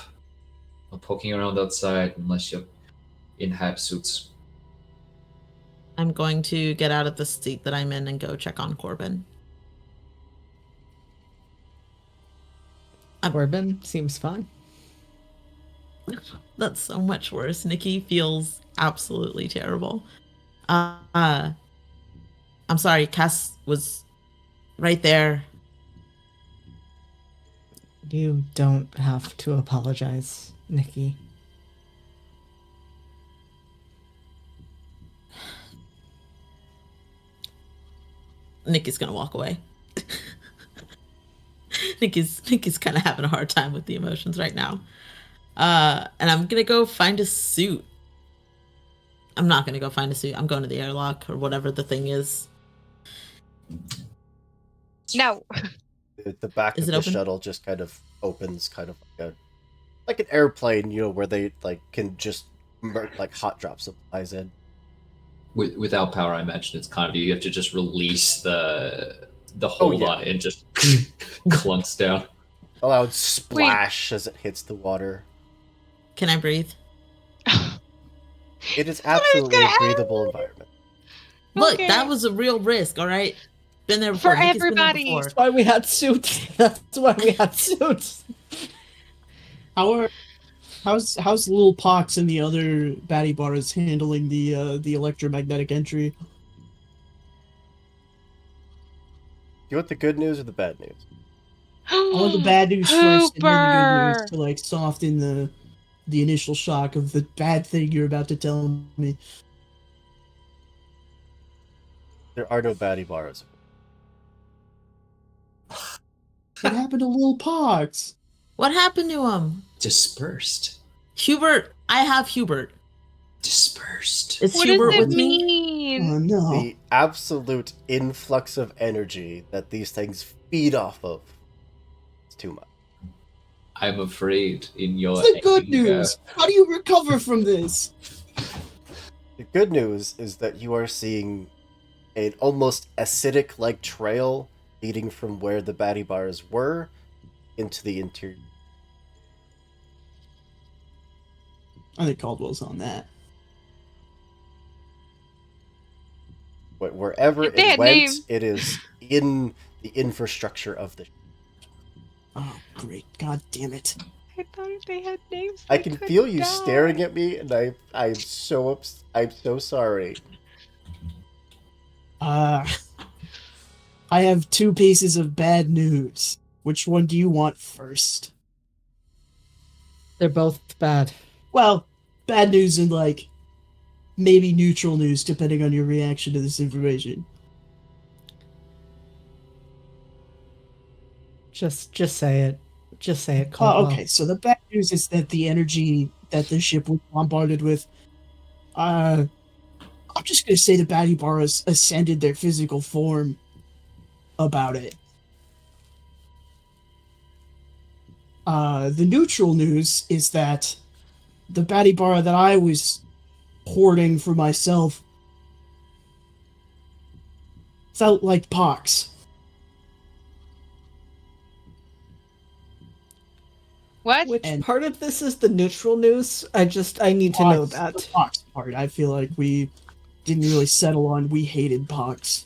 No poking around outside unless you're in hype suits. I'm going to get out of the seat that I'm in and go check on Corbin. Corbin seems fine. That's so much worse. Nikki feels absolutely terrible. I'm sorry, Cass was right there. You don't have to apologize, Nikki. Nikki's gonna walk away. Nikki's kind of having a hard time with the emotions right now. And I'm gonna go find a suit. I'm not gonna go find a suit. I'm going to the airlock or whatever the thing is. No. The back Is of it the open? shuttle just kind of opens, kind of like like an airplane, where they like can just like hot drop supplies in. Without power, I imagine it's kind of you have to just release the Oh, hold yeah. on it and just clunks down. A loud splash as it hits the water. Can I breathe? It is what I was absolutely gonna a breathable environment. Look, Okay. that was a real risk, all right? Been there before. For Nikki's been there everybody. before. That's why we had suits. That's why we had suits. How's Lil Pox and the other baddie bars handling the electromagnetic entry? You want the good news or the bad news? I want the bad news first, and then the good news Hooper! to like soften the initial shock of the bad thing you're about to tell me. There are no baddie bars. What happened to Lil Pox? What happened to him? Dispersed. Hubert. I have Hubert. Dispersed. Is What does Hubert it with me? mean? Oh no! The absolute influx of energy that these things feed off of is too much. I'm afraid in your What's the good anger- news? How do you recover from this? The good news is that you are seeing an almost acidic-like trail leading from where the baddie bars were into the interior. I think Caldwell's on that. Wherever They it had went, names. it is in the infrastructure of the. Oh great! God damn it! I thought if they had names, I they can couldn't feel you die. staring at me, and I'm so sorry. I have two pieces of bad news. Which one do you want first? They're both bad. Well, bad news and like maybe neutral news, depending on your reaction to this information. Just say it. Just say it, Oh, Caldwell. okay. So the bad news is that the energy that the ship was bombarded with, I'm just gonna say the baddie bar has ascended their physical form about it. The neutral news is that the baddie bar that I was hoarding for myself felt like pox. What? Which And- part of this is the neutral news? I need to know The that. pox part. I feel like we didn't really settle on we hated pox.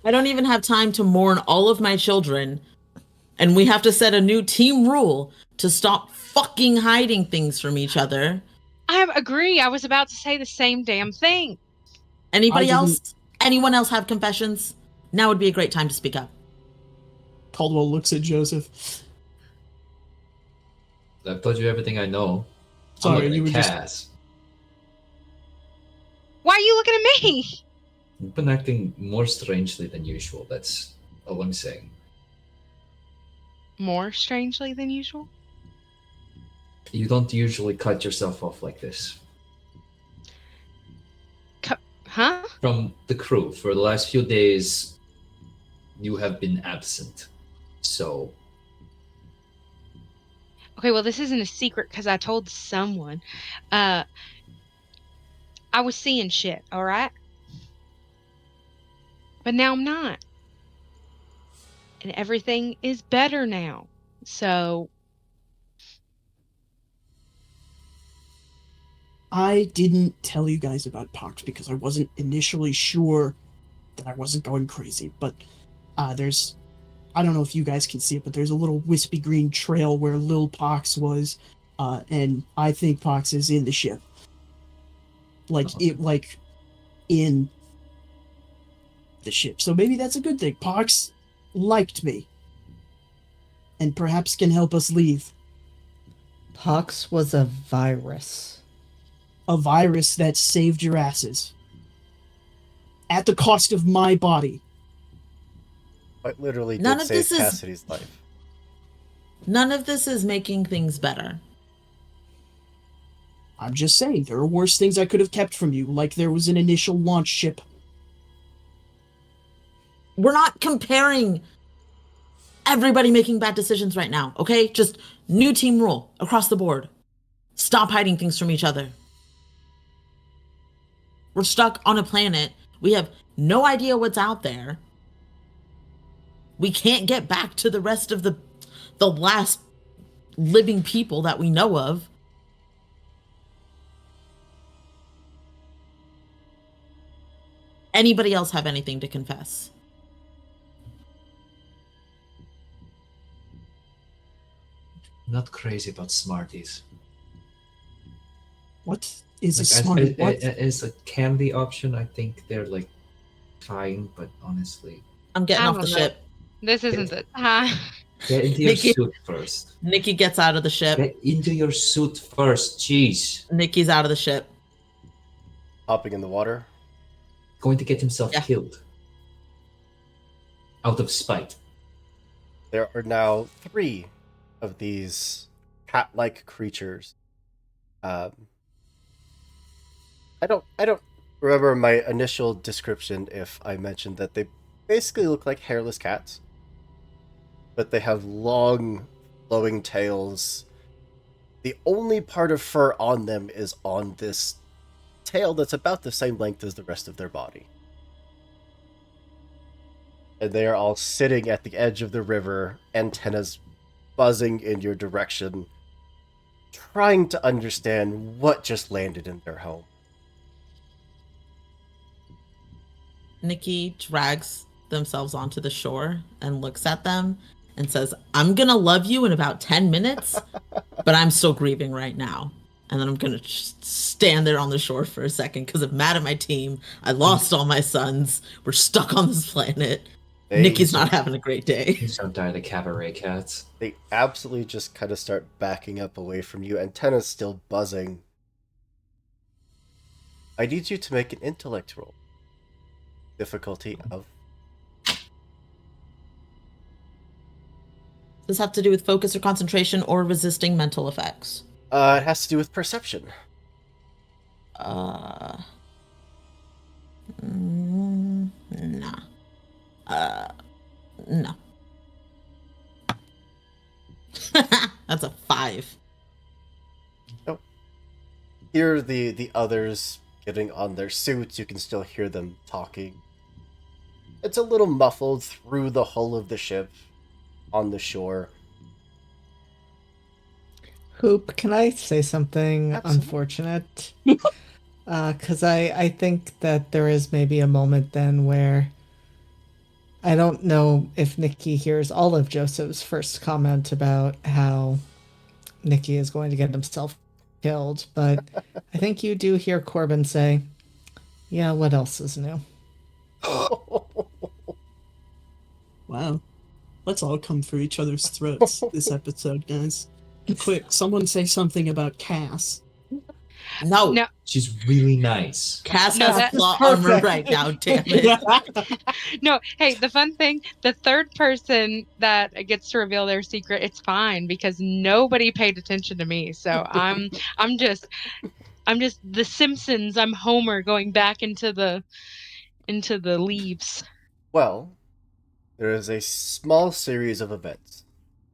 I don't even have time to mourn all of my children. And we have to set a new team rule to stop fucking hiding things from each other. I agree. I was about to say the same damn thing. Anybody I didn't- else? Anyone else have confessions? Now would be a great time to speak up. Caldwell looks at Joseph. I've told you everything I know. Sorry, I'm looking you at were just- Cass. Why are you looking at me? You've been acting more strangely than usual. That's all I'm saying. More strangely than usual? You don't usually cut yourself off like this. Huh? From the crew, for the last few days, you have been absent. So, Okay, well, this isn't a secret because I told someone. I was seeing shit, all right? But now I'm not. And everything is better now. So, I didn't tell you guys about pox because I wasn't initially sure that I wasn't going crazy. But there's, I don't know if you guys can see it, but there's a little wispy green trail where Lil Pox was, and I think Pox is in the ship. Like in the ship. So maybe that's a good thing. Pox liked me, and perhaps can help us leave. Pox was a virus. A virus that saved your asses. At the cost of my body. Quite literally None did of save this is- Cassidy's life. None of this is making things better. I'm just saying, there are worse things I could have kept from you, like there was an initial launch ship. We're not comparing everybody making bad decisions right now, okay? Just New team rule across the board. Stop hiding things from each other. We're stuck on a planet. We have no idea what's out there. We can't get back to the rest of the last living people that we know of. Anybody else have anything to confess? Not crazy about Smarties. What is a Like, Smartie? What? as a candy option, I think they're like fine, but honestly, I'm getting I off the don't know. ship. This isn't the time. get into your Nikki- suit first. Nikki gets out of the ship. Get into your suit first. Jeez, Nikki's out of the ship. Hopping in the water. going to get himself Yeah. killed out of spite. There are now 3 of these cat-like creatures. I don't remember my initial description if I mentioned that they basically look like hairless cats, but they have long, flowing tails. The only part of fur on them is on this tail that's about the same length as the rest of their body. And they are all sitting at the edge of the river, antennas buzzing in your direction, trying to understand what just landed in their home. Nikki drags themselves onto the shore and looks at them and says, I'm gonna love you in about 10 minutes, but I'm still grieving right now. And then I'm gonna just stand there on the shore for a second because I'm mad at my team. I lost all my sons. We're stuck on this planet. Nikki's not having a great day. Please don't die to cabaret cats. They absolutely just kind of start backing up away from you, antennas still buzzing. I need you to make an intellect roll. Difficulty of... Does this have to do with focus or concentration or resisting mental effects? it has to do with perception. Nah. No. That's a 5. Hear the others getting on their suits. You can still hear them talking. It's a little muffled through the hull of the ship on the shore. Hoop, can I say something Absolutely. unfortunate? Because I think that there is maybe a moment then where I don't know if Nikki hears all of Joseph's first comment about how Nikki is going to get himself killed, but I think you do hear Corbin say, yeah, what else is new? Wow. Let's all come for each other's throats this episode, guys. Quick, someone say something about Cass. No. No. She's really nice. Cass No, has that- plot armor right now, damn it. No, hey, the fun thing, the third person that gets to reveal their secret, it's fine because nobody paid attention to me. So I'm just the Simpsons. I'm Homer going back into the leaves. Well, there is a small series of events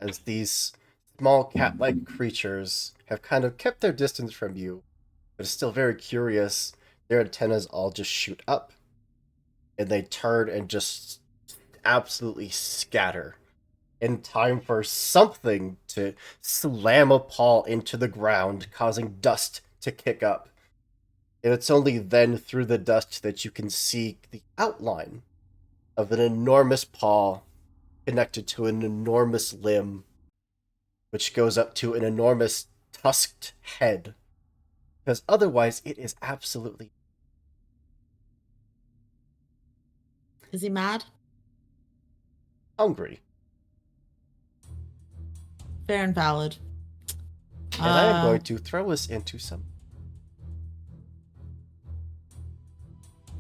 as these small cat-like creatures have kind of kept their distance from you, but are still very curious. Their antennas all just shoot up, and they turn and just absolutely scatter in time for something to slam a paw into the ground, causing dust to kick up. And it's only then through the dust that you can see the outline of an enormous paw connected to an enormous limb, which goes up to an enormous tusked head. Because otherwise, it is absolutely... Is he mad? hungry. Fair and valid. And I am going to throw us into some...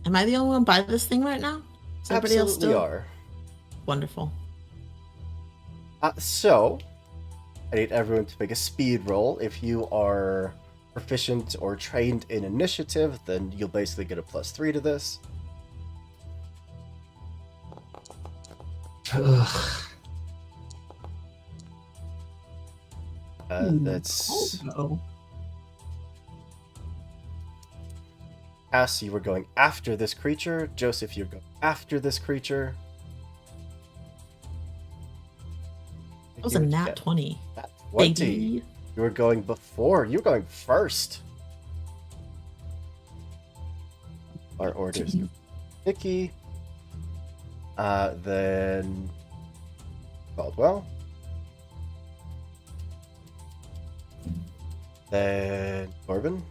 Am I the only one by this thing right now? Is everybody else Absolutely still? are. Wonderful. So, I need everyone to make a speed roll. If you are proficient or trained in initiative, then you'll basically get a +3 to this. Ugh. That's Caldwell. Cass, you were going after this creature. Joseph, you're going after this creature. That was a nat 20. Nat 20. Baby. You were going before. You were going first. Our orders. Nikki. Then Caldwell. Then Corbin.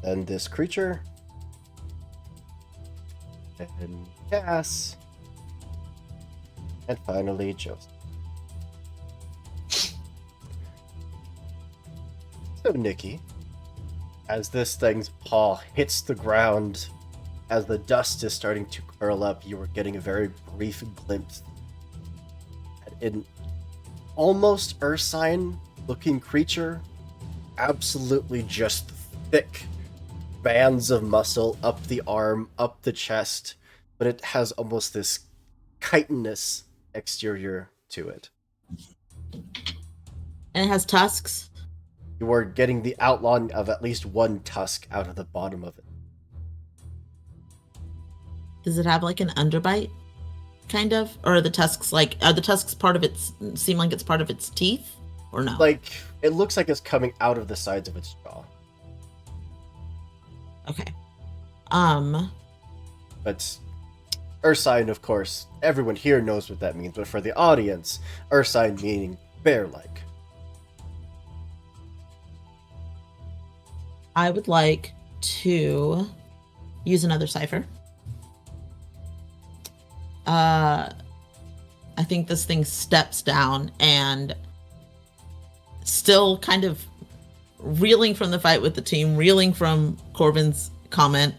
Then this creature. And Cass. And finally Joseph. So Nikki, as this thing's paw hits the ground, as the dust is starting to curl up, you are getting a very brief glimpse at an almost Ursine-looking creature, absolutely just thick bands of muscle up the arm, up the chest, but it has almost this chitinous exterior to it. And it has tusks. You are getting the outline of at least one tusk out of the bottom of it. Does it have like an underbite? Kind of? Or are the tusks part of its seem like it's part of its teeth? Or no? Like, it looks like it's coming out of the sides of its jaw. Okay. But Ursine, of course, everyone here knows what that means, but for the audience, Ursine meaning bear-like. I would like to use another Cypher. I think this thing steps down and still kind of reeling from the fight with the team, reeling from Corbin's comment,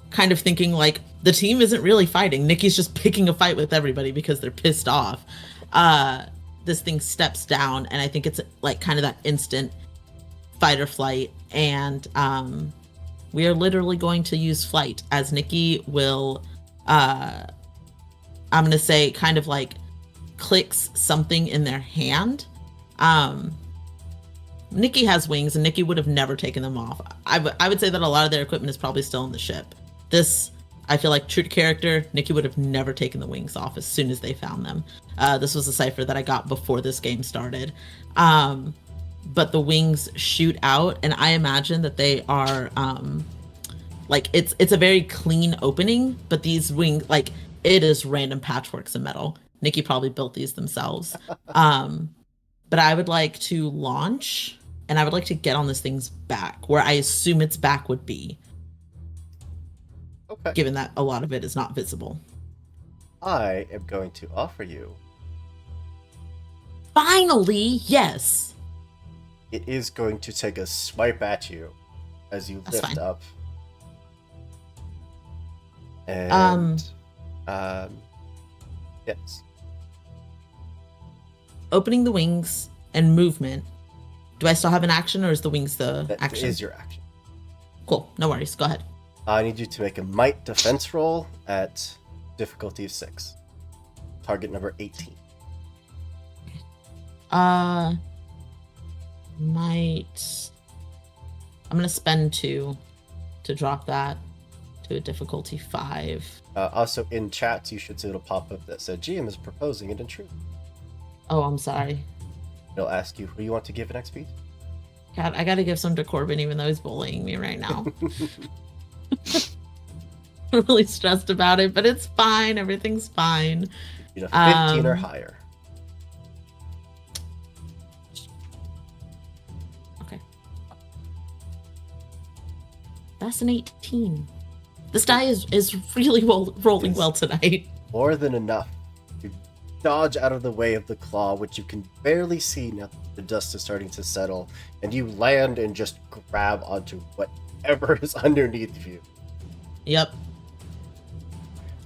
kind of thinking like the team isn't really fighting. Nikki's just picking a fight with everybody because they're pissed off. This thing steps down, and I think it's like kind of that instant fight or flight, and we are literally going to use flight as Nikki will I'm gonna say kind of like clicks something in their hand. Nikki has wings, and Nikki would have never taken them off. I would say that a lot of their equipment is probably still in the ship. This, I feel like, true to character, Nikki would have never taken the wings off as soon as they found them. This was a Cypher that I got before this game started. But the wings shoot out, and I imagine that they are like it's a very clean opening, but these wings, like, it is random patchworks of metal. Nikki probably built these themselves. But I would like to launch, and I would like to get on this thing's back, where I assume its back would be. Okay. Given that a lot of it is not visible. I am going to offer you. Finally, yes. It is going to take a swipe at you as you That's lift fine. up. And yes. Opening the wings and movement. Do I still have an action, or is the wings the That action? is your action. Cool. No worries. Go ahead. I need you to make a might defense roll at difficulty 6. Target number 18. Might. I'm gonna spend 2 to drop that to a difficulty 5. Also in chat, you should see it'll pop up that said GM is proposing an intrusion. Oh, I'm sorry. It'll ask you who you want to give an XP. God, I gotta give some to Corbin, even though he's bullying me right now. I'm really stressed about it, but it's fine. Everything's fine. You know, 15 or higher. Okay. That's an 18. This die is really rolling well tonight. More than enough. You dodge out of the way of the claw, which you can barely see now that the dust is starting to settle, and you land and just grab onto whatever is underneath you. Yep.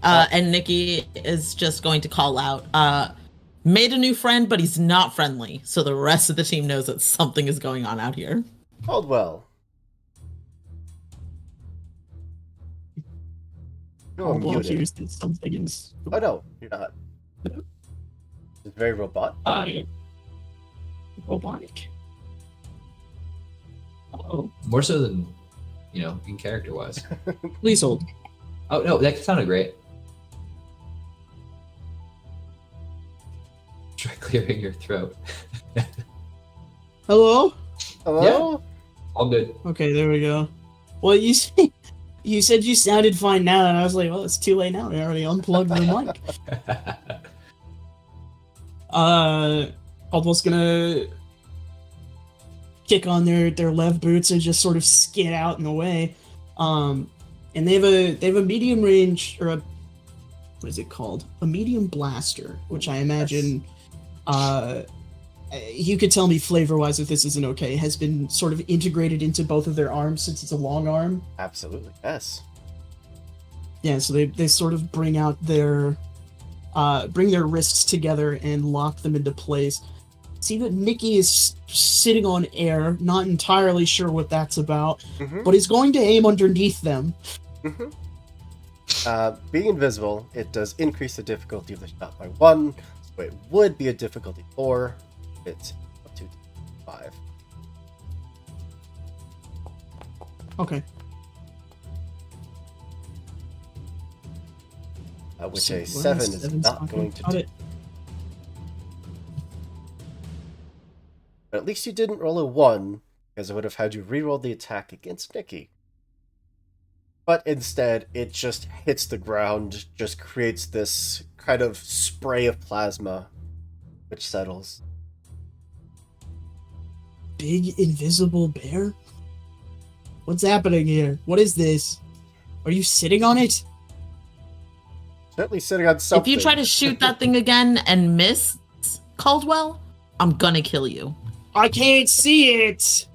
And Nikki is just going to call out, made a new friend, but he's not friendly. So the rest of the team knows that something is going on out here. Caldwell. You're Caldwell muted. hears that something is. Oh no, you're not. It's very robotic. Robotic. Oh, More so than, in character wise. please hold. Oh no, that sounded great. Try clearing your throat. Hello? Hello? All good. Okay, there we go. Well, you said you sounded fine now, and I was like, well, it's too late now. I already unplugged the mic. Caldwell's gonna kick on their left boots and just sort of skid out in the way. And they have a medium range, or what is it called? A medium blaster, which I imagine you could tell me flavor-wise if this isn't okay, has been sort of integrated into both of their arms since it's a long arm. Absolutely, yes. Yeah, so they sort of bring their wrists together and lock them into place. See that Nikki is sitting on air, not entirely sure what that's about, but is going to aim underneath them. Being invisible, it does increase the difficulty of the shot by 1, so it would be a difficulty 4. It's up to 5. Okay. Which So a 7 is seven's not going to cut do. it. But at least you didn't roll a 1, because it would have had you reroll the attack against Nikki. But instead, it just hits the ground, just creates this kind of spray of plasma, which settles. Big invisible bear? What's happening here? What is this? Are you sitting on it? Certainly sitting on something. If you try to shoot that thing again and miss, Caldwell, I'm gonna kill you. I can't see it!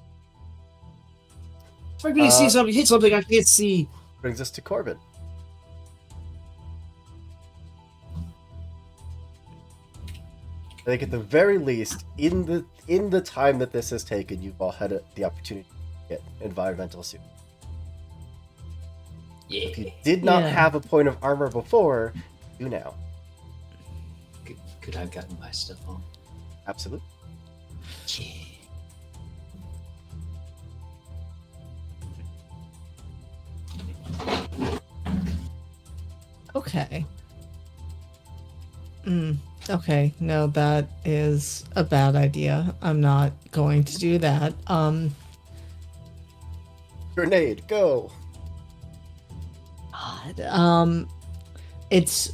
If I really see something, hit something I can't see. Brings us to Corbin. I think at the very least, in the time that this has taken, you've all had the opportunity to get environmental suit. Yeah. If you did not Yeah. have a point of armor before, you now. Could I have gotten my stuff on? Absolutely. Yeah. Okay. Okay, no, that is a bad idea. I'm not going to do that. Grenade, go! God, it's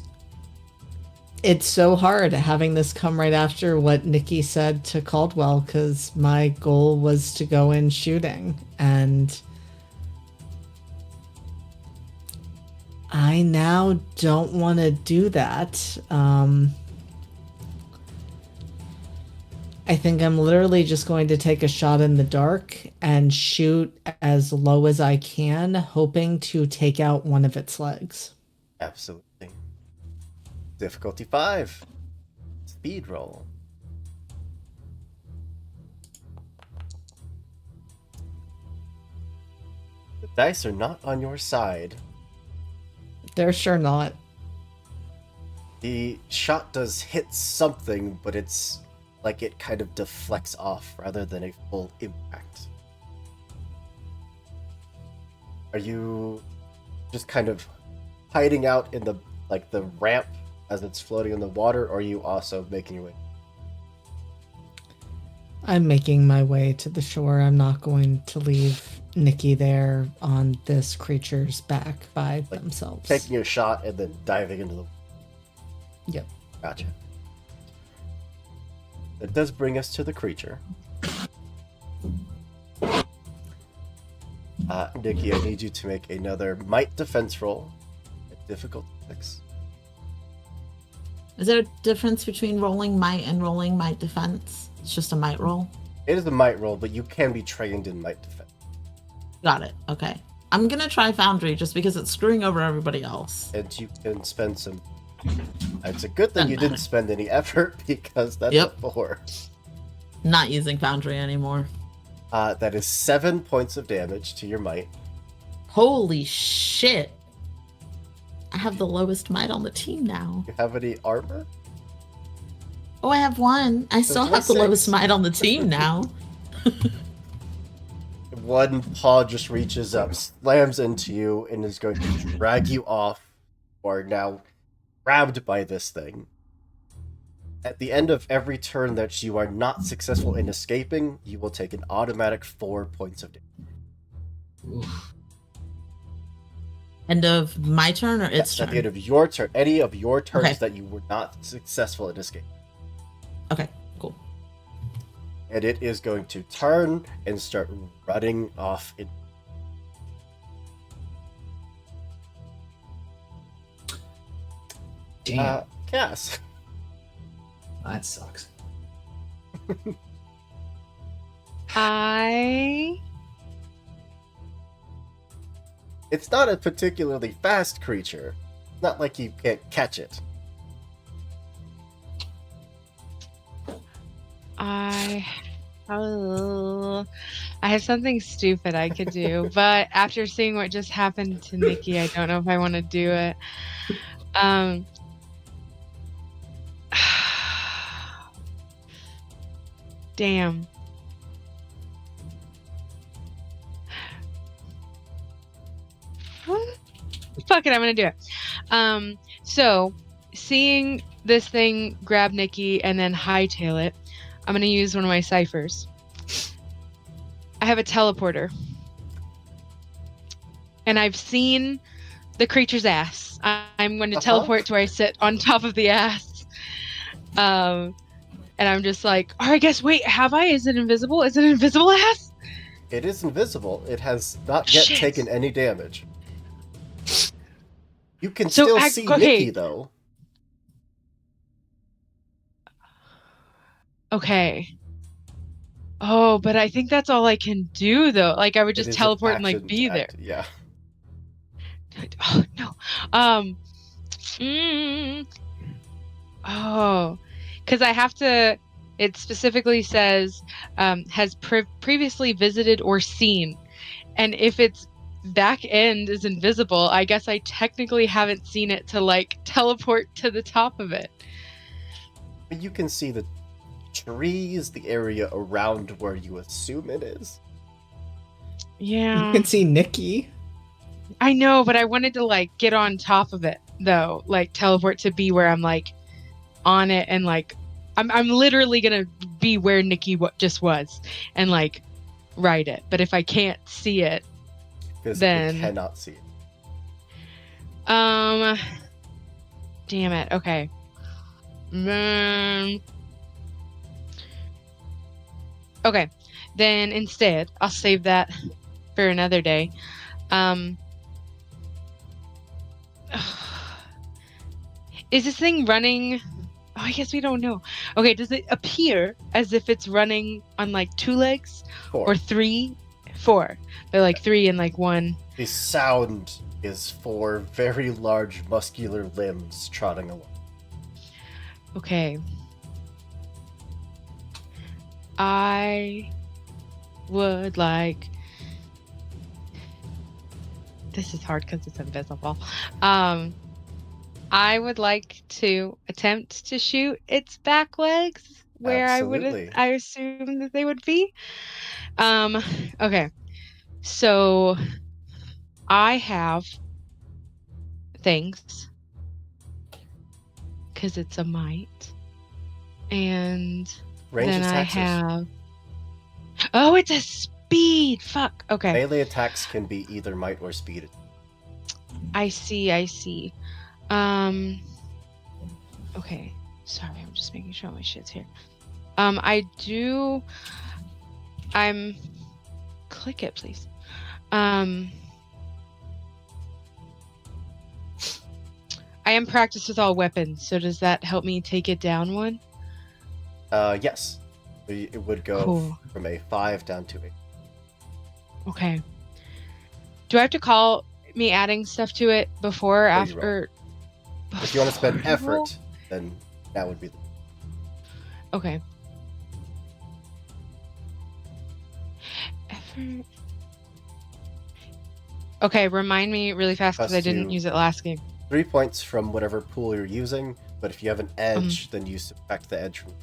so hard having this come right after what Nikki said to Caldwell, because my goal was to go in shooting, and I now don't want to do that. I think I'm literally just going to take a shot in the dark and shoot as low as I can, hoping to take out one of its legs. Absolutely. Difficulty 5. Speed roll. The dice are not on your side. They're sure not. The shot does hit something, but it's like it kind of deflects off rather than a full impact. Are you just kind of hiding out in the ramp as it's floating in the water, or are you also making your way? I'm making my way to the shore. I'm not going to leave Nikki there on this creature's back by themselves. Taking a shot and then diving into the... Yep. Gotcha. That does bring us to the creature. Nikki, I need you to make another might defense roll at difficulty 6. Is there a difference between rolling might and rolling might defense? It's just a might roll. It is a might roll, but you can be trained in might defense. Got it. Okay. I'm gonna try Foundry just because it's screwing over everybody else. And you can spend some... It's a good thing Doesn't you didn't matter. spend any effort, because that's Yep. a 4. Not using Foundry anymore. That is 7 points of damage to your might. Holy shit. I have the lowest might on the team now. You have any armor? Oh, I have one. I still have the 26. lowest might on the team now. One paw just reaches up, slams into you, and is going to drag you off. You are now grabbed by this thing. At the end of every turn that you are not successful in escaping, you will take an automatic 4 points of damage. Oof. End of my turn or its Yes, turn? at the end of your turn, any of your turns Okay. that you were not successful in escaping. Okay, cool. And it is going to turn and start running off. Damn, Cass. that sucks. It's not a particularly fast creature. It's not like you can't catch it. I have something stupid I could do, but after seeing what just happened to Nikki, I don't know if I want to do it. Damn. Fuck it, I'm gonna do it. So seeing this thing grab Nikki and then hightail it, I'm gonna use one of my ciphers. I have a teleporter. And I've seen the creature's ass. I'm going to teleport to where I sit on top of the ass. And I'm just like, or I guess, wait, have I? Is it invisible? Is it invisible ass? It is invisible. It has not yet Shit. taken any damage. You can So, still see Nikki, though. Okay. Oh, but I think that's all I can do, though. Like, I would It just is an teleport and, like, action be to there. act- Yeah. Oh, no. Oh, because I have to. It specifically says has previously visited or seen, and if its back end is invisible, I guess I technically haven't seen it to like teleport to the top of it. But you can see the trees, the area around where you assume it is. Yeah, You can see Nikki. I know, but I wanted to like get on top of it though, like teleport to be where I'm like on it and like I'm literally gonna be where Nikki just was and like ride it. But if I can't see it, Physically then cannot see it. damn it. Okay. Okay. Then instead, I'll save that for another day. Is this thing running? Oh, I guess we don't know. Okay, does it appear as if it's running on like 2 legs 4. or 3? 4. They're like 3 and like 1. The sound is 4 very large muscular limbs trotting along. Okay. I would like. This is hard because it's invisible. I would like to attempt to shoot its back legs where Absolutely. I assume that they would be. Okay. So I have things because it's a might. And Range then I attacks. have. Oh, it's a speed. Fuck. Okay. Melee attacks can be either might or speed. I see. Okay. Sorry, I'm just making sure my shit's here. Click it, please. I am practiced with all weapons, so does that help me take it down one? Yes. It would go Cool. from a 5 down to 8. Okay. Do I have to call me adding stuff to it before or Please after? If you want to spend Before you roll? effort, then that would be the... Okay. Effort. Okay, remind me really fast because I Costs didn't you use it last game. 3 points from whatever pool you're using, but if you have an edge, then you subtract the edge from.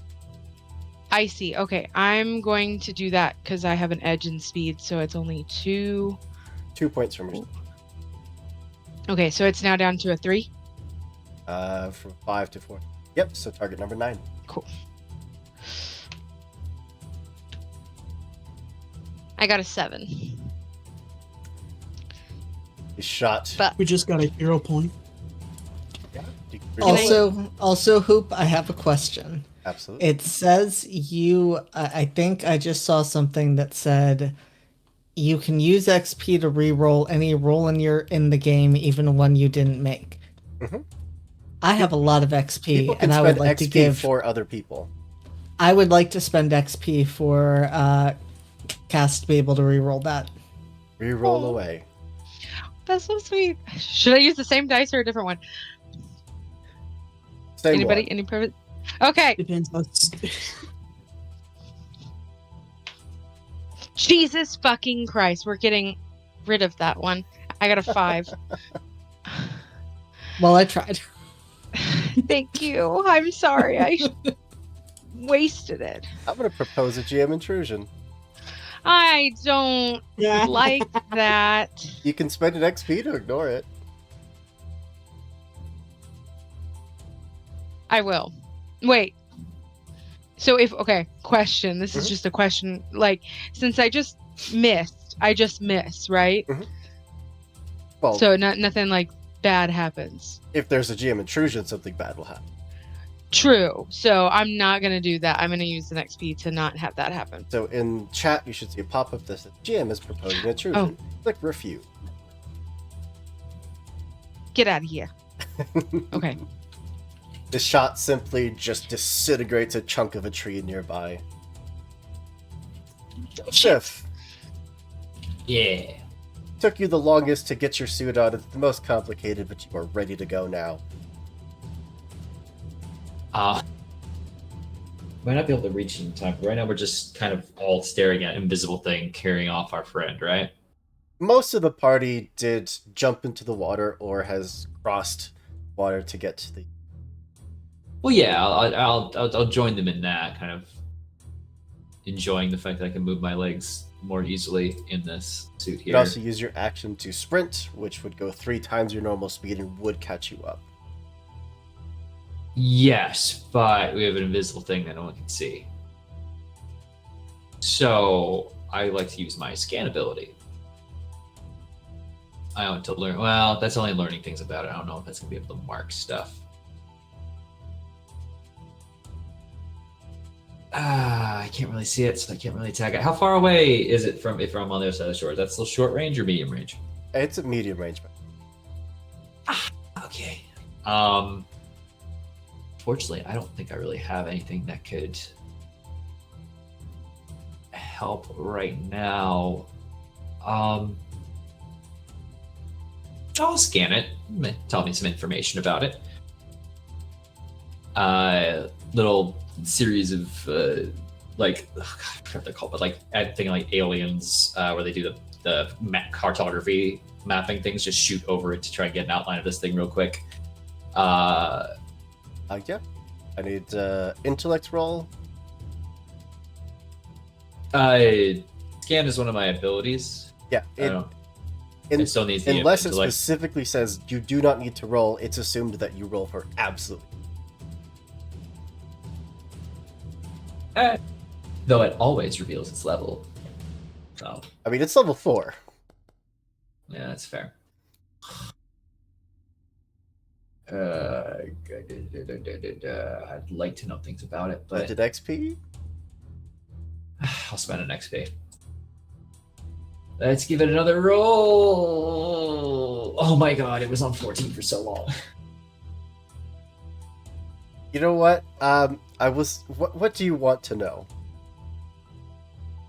I see. Okay, I'm going to do that because I have an edge in speed, so it's only 2. 2 points from your. Okay, so it's now down to a 3. From 5 to 4. Yep. So target number 9. Cool. I got a 7. He's shot. But We just got a hero point. Yeah. You can reroll it. Also, Hoop, I have a question. Absolutely. It says I think I just saw something that said you can use XP to re-roll any roll in the game, even one you didn't make. Mhm. I have a lot of People XP, can and I spend would like XP to give. for other people. I would like to spend XP for Cast to be able to re-roll that. Reroll Oh. away. that's so sweet. Should I use the same dice or a different one? Same Anybody? one. Any preference? Okay. Depends on. Jesus fucking Christ. We're getting rid of that one. I got a 5. Well, I tried. Thank you. I'm sorry. I wasted it. I'm gonna propose a GM intrusion. I don't Yeah. like that. You can spend an XP to ignore it. I will. Wait. So question. This is Mhm. just a question. Like, since I just missed, right? Well, So nothing like bad happens. if there's a GM intrusion, something bad will happen. True. So I'm not gonna do that. I'm gonna use an XP to not have that happen. So in chat, you should see a pop-up that says GM is proposing an intrusion. Click refute. Get out of here. Okay. The shot simply just disintegrates a chunk of a tree nearby. Schiff, Yeah. took you the longest to get your suit on. It's the most complicated, but you are ready to go now. Might not be able to reach in time. Right now, we're just kind of all staring at invisible thing carrying off our friend, right? Most of the party did jump into the water or has crossed water to get to the. Well, yeah, I'll join them in that, kind of enjoying the fact that I can move my legs more easily in this suit You here. could also use your action to sprint, which would go 3 times your normal speed and would catch you up. Yes, but we have an invisible thing that no one can see. So I like to use my scan ability. I want to learn. Well, that's only learning things about it. I don't know if that's gonna be able to mark stuff. I can't really see it, so I can't really tag it. How far away is it from if I'm on the other side of the shore? Is that still short range or medium range? It's a medium range. Okay. Fortunately, I don't think I really have anything that could help right now. I'll scan it. Tell me some information about it. Little series of like, oh God, I forgot what they're called, but like I think like Aliens, where they do the cartography mapping things. Just shoot over it to try and get an outline of this thing real quick. Yeah. I need intellect roll. Scan is one of my abilities. Yeah. It still needs the Unless it intellect. specifically says you do not need to roll, it's assumed that you roll for absolutely. Though it always reveals its level. So I mean, it's level 4. yeah, that's fair. I'd like to know things about it, but Did XP? I'll spend an XP. Let's give it another roll. Oh my god, it was on 14 for so long. You know what? What do you want to know?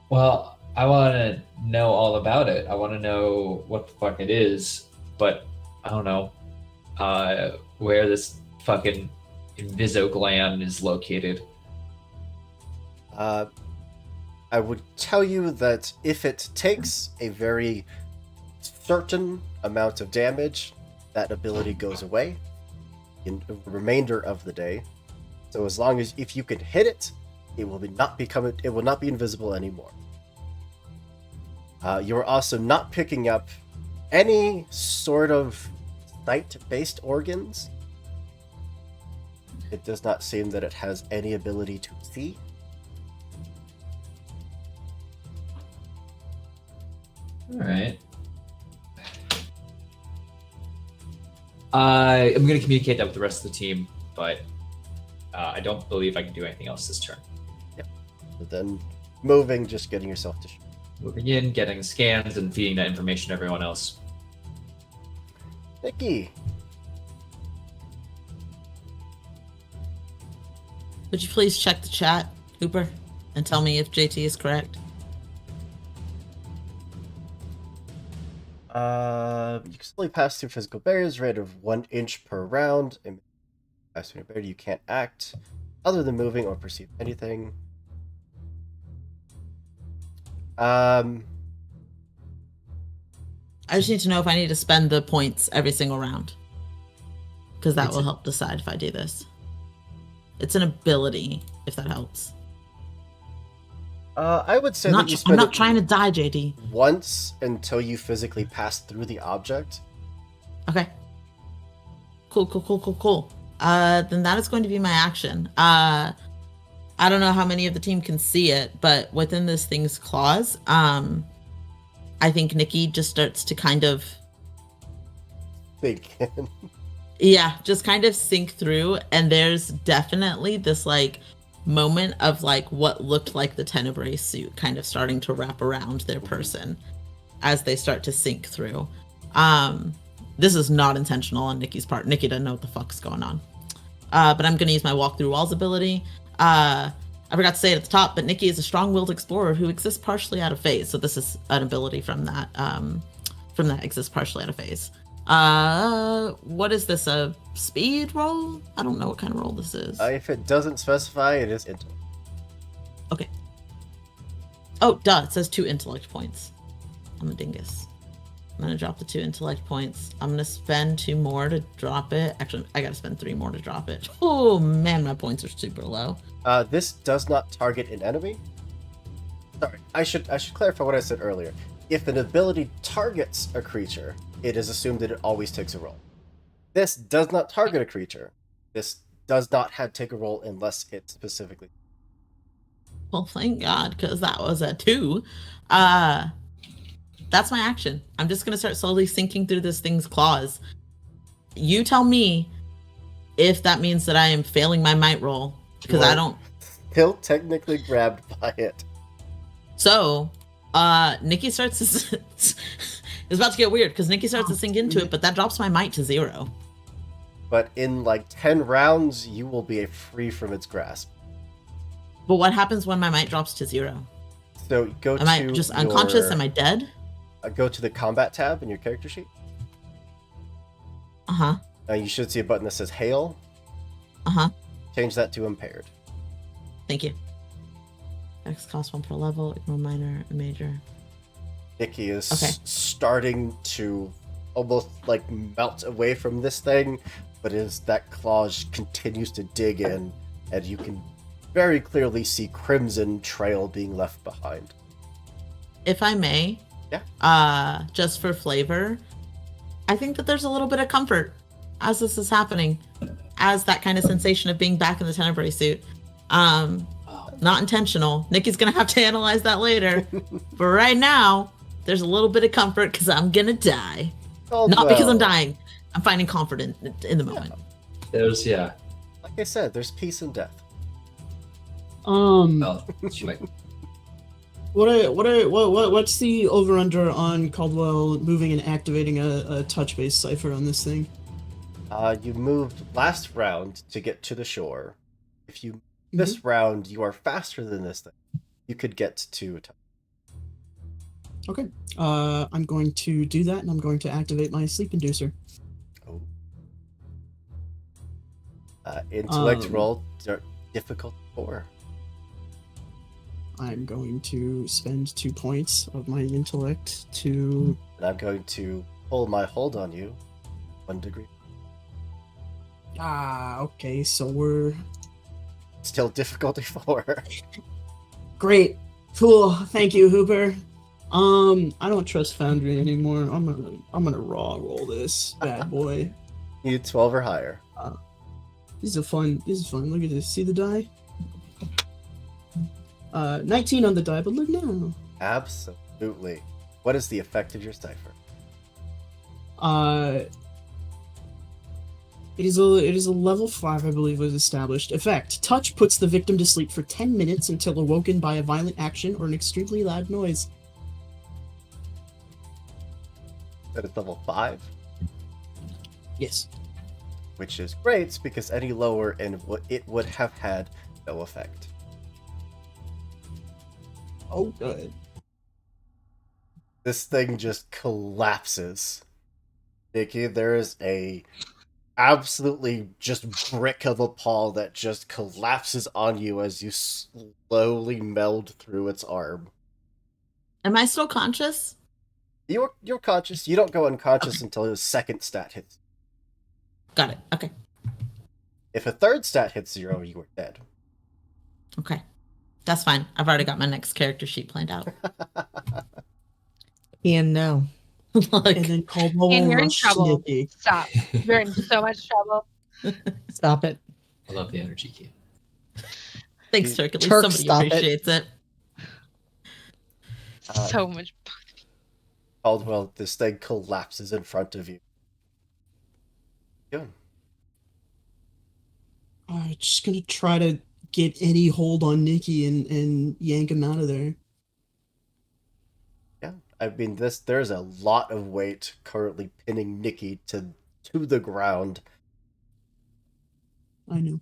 Well, I want to know all about it. I want to know what the fuck it is, but I don't know where this fucking Inviso gland is located. I would tell you that if it takes a very certain amount of damage, that ability goes away. in the remainder of the day. So as long as if you can hit it, it will not be invisible anymore. You are also not picking up any sort of sight-based organs. It does not seem that it has any ability to see. All right. I'm going to communicate that with the rest of the team, but I don't believe I can do anything else this turn. Yep. But then moving, just getting yourself to Moving in, getting scans, and feeding that information to everyone else. Nikki. Would you please check the chat, Hooper, and tell me if JT is correct? You can slowly pass through physical barriers, rate of 1 inch per round. And pass through a barrier, you can't act other than moving or perceive anything. I just need to know if I need to spend the points every single round, because that will help decide if I do this. It's an ability, if that helps. I would say I'm that you not, I'm spend not it trying to die, JD. once until you physically pass through the object. Okay. Cool. Then that is going to be my action. I don't know how many of the team can see it, but within this thing's claws, I think Nikki just starts to kind of, Think. yeah, just kind of sink through, and there's definitely this like moment of like what looked like the Tenebrae suit kind of starting to wrap around their person as they start to sink through. This is not intentional on Nikki's part. Nikki doesn't know what the fuck's going on. But I'm gonna use my walk through walls ability. I forgot to say it at the top, but Nikki is a strong-willed explorer who exists partially out of phase. So this is an ability from that exists partially out of phase. What is this, a speed roll? I don't know what kind of roll this is. If it doesn't specify, it is intellect. Okay. Oh, duh, it says 2 intellect points. I'm a dingus. I'm gonna drop the 2 intellect points. I'm gonna spend 2 more to drop it. Actually, I gotta spend 3 more to drop it. Oh man, my points are super low. This does not target an enemy. Sorry, I should clarify what I said earlier. If an ability targets a creature, it is assumed that it always takes a roll. This does not target a creature. This does not take a roll unless it specifically. Well, thank God, because that was a 2. That's my action. I'm just gonna start slowly sinking through this thing's claws. You tell me if that means that I am failing my might roll, because I don't. Still technically grabbed by it. So, Nikki starts to. It's about to get weird because Nikki starts to sink into it, but that drops my might to 0. But in like 10 rounds, you will be free from its grasp. But what happens when my might drops to 0? So go Am I just unconscious? Am I dead? Go to the combat tab in your character sheet. Uh-huh. You should see a button that says Hail. Uh-huh. Change that to Impaired. Thank you. X cost 1 per level, ignore minor and major. Nikki is Okay. starting to almost like melt away from this thing, but as that claw continues to dig in, and you can very clearly see crimson trail being left behind. If I may, just for flavor, I think that there's a little bit of comfort as this is happening, as that kind of sensation of being back in the Tenebrae suit. Not intentional. Nikki's gonna have to analyze that later. But right now, there's a little bit of comfort because I'm gonna die. Not because I'm dying. I'm finding comfort in the moment. There's like I said, there's peace and death. Well, she might. What's the over under on Caldwell moving and activating a touch based cipher on this thing? You moved last round to get to the shore. If you this round, you are faster than this thing. You could get to. Okay. I'm going to do that, and I'm going to activate my sleep inducer. Oh. Intellect roll difficult 4. I'm going to spend 2 points of my intellect to. And I'm going to pull my hold on you 1 degree. Okay, so we're Still difficulty 4. great. Cool. Thank you, Hooper. I don't trust Foundry anymore. I'm gonna raw roll this bad boy. You need 12 or higher. This is fun. Look at this. See the die? 19 on the die, but look now. Absolutely. What is the effect of your cipher? It is a level 5, I believe, was established. Effect. Touch puts the victim to sleep for 10 minutes until awoken by a violent action or an extremely loud noise. That is level 5, Yes. which is great because any lower and it would have had no effect. Oh, good. This thing just collapses. Nikki, there is a absolutely just brick of a paw that just collapses on you as you slowly meld through its arm. Am I still conscious? You're conscious. You don't go unconscious until the second stat hits. Got it. Okay. If a third stat hits 0, you are dead. Okay. That's fine. I've already got my next character sheet planned out. Ian, no. Look, And then Caldwell And will you're in rush trouble. Nikki. Stop. You're in so much trouble. Stop it. I love the energy key. thanks, Turk. At least Turk, somebody stop it. appreciates it. So much. Caldwell, this thing collapses in front of you. Good. Just gonna try to get any hold on Nikki and yank him out of there. Yeah, I mean, there's a lot of weight currently pinning Nikki to the ground. I know.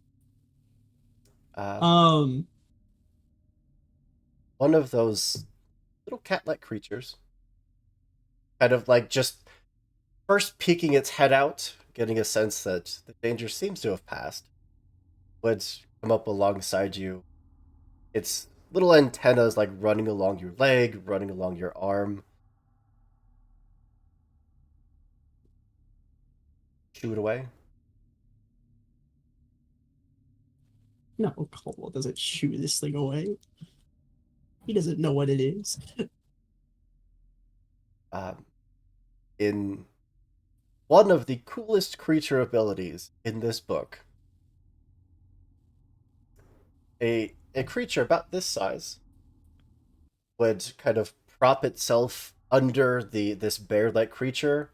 One of those little cat-like creatures, kind of like just first peeking its head out, getting a sense that the danger seems to have passed, would come up alongside you. Its little antennas like running along your leg, running along your arm. Shoo it away. No, Caldwell doesn't shoo this thing away. He doesn't know what it is. In one of the coolest creature abilities in this book, a creature about this size would kind of prop itself under this bear-like creature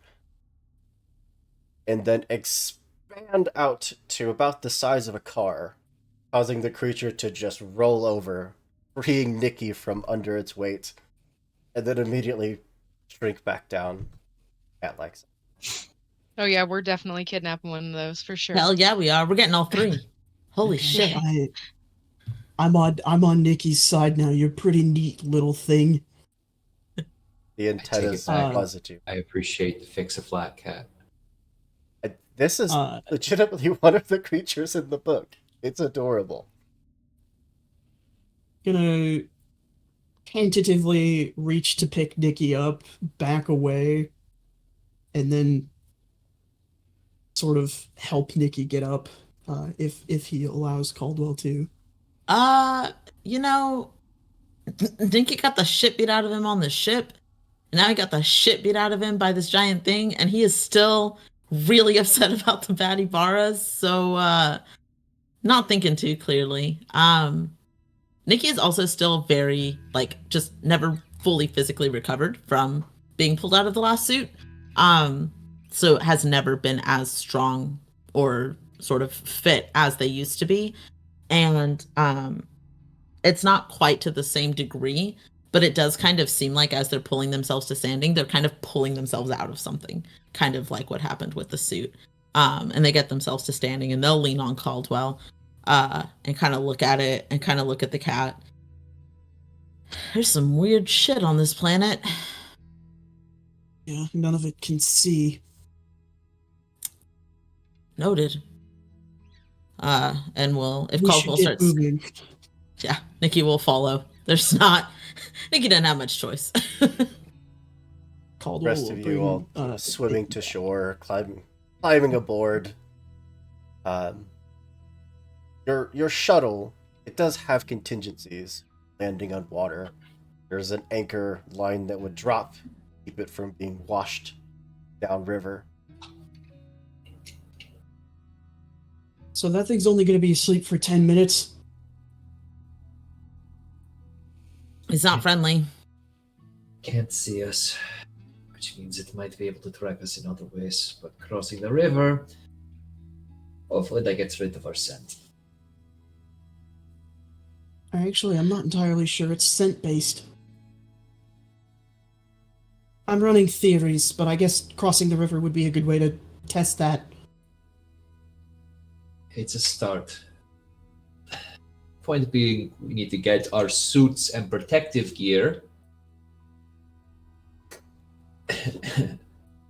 and then expand out to about the size of a car, causing the creature to just roll over, freeing Nikki from under its weight, and then immediately shrink back down cat-like. Oh yeah, we're definitely kidnapping one of those for sure. Hell yeah, we are. We're getting all 3. Holy shit. I'm on Nikki's side now. You're a pretty neat little thing. The antennas back. buzz at you. I appreciate the fix a flat cat. This is legitimately one of the creatures in the book. It's adorable. Gonna tentatively reach to pick Nikki up, back away, and then sort of help Nikki get up, if he allows Caldwell to. You know, Dinky got the shit beat out of him on the ship. And now he got the shit beat out of him by this giant thing, and he is still really upset about the bad Ibaras. So not thinking too clearly. Nikki is also still very just never fully physically recovered from being pulled out of the last suit. So has never been as strong or sort of fit as they used to be. And it's not quite to the same degree, but it does kind of seem like as they're pulling themselves to standing, they're kind of pulling themselves out of something, kind of like what happened with the suit. And they get themselves to standing, and they'll lean on Caldwell and kind of look at it and kind of look at the cat. There's some weird shit on this planet. Yeah, none of it can see. Noted. And if We Caldwell should get starts, moving. yeah, Nikki will follow. There's not. Nikki doesn't have much choice. The Caldwell rest will of you all bring, swimming to shore, climbing aboard. Your shuttle, it does have contingencies landing on water. There's an anchor line that would drop, keep it from being washed downriver. So that thing's only going to be asleep for 10 minutes. It's not friendly. Can't see us, which means it might be able to track us in other ways. But crossing the river, hopefully that gets rid of our scent. Actually, I'm not entirely sure it's scent-based. I'm running theories, but I guess crossing the river would be a good way to test that. It's a start. Point being, we need to get our suits and protective gear.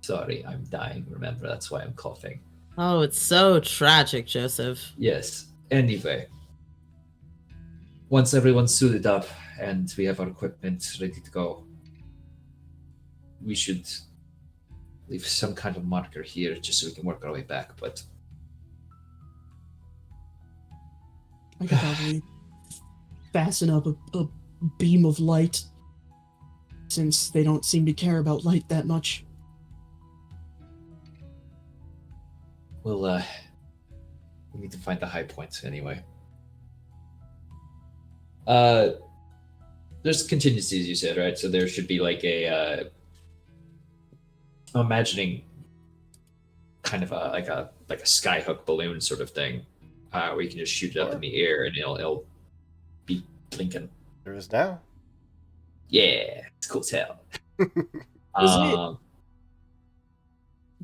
Sorry, I'm dying, remember, that's why I'm coughing. Oh, it's so tragic, Joseph. Yes, anyway. Once everyone's suited up and we have our equipment ready to go, we should leave some kind of marker here just so we can work our way back, but I could probably fasten up a beam of light, since they don't seem to care about light that much. we'll we need to find the high points anyway. There's contingencies, you said, right? So there should be like a I'm imagining kind of like a skyhook balloon sort of thing, where you can just shoot it up in the air and it'll be blinking. There is now. Yeah, it's cool as hell.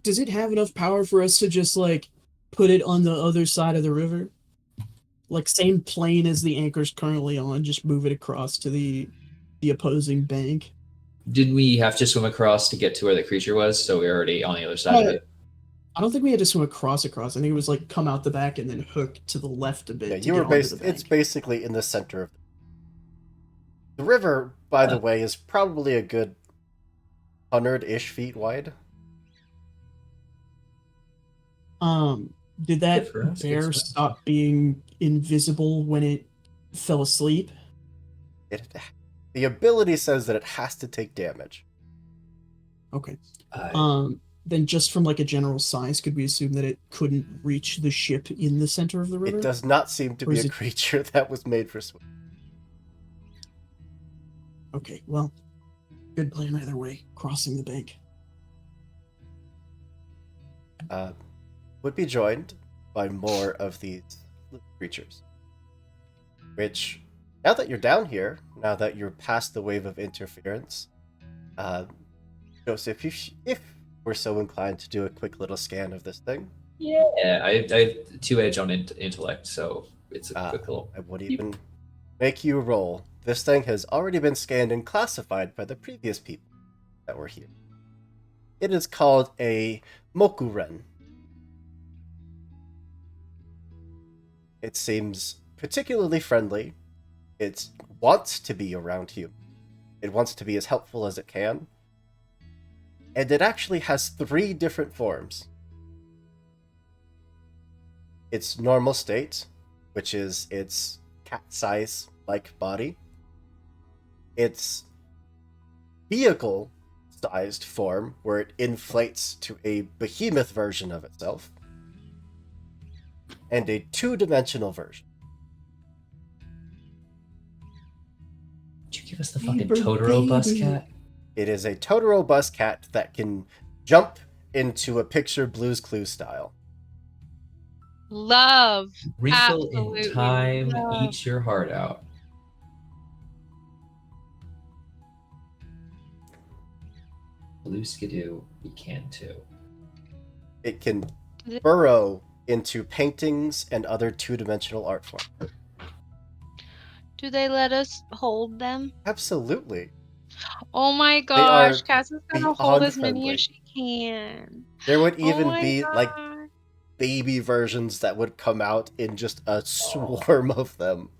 Does it have enough power for us to just, like, put it on the other side of the river? Like, same plane as the anchor's currently on, just move it across to the opposing bank? Didn't we have to swim across to get to where the creature was? So we're already on the other side of it. I don't think we had to swim across. I think it was, like, come out the back and then hook to the left a bit. Yeah, to you get were onto the bank. it's basically in the center of the river, by the way, is probably a good 100-ish feet wide. Did that Good for us, bear good stuff. stop being invisible when it fell asleep? The ability says that it has to take damage. Okay. Uh, Then just from like a general size, could we assume that it couldn't reach the ship in the center of the river? It does not seem to Or be is a it- creature that was made for swimming. Okay, well, good plan either way. Crossing the bank. Would be joined by more of these creatures. Which, now that you're down here, now that you're past the wave of interference, Joseph, if we're so inclined to do a quick little scan of this thing, yeah, I have 2 edge on intellect, so it's a quick little. I would even make you roll. This thing has already been scanned and classified by the previous people that were here. It is called a Mokuren. It seems particularly friendly. It wants to be around you. It wants to be as helpful as it can. And it actually has 3 different forms. Its normal state, which is its cat-size-like body. Its vehicle-sized form, where it inflates to a behemoth version of itself. And a 2-dimensional version. Did you give us the fucking Paper Totoro bus baby. cat? It is a Totoro bus cat that can jump into a picture Blue's Clues style. Love. Wrinkle Absolutely in time, love. eat your heart out. Blue Skidoo, we can too. It can burrow into paintings and other 2-dimensional art forms. Do they let us hold them? Absolutely. Oh my are gosh, Cass is gonna hold beyond as many friendly. as she can. There would Oh even my be like God. baby versions that would come out in just a swarm of them.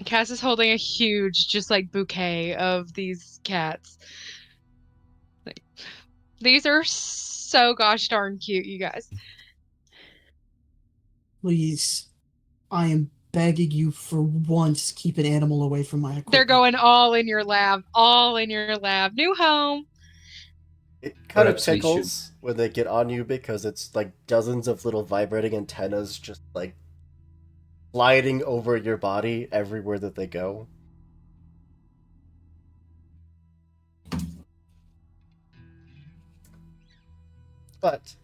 Cass is holding a huge, just like bouquet of these cats. Like, these are so gosh darn cute, you guys. Please, I am begging you for once, keep an animal away from my equipment. They're going all in your lab, all in your lab. New home. It kind of Perhaps we should- tickles when they get on you because it's like dozens of little vibrating antennas just like gliding over your body everywhere that they go. But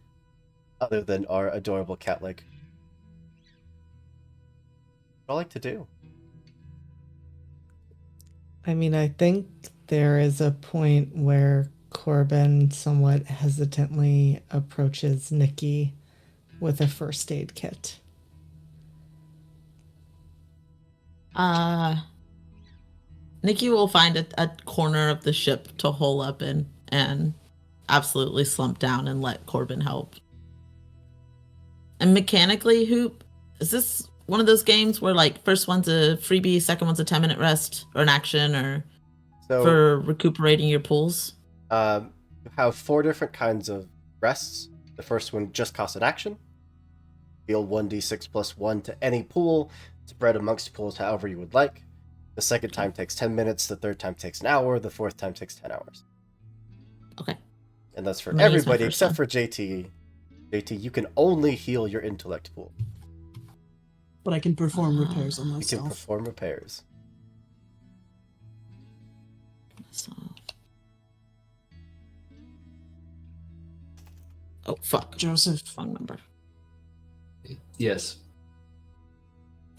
other than our adorable cat leg, what I like to do. I mean, I think there is a point where Corbin somewhat hesitantly approaches Nikki with a first aid kit. Nikki will find a corner of the ship to hole up in and absolutely slump down and let Corbin help. And mechanically, Hoop, is this one of those games where like first one's a freebie, second one's a 10-minute rest or an action or So for recuperating your pools? you have 4 different kinds of rests. The first one just costs an action. Deal 1d6 plus 1 to any pool, spread amongst pools however you would like. The second time takes 10 minutes, the third time takes an hour, the fourth time takes 10 hours. Okay. And that's for I'm gonna use my everybody first except one. for JT. JT, you can only heal your intellect pool. But I can perform repairs on You can myself. perform repairs. So... Oh, fuck. Joseph, Wrong number. Yes.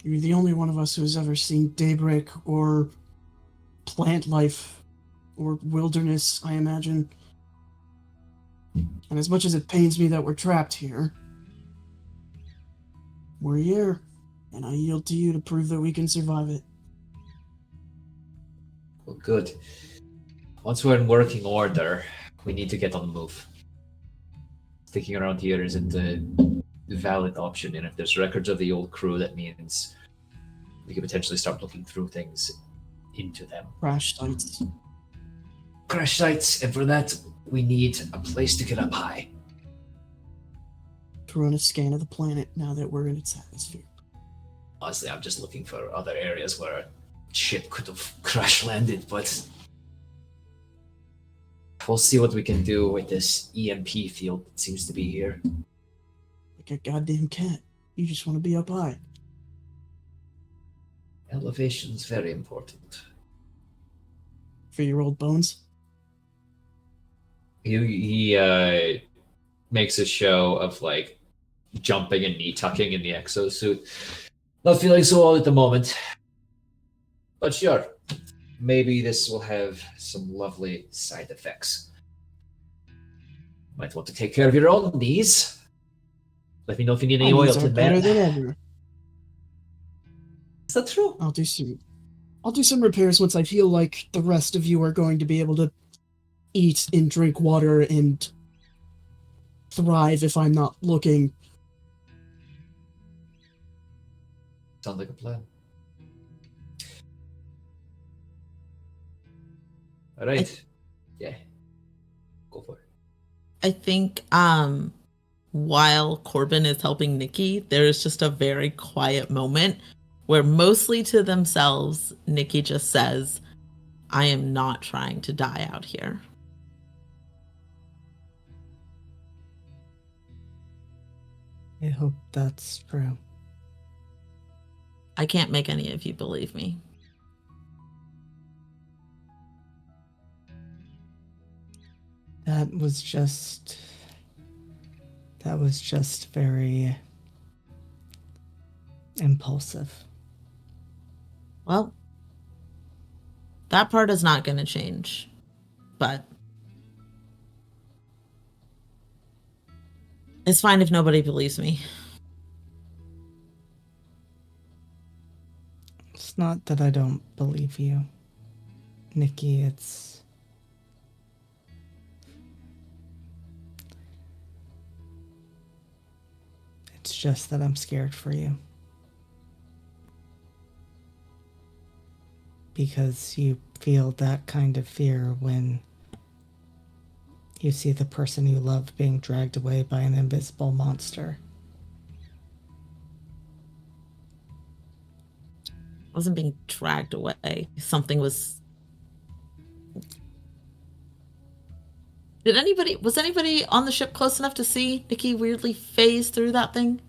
you're the only one of us who has ever seen daybreak or plant life or wilderness, I imagine. And as much as it pains me that we're trapped here, we're here, and I yield to you to prove that we can survive it. Well, good. Once we're in working order, we need to get on the move. Sticking around here isn't a valid option, and if there's records of the old crew, that means we could potentially start looking through things into them. Crash sites. Crash sites, and for that, we need a place to get up high. To run a scan of the planet now that we're in its atmosphere. Honestly, I'm just looking for other areas where a ship could have crash landed, but we'll see what we can do with this EMP field that seems to be here. Like a goddamn cat. You just want to be up high. Elevation's very important. For your old bones. He makes a show of like jumping and knee tucking in the exosuit. Not feeling so well at the moment, but sure, maybe this will have some lovely side effects. Might want to take care of your own knees. Let me know if you need any My oil knees to are better than mend. ever. Is that true? I'll do some repairs once I feel like the rest of you are going to be able to eat and drink water and thrive if I'm not looking. Sounds like a plan. All right. Yeah. Go for it. I think while Corbin is helping Nikki, there is just a very quiet moment where mostly to themselves, Nikki just says, I am not trying to die out here. I hope that's true. I can't make any of you believe me. That was just very impulsive. Well, that part is not going to change, but it's fine if nobody believes me. It's not that I don't believe you, Nikki. It's just that I'm scared for you. Because you feel that kind of fear when you see the person you love being dragged away by an invisible monster. wasn't being dragged away. Something was. Was anybody on the ship close enough to see Nikki weirdly phase through that thing?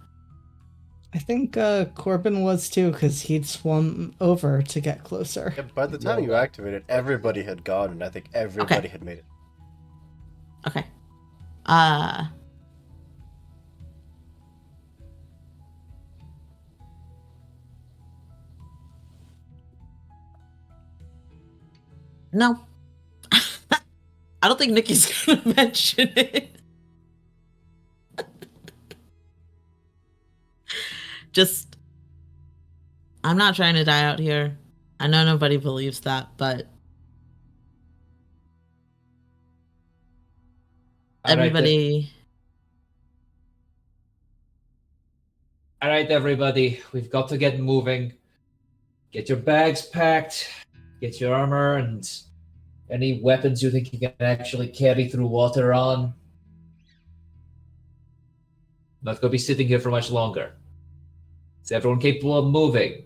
I think Corbin was too, because he'd swum over to get closer. Yeah, by the time you activated, everybody had gone, and I think everybody had made it. Okay. No. I don't think Nikki's gonna mention it. Just, I'm not trying to die out here. I know nobody believes that, but everybody. All right, everybody, we've got to get moving. Get your bags packed. Get your armor and any weapons you think you can actually carry through water on. Not gonna be sitting here for much longer. Is everyone capable of moving?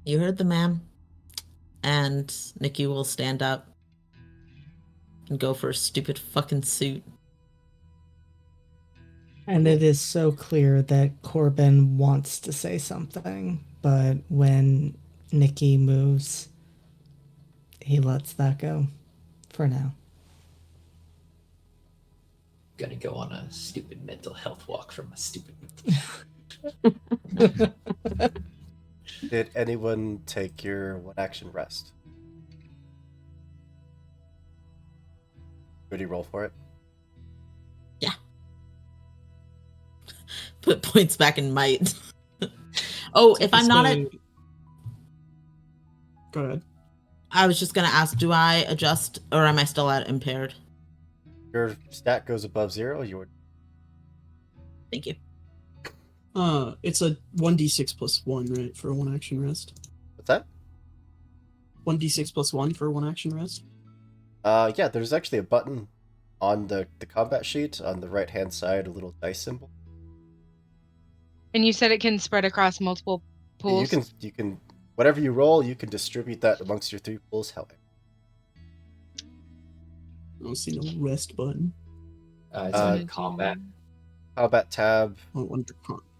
You heard the man. And Nikki will stand up and go for a stupid fucking suit. And it is so clear that Corbin wants to say something, but when Nikki moves, he lets that go for now. Gonna go on a stupid mental health walk from a stupid. Did anyone take your one action rest? Did you roll for it? Yeah. Put points back in might. Oh, if I'm not at... Go ahead. I was just gonna ask, do I adjust or am I still at impaired? Your stat goes above 0. Thank you. It's a 1d6 plus 1, right, for a one action rest? What's that? 1d6 plus 1 for a one action rest? Yeah, there's actually a button on the combat sheet on the right-hand side, a little dice symbol. And you said it can spread across multiple pools? You can, whatever you roll, you can distribute that amongst your 3 pools, however. I don't see no rest button. It's under combat. Combat tab. Oh, under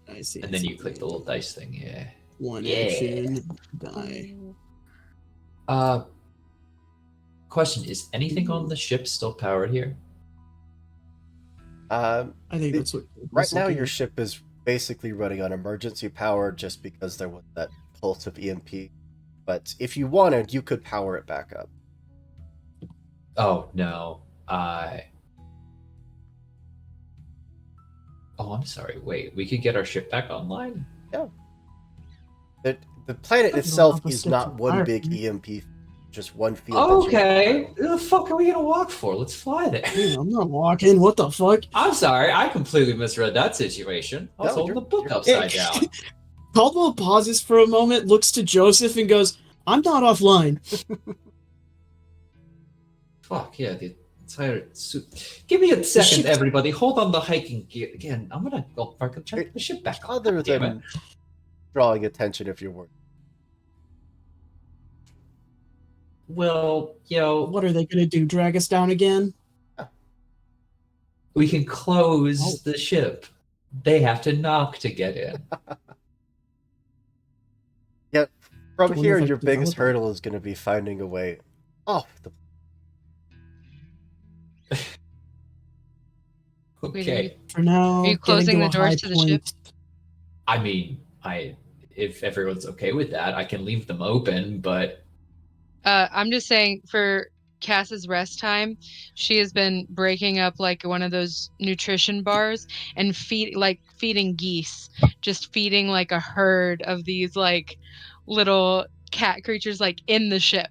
I see. And then you click the little dice thing, yeah. One Yeah. action, die. Question, is anything on the ship still powered here? I think that's what. Right now, your ship is basically running on emergency power just because there was that pulse of EMP. But if you wanted, you could power it back up. Oh, no. Oh, I'm sorry. Wait, we could get our ship back online? Yeah. The planet itself is not one big EMP, just one field. Okay. Who the fuck are we gonna walk for? Let's fly there. Yeah, I'm not walking. What the fuck? I'm sorry. I completely misread that situation. I was No, holding the book upside down. Caldwell pauses for a moment, looks to Joseph, and goes, "I'm not offline." Fuck, yeah, the entire suit. Give me a second, everybody. Hold on the hiking gear. Again, I'm gonna go fucking check the ship back on. Other than drawing attention if you're working. Well, What are they gonna do? Drag us down again? we can close the ship. They have to knock to get in. Yeah, from Wonder here, if I your can biggest develop hurdle is going to be finding a way off the. Okay. For now, Are you closing getting the to a doors high to the ship? point. I mean, if everyone's okay with that, I can leave them open, but I'm just saying, for Cass's rest time, she has been breaking up like one of those nutrition bars and feeding geese, just feeding like a herd of these like little cat creatures like in the ship.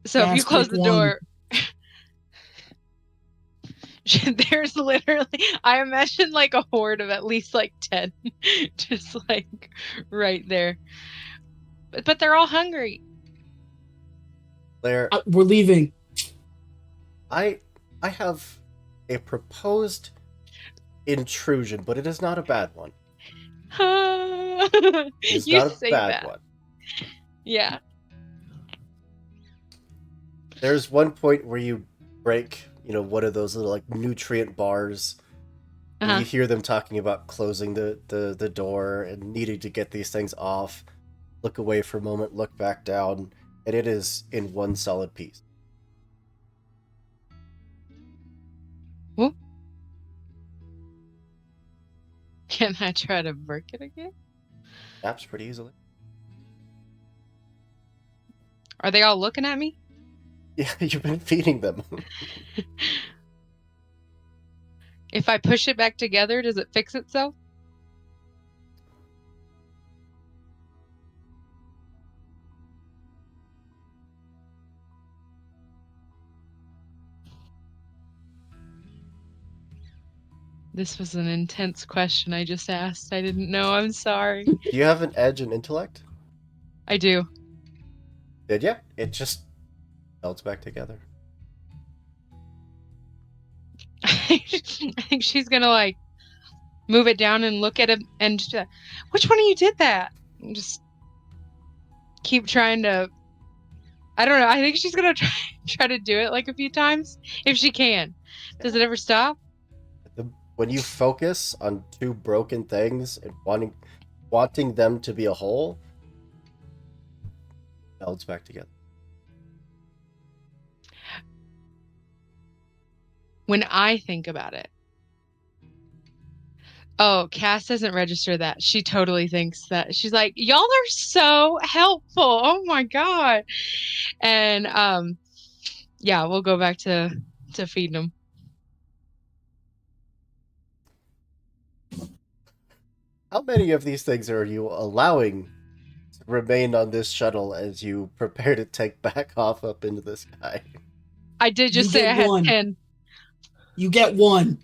So if you Cass, close pick the one. door, there's literally, I imagine like a horde of at least like 10 just like right there. But they're all hungry. Blair, We're leaving. I have a proposed intrusion, but it is not a bad one. He's You not a say bad that. one. Yeah. There's one point where you break, one of those little like nutrient bars. And Uh-huh. you hear them talking about closing the door and needing to get these things off. Look away for a moment, look back down, and it is in one solid piece. Whoop. Can I try to work it again? Snaps pretty easily. Are they all looking at me? Yeah, you've been feeding them. If I push it back together, does it fix itself? This was an intense question I just asked. I didn't know. I'm sorry. Do you have an edge in intellect? I do. Did ya? It just melts back together. I think she's gonna like move it down and look at him and just, which one of you did that? And just keep trying to. I don't know. I think she's gonna try to do it like a few times if she can. Does it ever stop? When you focus on two broken things and wanting them to be a whole, it melts back together. When I think about it. Oh, Cass doesn't register that. She totally thinks that. She's like, y'all are so helpful. Oh my God. And yeah, we'll go back to feeding them. How many of these things are you allowing to remain on this shuttle as you prepare to take back off up into the sky? I did just say I had 10. You get 1.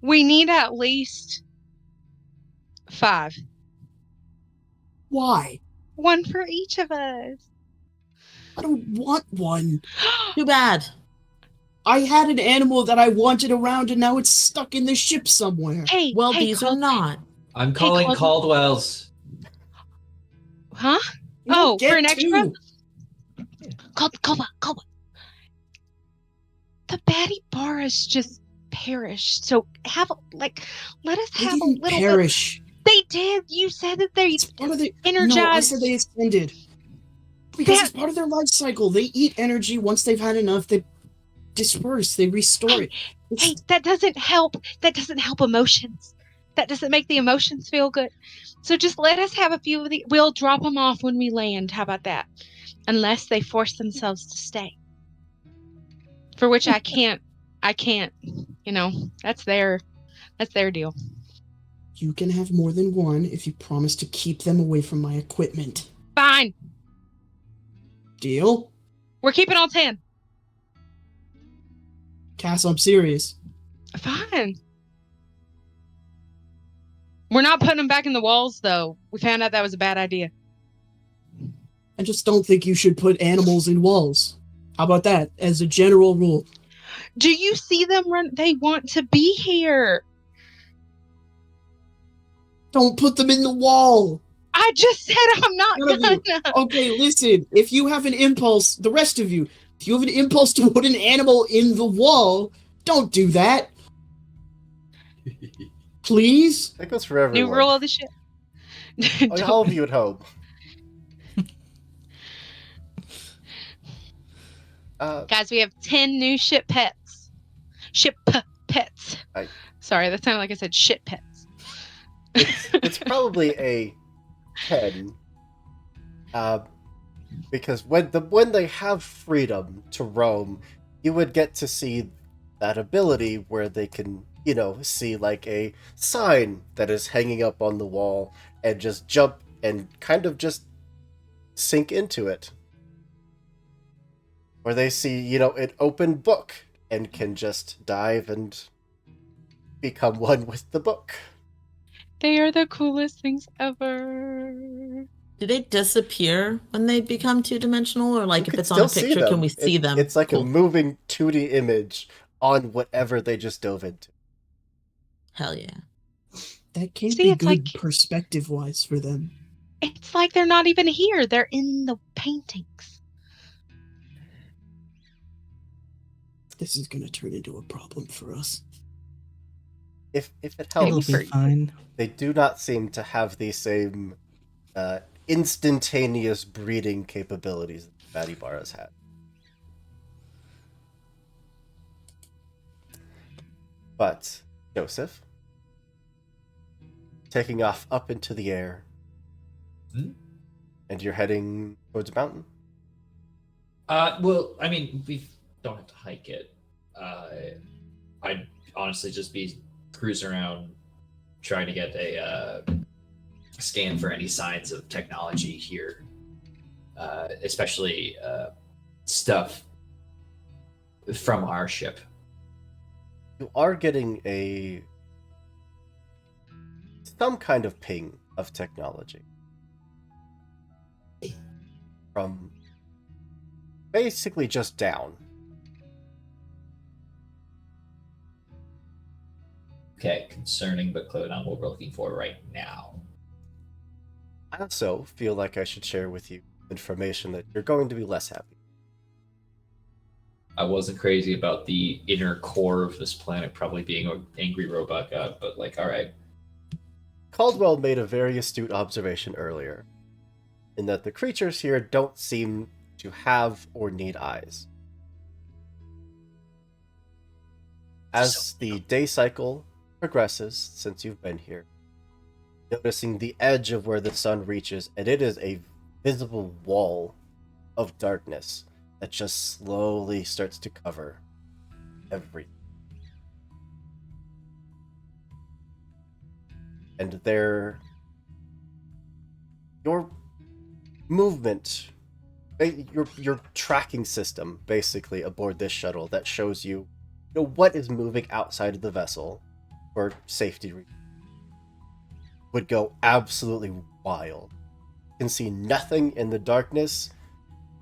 We need at least 5. Why? 1 for each of us. I don't want 1. Too bad. I had an animal that I wanted around and now it's stuck in the ship somewhere. Hey, Well, hey, these are not. I'm calling Caldwell. Caldwell's. Huh? You don't Oh, get for an extra? 2. Caldwell. The baddie bar has just perished. So let us They have a didn't little perish. bit. They did. You said that they It's part of the energized. No, I said they extended. Because it's part of their life cycle. They eat energy. Once they've had enough, they disperse. They restore it. Hey, that doesn't help. That doesn't help emotions. That doesn't make the emotions feel good. So just let us have a few of the. We'll drop them off when we land. How about that? Unless they force themselves to stay. For which I can't. That's their deal. You can have more than 1 if you promise to keep them away from my equipment. Fine. Deal? We're keeping all 10. Cass, I'm serious. Fine. We're not putting them back in the walls, though. We found out that was a bad idea. I just don't think you should put animals in walls. How about that, as a general rule? Do you see them run? They want to be here. Don't put them in the wall. I just said I'm not None of you. gonna. Okay, listen. If you have an impulse, the rest of you, if you have an impulse to put an animal in the wall, don't do that. Please? That goes for everyone. New rule of the ship. All of you at home. Guys, we have 10 new ship pets. Pets. Sorry, that sounded like I said shit pets. It's probably a 10. Because when they have freedom to roam, you would get to see that ability where they can, see like a sign that is hanging up on the wall and just jump and kind of just sink into it. Or they see, an open book and can just dive and become one with the book. They are the coolest things ever. Do they disappear when they become 2-dimensional, or like You if can it's on a still see picture, them. can we see them? It's like Cool. a moving 2D image on whatever they just dove into. Hell yeah. That can't See, be it's good like- perspective-wise for them. It's like they're not even here. They're in the paintings. This is gonna turn into a problem for us. If it It'll helps, be fine. they do not seem to have the same instantaneous breeding capabilities that Ibarra's had. But, Joseph, taking off up into the air, and you're heading towards a mountain? Well, I mean, we don't have to hike it. I'd honestly just be cruising around trying to get a scan for any signs of technology here, especially stuff from our ship. You are getting some kind of ping of technology from basically just down. Okay, concerning but clearly not what we're looking for right now. I also feel like I should share with you information that you're going to be less happy. I wasn't crazy about the inner core of this planet probably being an angry robot god, but like, all right. Caldwell made a very astute observation earlier, in that the creatures here don't seem to have or need eyes. As the day cycle progresses since you've been here, noticing the edge of where the sun reaches, and it is a visible wall of darkness that just slowly starts to cover everything. And your movement, your tracking system, basically aboard this shuttle that shows you, what is moving outside of the vessel for safety reasons, would go absolutely wild. You can see nothing in the darkness,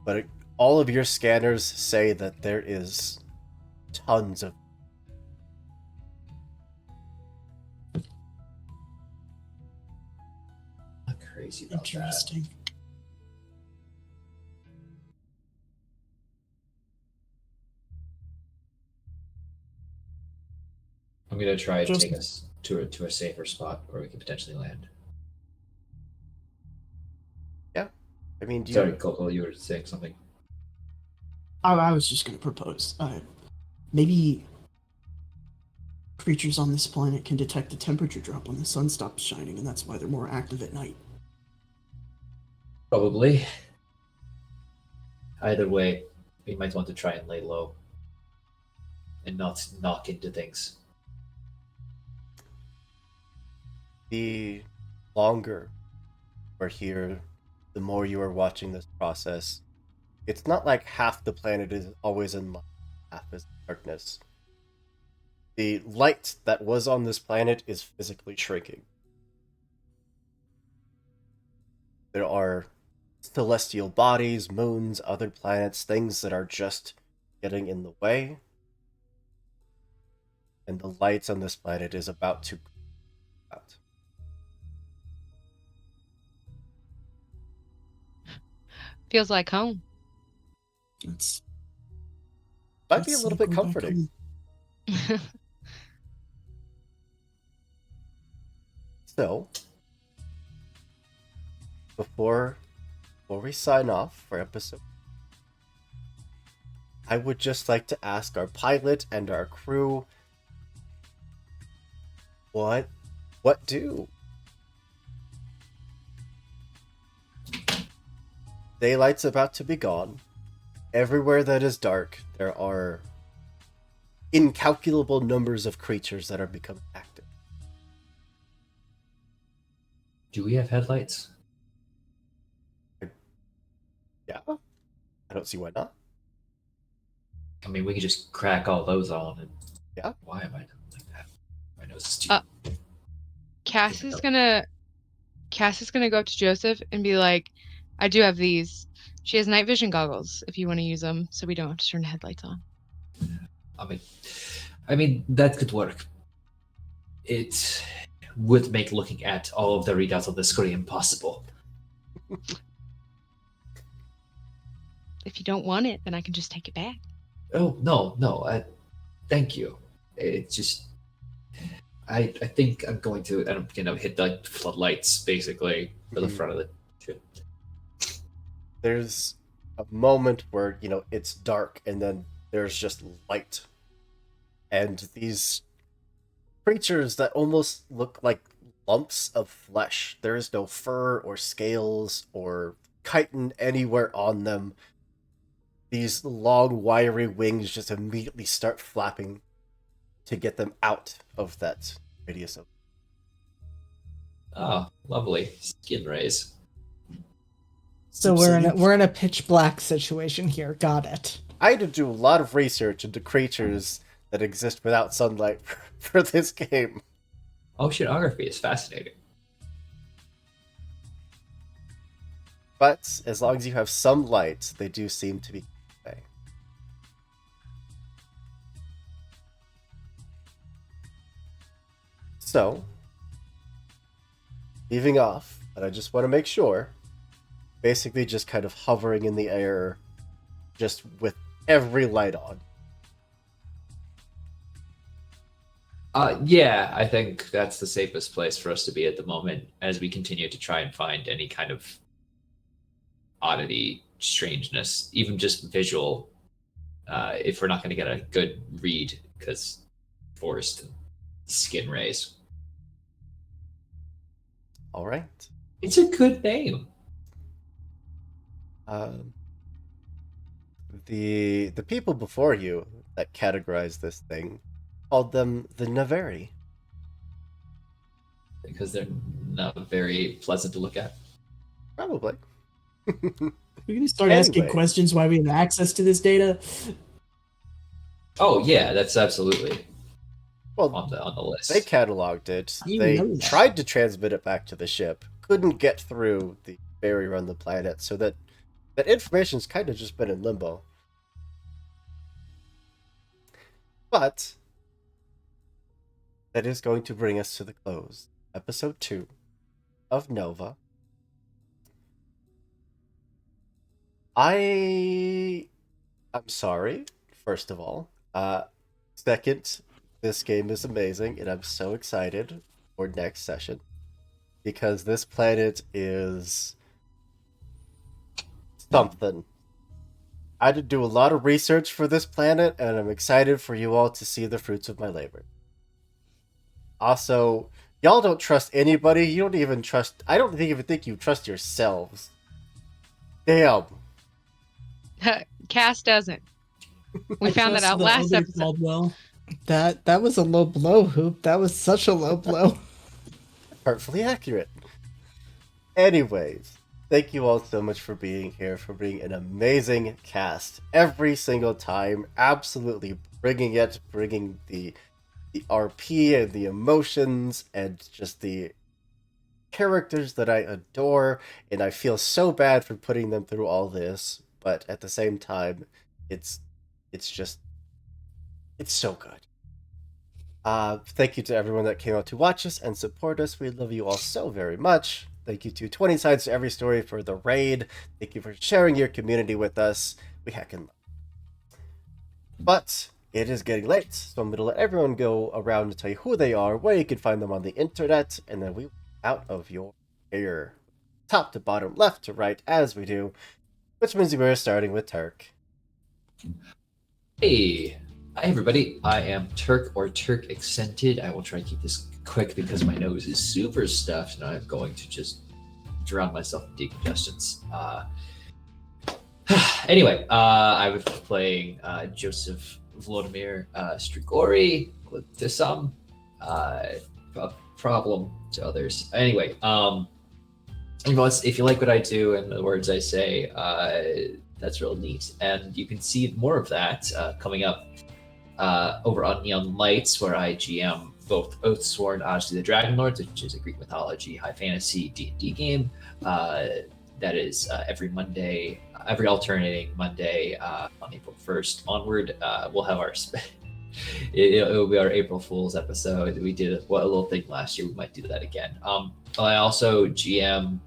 but all of your scanners say that there is tons of. I'm crazy about that. Interesting. I'm gonna try to Just- take us to a safer spot where we can potentially land. I mean, Sorry, Coco, you were saying something. I was just gonna propose. Maybe creatures on this planet can detect a temperature drop when the sun stops shining, and that's why they're more active at night. Probably. Either way, we might want to try and lay low and not knock into things. the longer we're here, the more you are watching this process. It's not like half the planet is always in light, half is darkness. The light that was on this planet is physically shrinking. There are celestial bodies, moons, other planets, things that are just getting in the way. And the light on this planet is about to go out. Feels like home. It's Might be a little bit go back comforting. home. So, before we sign off for episode, I would just like to ask our pilot and our crew, what do? Daylight's about to be gone. Everywhere that is dark, there are incalculable numbers of creatures that are becoming active. Do we have headlights? Yeah, I don't see why not. I mean, we could just crack all those on and... Yeah. Why am I doing like that? My nose is too... Cass is gonna go up to Joseph and be like, I do have these. She has night vision goggles if you want to use them, so we don't have to turn the headlights on. I mean, that could work. would make looking at all of the readouts on the screen impossible. If you don't want it, then I can just take it back. Oh, no, thank you. It's just, I think I'm going to hit the floodlights basically for the front of the ship. There's a moment where, it's dark and then there's just light. And these creatures that almost look like lumps of flesh. There is no fur or scales or chitin anywhere on them. These long, wiry wings just immediately start flapping to get them out of that radius of. Oh, lovely skin rays. So we're in a pitch black situation here. Got it. I had to do a lot of research into creatures that exist without sunlight for this game. Oceanography is fascinating. But as long as you have some light, they do seem to be okay. So, leaving off, but I just want to make sure, basically just kind of hovering in the air, just with every light on. Yeah, I think that's the safest place for us to be at the moment as we continue to try and find any kind of oddity, strangeness, even just visual, if we're not going to get a good read, because forest and skin rays. All right. It's a good name. The people before you that categorized this thing called them the Naveri. Because they're not very pleasant to look at. Probably. We're gonna start asking Anyway. questions why we have access to this data. Oh yeah, that's absolutely Well, on the list. they cataloged it. You They know that. tried to transmit it back to the ship. Couldn't get through the barrier on the planet, so that information's kind of just been in limbo. But that is going to bring us to the close. Episode 2 of Nova. I'm sorry, first of all. Second, this game is amazing, and I'm so excited for next session. Because this planet is something. I had to do a lot of research for this planet, and I'm excited for you all to see the fruits of my labor. Also, y'all don't trust anybody. You don't even trust. I don't even think you trust yourselves. Damn. Cass doesn't. We I found that trust out the last other episode. Caldwell. That was a low blow, Hoop. That was such a low blow. Hurtfully accurate. Anyways, thank you all so much for being here, for being an amazing cast every single time. Absolutely bringing the RP and the emotions and just the characters that I adore, and I feel so bad for putting them through all this, but at the same time, it's so good. Thank you to everyone that came out to watch us and support us. We love you all so very much. Thank you to 20 Sides to Every Story for the raid. Thank you for sharing your community with us. We heckin' love. But it is getting late, so I'm going to let everyone go around and tell you who they are, where you can find them on the internet, and then we out of your ear. Top to bottom, left to right, as we do, which means we're starting with Turk. Hey, hi everybody. I am Turk or Turk Accented. I will try to keep this quick because my nose is super stuffed and I'm going to just drown myself in decongestants. Anyway, I was playing Joseph Vladimir Strigori to some, a problem to others. Anyway, if you like what I do and the words I say, that's real neat. And you can see more of that coming up over on Neon Lights, where I GM both Oathsworn, Odyssey the Dragonlords, which is a Greek mythology, high fantasy D&D game. That is every Monday, every alternating Monday on April 1st onward. We'll have our It'll be our April Fool's episode. We did a little thing last year. We might do that again. I also GM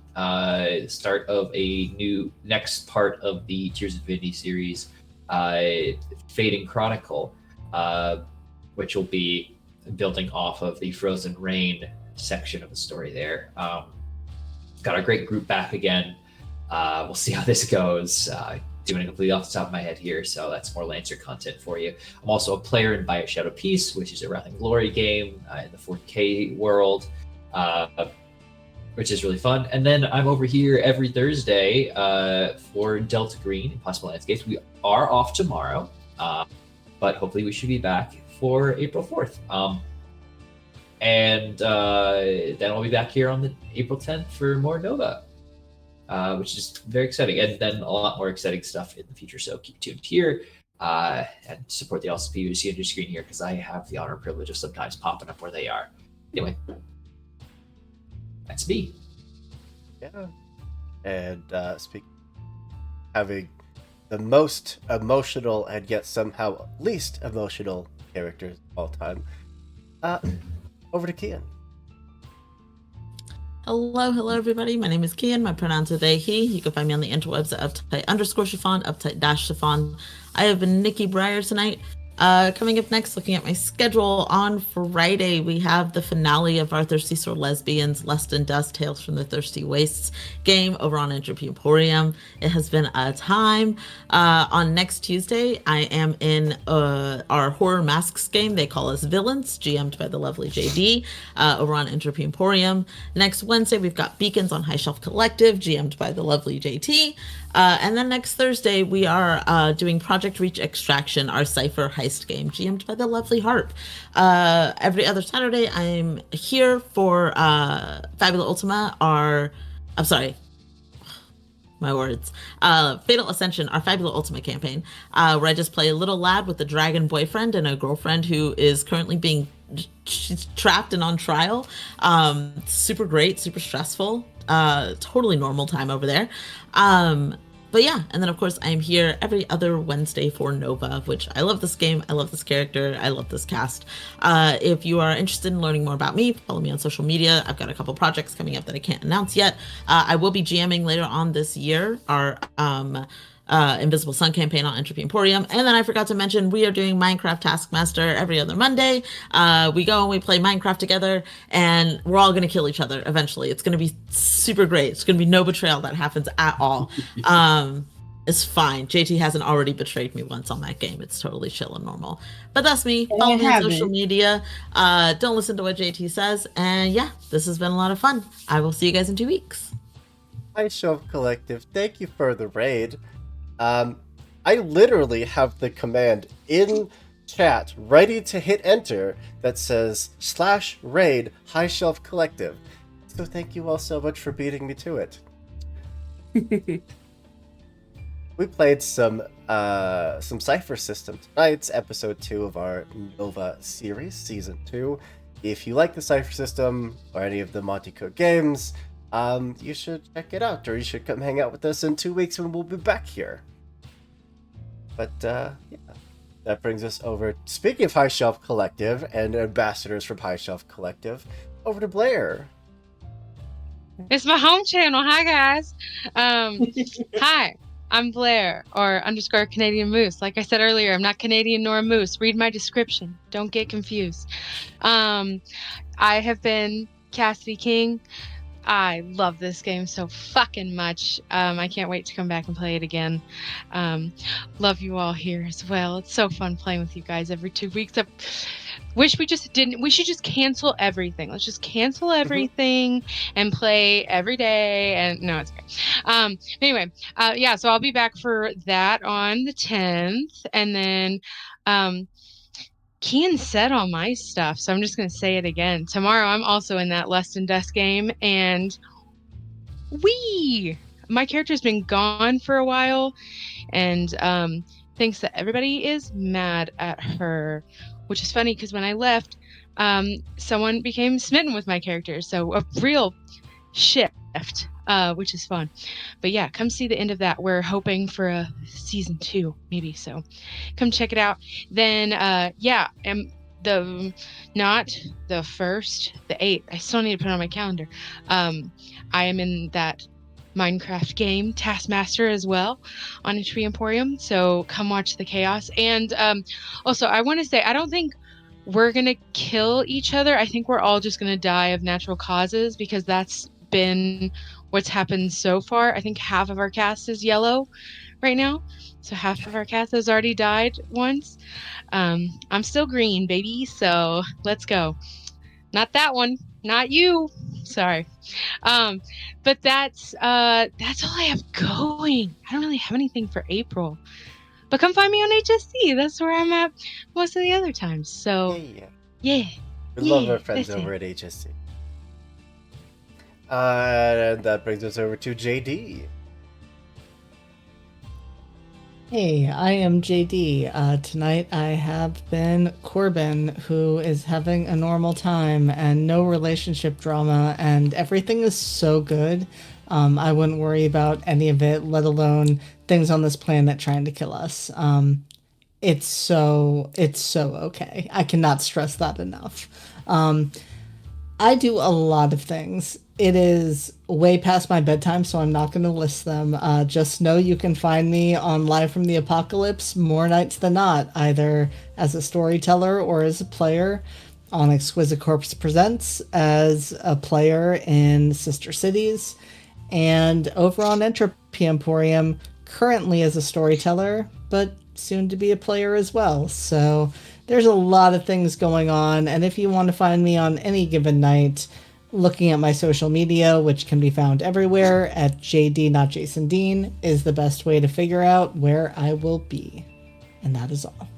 start of a new next part of the Tears of Divinity series, Fading Chronicle, which will be building off of the Frozen Rain section of the story there. Got our great group back again. We'll see how this goes. Doing it completely off the top of my head here, so that's more Lancer content for you. I'm also a player in By a Shadow Peace, which is a Wrath and Glory game in the 40k world, which is really fun. And then I'm over here every Thursday for Delta Green, Impossible Landscapes. We are off tomorrow, but hopefully we should be back for April 4th. And then I'll be back here on the April 10th for more Nova. Which is very exciting, and then a lot more exciting stuff in the future. So keep tuned here and support the LCP you see on your screen here, because I have the honor and privilege of sometimes popping up where they are. Anyway, that's me. Yeah. And having the most emotional and yet somehow least emotional characters of all time. Over to Kian. Hello, everybody. My name is Kian. My pronouns are they, he. You can find me on the interwebs at uptight_Chiffon, uptight-Chiffon. I have been Nikki Breyer tonight. Coming up next, looking at my schedule, on Friday, we have the finale of our Thirsty Sword Lesbians, Lust and Dust, Tales from the Thirsty Wastes game over on Entropy Emporium. It has been a time. On next Tuesday, I am in our Horror Masks game. They call us Villains, GM'd by the lovely JD, over on Entropy Emporium. Next Wednesday, we've got Beacons on High Shelf Collective, GM'd by the lovely JT. And then next Thursday, we are doing Project Reach Extraction, our Cypher heist game, GM'd by the lovely Harp. Every other Saturday, I'm here for Fabula Ultima, Fatal Ascension, our Fabula Ultima campaign, where I just play a little lad with a dragon boyfriend and a girlfriend who is currently she's trapped and on trial. Super great, super stressful, totally normal time over there. But yeah, and then of course I'm here every other Wednesday for Nova, which I love this game, I love this character, I love this cast. If you are interested in learning more about me, follow me on social media. I've got a couple projects coming up that I can't announce yet. I will be GMing later on this year, our Invisible Sun campaign on Entropy Emporium. And then I forgot to mention, we are doing Minecraft Taskmaster every other Monday. We go and we play Minecraft together, and we're all going to kill each other eventually. It's going to be super great. It's going to be no betrayal that happens at all. It's fine. JT hasn't already betrayed me once on that game. It's totally chill and normal. But that's me. Follow me on social media. Don't listen to what JT says. And yeah, this has been a lot of fun. I will see you guys in 2 weeks. Hi, Shelf Collective. Thank you for the raid. I literally have the command in chat ready to hit enter that says /raid High Shelf Collective. So thank you all so much for beating me to it. We played some Cypher System tonight. It's episode 2 of our Nova series, season 2. If you like the Cypher System or any of the Monty Cook games, you should check it out, or you should come hang out with us in 2 weeks when we'll be back here. But yeah, that brings us over. Speaking of High Shelf Collective and ambassadors from High Shelf Collective, over to Blair. It's my home channel. Hi, guys. Hi, I'm Blair, or _ Canadian Moose. Like I said earlier, I'm not Canadian nor a moose. Read my description. Don't get confused. I have been Cassidy King. I love this game so fucking much. I can't wait to come back and play it again. Love you all here as well. It's so fun playing with you guys every 2 weeks. I wish we just didn't. We should just cancel everything. Let's just cancel everything and play every day. And no, it's okay. Anyway, yeah. So I'll be back for that on the 10th, and then Kian said all my stuff, so I'm just going to say it again. Tomorrow, I'm also in that Lust and Dust game, and my character's been gone for a while, and thinks that everybody is mad at her, which is funny because when I left, someone became smitten with my character, so a real shift. which is fun. But yeah, come see the end of that. We're hoping for a season 2, maybe. So come check it out. Then yeah, not the 1st, the 8th. I still need to put it on my calendar. I am in that Minecraft game Taskmaster as well on Tree Emporium. So come watch the chaos. And also, I want to say, I don't think we're going to kill each other. I think we're all just going to die of natural causes, because that's been what's happened so far. I think half of our cast is yellow right now. So half of our cast has already died once. I'm still green, baby. So let's go. Not that one. Not you. Sorry. But that's all I have going. I don't really have anything for April. But come find me on HSC. That's where I'm at most of the other times. So yeah. We love our Yeah, friends that's over it. at HSC. And that brings us over to JD. Hey, I am JD. Tonight I have been Corbin, who is having a normal time and no relationship drama, and everything is so good. I wouldn't worry about any of it, let alone things on this planet trying to kill us. It's so okay. I cannot stress that enough. I do a lot of things. It is way past my bedtime, so I'm not going to list them. Just know you can find me on Live from the Apocalypse more nights than not, either as a storyteller or as a player on Exquisite Corpse Presents, as a player in Sister Cities, and over on Entropy Emporium, currently as a storyteller, but soon to be a player as well. So there's a lot of things going on, and if you want to find me on any given night, looking at my social media, which can be found everywhere at JD Not Jason Dean, is the best way to figure out where I will be. And that is all.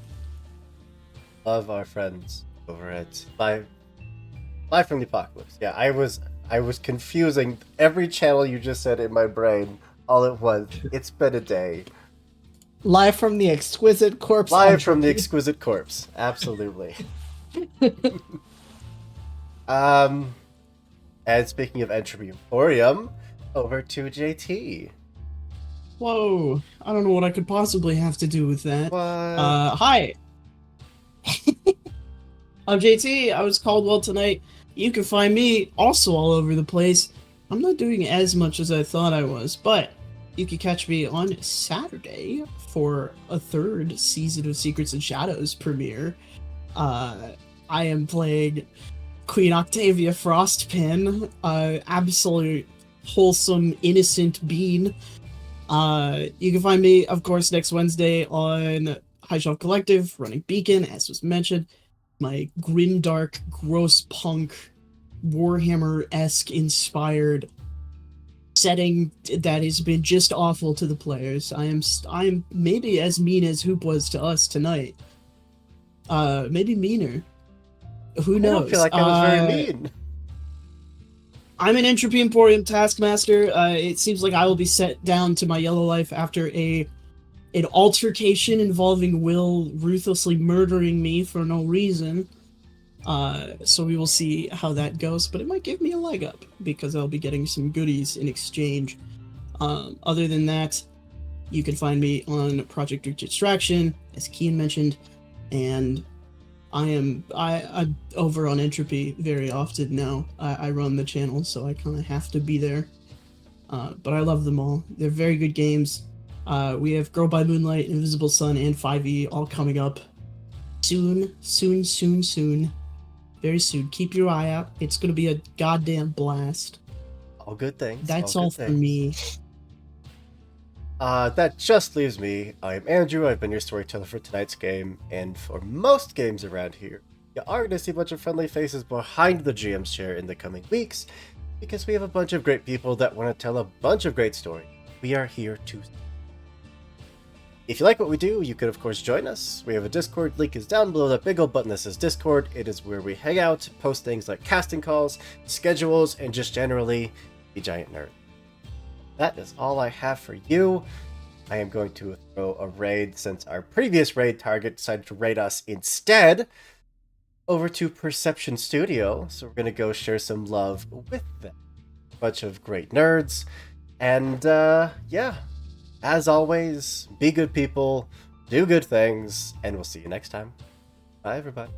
Love our friends over at Live from the Apocalypse. Yeah, I was confusing every channel you just said in my brain all at once. It's been a day. Live from the Exquisite Corpse. Live from the Entropy. Exquisite Corpse. Absolutely. And speaking of Entropy Emporium, over to JT. Whoa, I don't know what I could possibly have to do with that. What? Hi. I'm JT. I was Caldwell tonight. You can find me also all over the place. I'm not doing as much as I thought I was, but you can catch me on Saturday for a 3rd season of Secrets and Shadows premiere. I am playing Queen Octavia Frostpin, absolute wholesome, innocent being. You can find me, of course, next Wednesday on High Shelf Collective, running Beacon, as was mentioned. My grimdark, gross punk, Warhammer-esque inspired setting that has been just awful to the players. I'm maybe as mean as Hoop was to us tonight. Maybe meaner. Who knows? I don't feel like I was very mean. I'm an Entropy Emporium Taskmaster. It seems like I will be set down to my yellow life after an altercation involving Will ruthlessly murdering me for no reason. So we will see how that goes, but it might give me a leg up because I'll be getting some goodies in exchange. Other than that, you can find me on Project Distraction, as Kian mentioned, and I'm over on Entropy very often now. I run the channel, so I kind of have to be there. But I love them all. They're very good games. We have Girl by Moonlight, Invisible Sun, and 5e all coming up soon. Very soon. Keep your eye out. It's going to be a goddamn blast. All good things. That's all for me. That just leaves me. I am Andrew. I've been your storyteller for tonight's game, and for most games around here, you are going to see a bunch of friendly faces behind the GM's chair in the coming weeks, because we have a bunch of great people that want to tell a bunch of great stories. We are here to. If you like what we do, you could of course join us. We have a Discord, link is down below that big old button that says Discord. It is where we hang out, post things like casting calls, schedules, and just generally be giant nerd. That is all I have for you. I am going to throw a raid, since our previous raid target decided to raid us instead, over to Perception Studio. So we're going to go share some love with them. bunch of great nerds. And yeah, as always, be good people, do good things, and we'll see you next time. Bye, everybody.